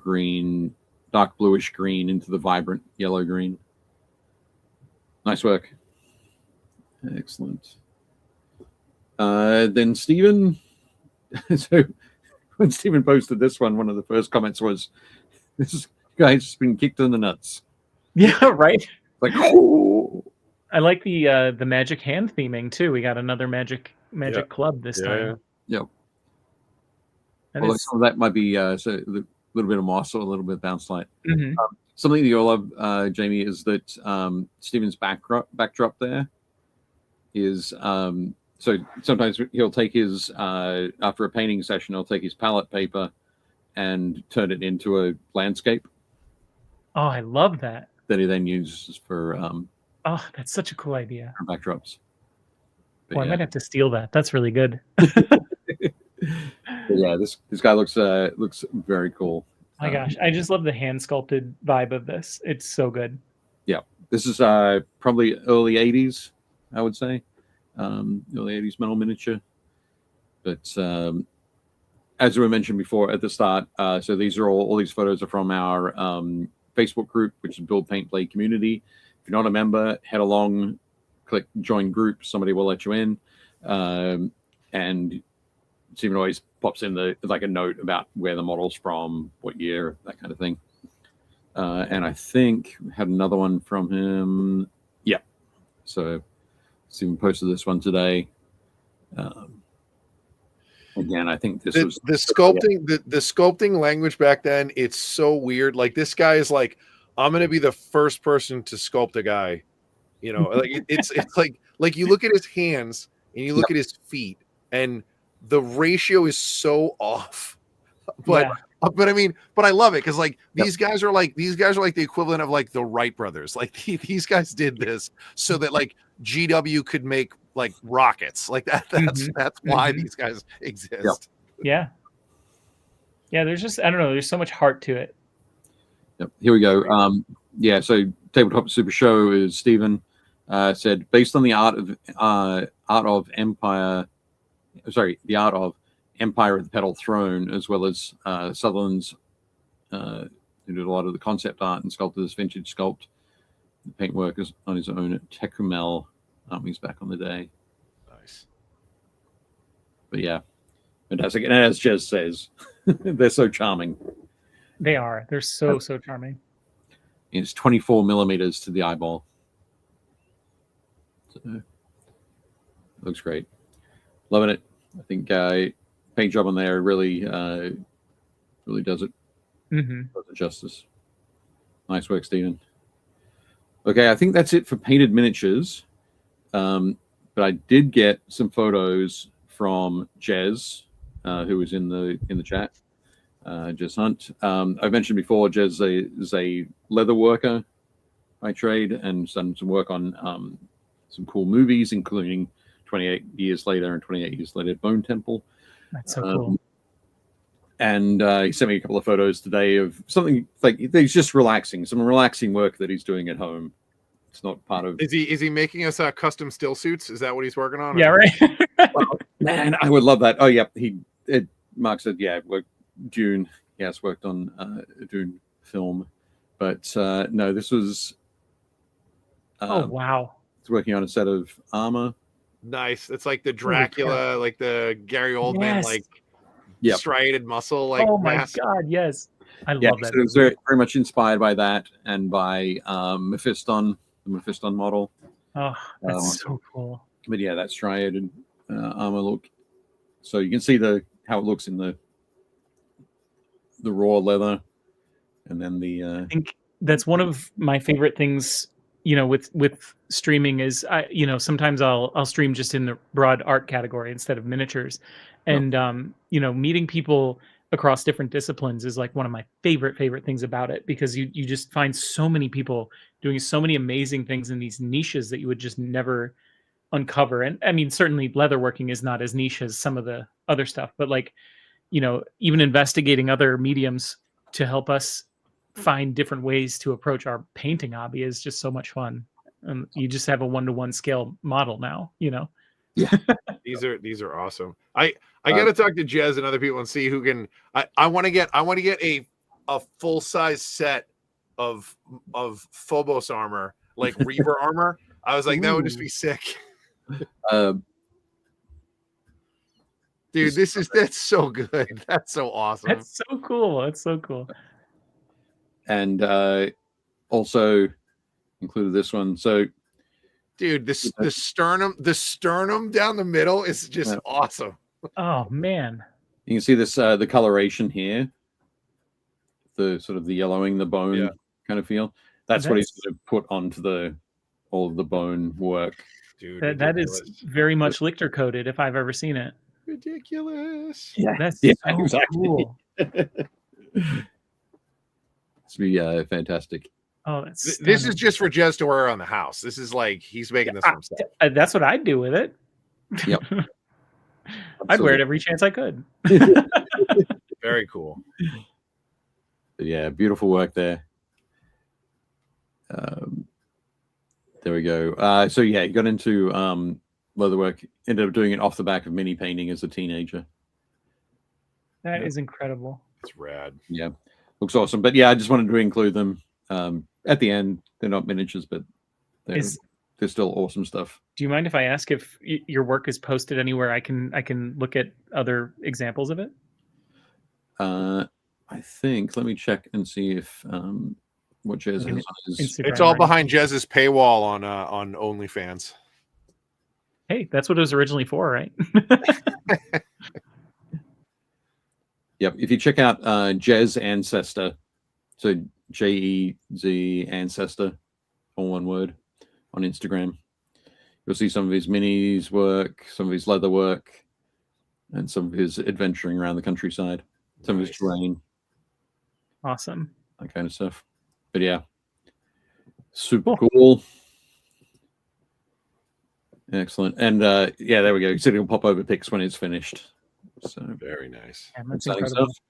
bluish green into the vibrant yellow green. Nice work. Excellent. Then Stephen. So when Stephen posted this one of the first comments was, "This guy's just been kicked in the nuts." Yeah, right. Like, oh. I like the magic hand theming too. We got another magic club this time. Yeah. Well, some of that might be a little bit of moss or a little bit of bounce light. Mm-hmm. Something that you'll love, Jamie, is that Stephen's backdrop there is so sometimes he'll take his after a painting session, he'll take his palette paper and turn it into a landscape. Oh, I love that. That he then uses for oh, that's such a cool idea. Backdrops. Well, I might have to steal that. That's really good. Yeah, this guy looks very cool. My gosh, I just love the hand sculpted vibe of this. It's so good. Yeah, this is probably early 80s, I would say. Early 80s metal miniature. But as we mentioned before at the start, so these are all these photos are from our Facebook group, which is Build Paint Play Community. If you're not a member, head along, click join group. Somebody will let you in. And Stephen always pops in like a note about where the model's from, what year, that kind of thing. And I think we had another one from him. Yeah. So Stephen posted this one today. Again, I think this was the sculpting, the sculpting language back then. It's so weird. Like this guy is like, I'm going to be the first person to sculpt a guy, like it's like you look at his hands and you look at his feet, and the ratio is so off. But I mean, but I love it because like these guys are like the equivalent of like the Wright brothers. Like these guys did this so that like GW could make like rockets. Like that's why these guys exist. Yeah. There's just I don't know. There's so much heart to it. Yep. Here we go. So Tabletop Super Show is Stephen said based on the art of Empire at the Petal Throne, as well as Sutherland's, who did a lot of the concept art and sculpted this vintage sculpt. The paintwork is on his own at Tecumel. He's back on the day. Nice. But yeah, fantastic. And as Jez says, they're so charming. They are. They're so charming. It's 24 millimeters to the eyeball. So, looks great. Loving it. I think paint job on there really does it. Does it justice. Nice work, Stephen. Okay, I think that's it for painted miniatures. But I did get some photos from Jez, who was in the chat. Jez Hunt. I've mentioned before, Jez is a leather worker by trade and done some work on some cool movies, including 28 Years Later and 28 Years Later Bone Temple. That's so cool. And he sent me a couple of photos today of something like he's just relaxing, some relaxing work that he's doing at home. It's not part of. Is he making us custom still suits? Is that what he's working on? Yeah, right. Well, man, I would love that. Oh yeah, Mark said Dune. Yes, worked on a Dune film, but no, this was. Oh wow! It's working on a set of armor. Nice. It's like the Dracula, like the Gary Oldman, like striated muscle. Like, oh my god, yes, I love that. So it was very, very much inspired by that and by Mephiston, the Mephiston model. Oh, that's so cool. But yeah, that striated armor look. So you can see how it looks in the raw leather, and then I think that's one of my favorite things. With streaming is sometimes I'll stream just in the broad art category instead of miniatures, and meeting people across different disciplines is like one of my favorite things about it, because you just find so many people doing so many amazing things in these niches that you would just never uncover. And I mean, certainly leatherworking is not as niche as some of the other stuff, but like, even investigating other mediums to help us find different ways to approach our painting hobby is just so much fun. You just have a 1-to-1 scale model now, Yeah. These are awesome. I got to talk to Jez and other people and see who can. I want to get a full size set of Phobos armor, like Reaver armor. I was like, that would just be sick. Dude, that's so good. That's so awesome. That's so cool. That's so cool. And also included this one. So, dude, the sternum down the middle is just awesome. Oh man, you can see this the coloration here, the sort of the yellowing, the bone kind of feel. That's what he's going to put onto all of the bone work. Dude, that is very much Lichter coated if I've ever seen it. Ridiculous. Yeah, that's so exactly cool. It's be fantastic. Oh, this is just for Jez to wear on the house. This is like he's making this for himself. That's what I'd do with it. Yep. I'd wear it every chance I could. Very cool. Yeah, beautiful work there. There we go. So yeah, he got into leatherwork. Ended up doing it off the back of mini painting as a teenager. That is incredible. It's rad. Yeah. Looks awesome. But yeah, I just wanted to include them at the end. They're not miniatures, but they're still awesome stuff. Do you mind if I ask if your work is posted anywhere I can look at other examples of it? I think, let me check and see if what Jez has on his... It's all behind Jez's paywall on OnlyFans. Hey, that's what it was originally for, right? Yep. If you check out Jez Ancestor, so JEZ Ancestor, all one word, on Instagram, You'll see some of his minis work, some of his leather work, and some of his adventuring around the countryside, some of his terrain. Awesome. That kind of stuff. But yeah, super cool. Excellent. And yeah, there we go. So it'll pop over pics when it's finished. So very nice. Yeah, that's exciting incredible. stuff.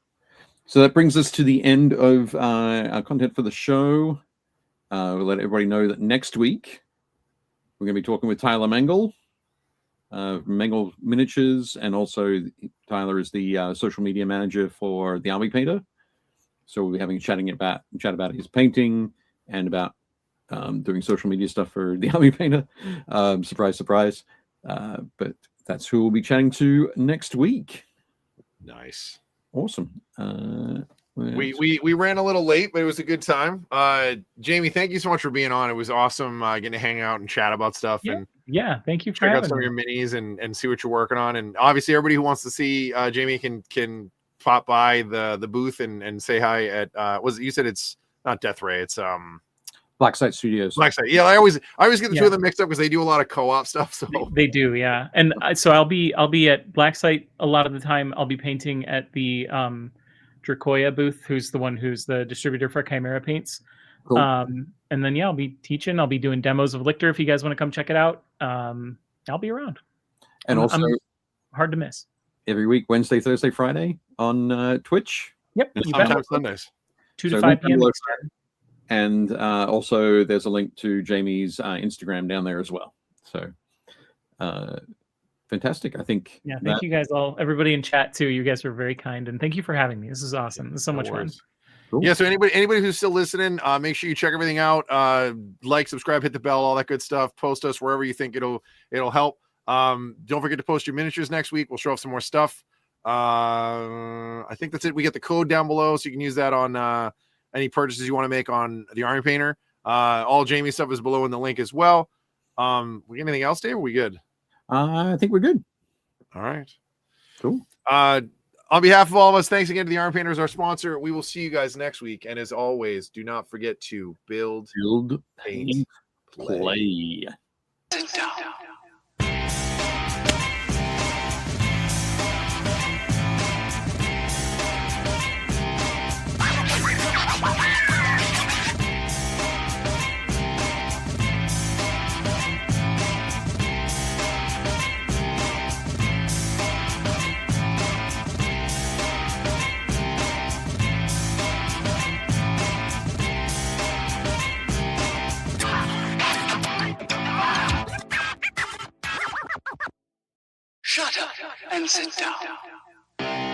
So that brings us to the end of our content for the show. We'll let everybody know that next week we're going to be talking with Tyler Mengel, Mengel Miniatures, and also Tyler is the social media manager for the Army Painter. So we'll be having a chat about his painting and about doing social media stuff for the Army Painter. Surprise, surprise. But that's who we'll be chatting to next week. Nice. Awesome. We ran a little late, but it was a good time. Jamie, thank you so much for being on. It was awesome getting to hang out and chat about stuff. And thank you for check out having some me. of your minis and see what you're working on. And obviously, everybody who wants to see Jamie can pop by the booth and say hi at you said it's not Death Ray, it's Blacksite Studios. Blacksite. Yeah, I always get the two of them mixed up because they do a lot of co-op stuff. So they do, yeah. And so I'll be at Blacksite a lot of the time. I'll be painting at the Dracoya booth, who's the distributor for Chimera paints. Cool. And then I'll be teaching. I'll be doing demos of Lictor if you guys want to come check it out. I'll be around. And also I'm hard to miss. Every week, Wednesday, Thursday, Friday on Twitch. Yep. and sometimes Sundays. 2 to 5 p.m. And also there's a link to Jamie's Instagram down there as well. So fantastic. I think. Yeah. Thank you guys all, everybody in chat too. You guys were very kind, and thank you for having me. This is awesome. This is so much fun. Cool. Yeah. So anybody who's still listening, make sure you check everything out. Like, subscribe, hit the bell, all that good stuff. Post us wherever you think it'll help. Don't forget to post your miniatures next week. We'll show off some more stuff. I think that's it. We get the code down below, so you can use that on any purchases you want to make on the Army Painter. All Jamie's stuff is below in the link as well. We anything else, Dave? Are we good? I think we're good. All right. Cool. On behalf of all of us, thanks again to the Army Painter as our sponsor. We will see you guys next week. And as always, do not forget to build, paint, play. Sit down. Shut up and sit down.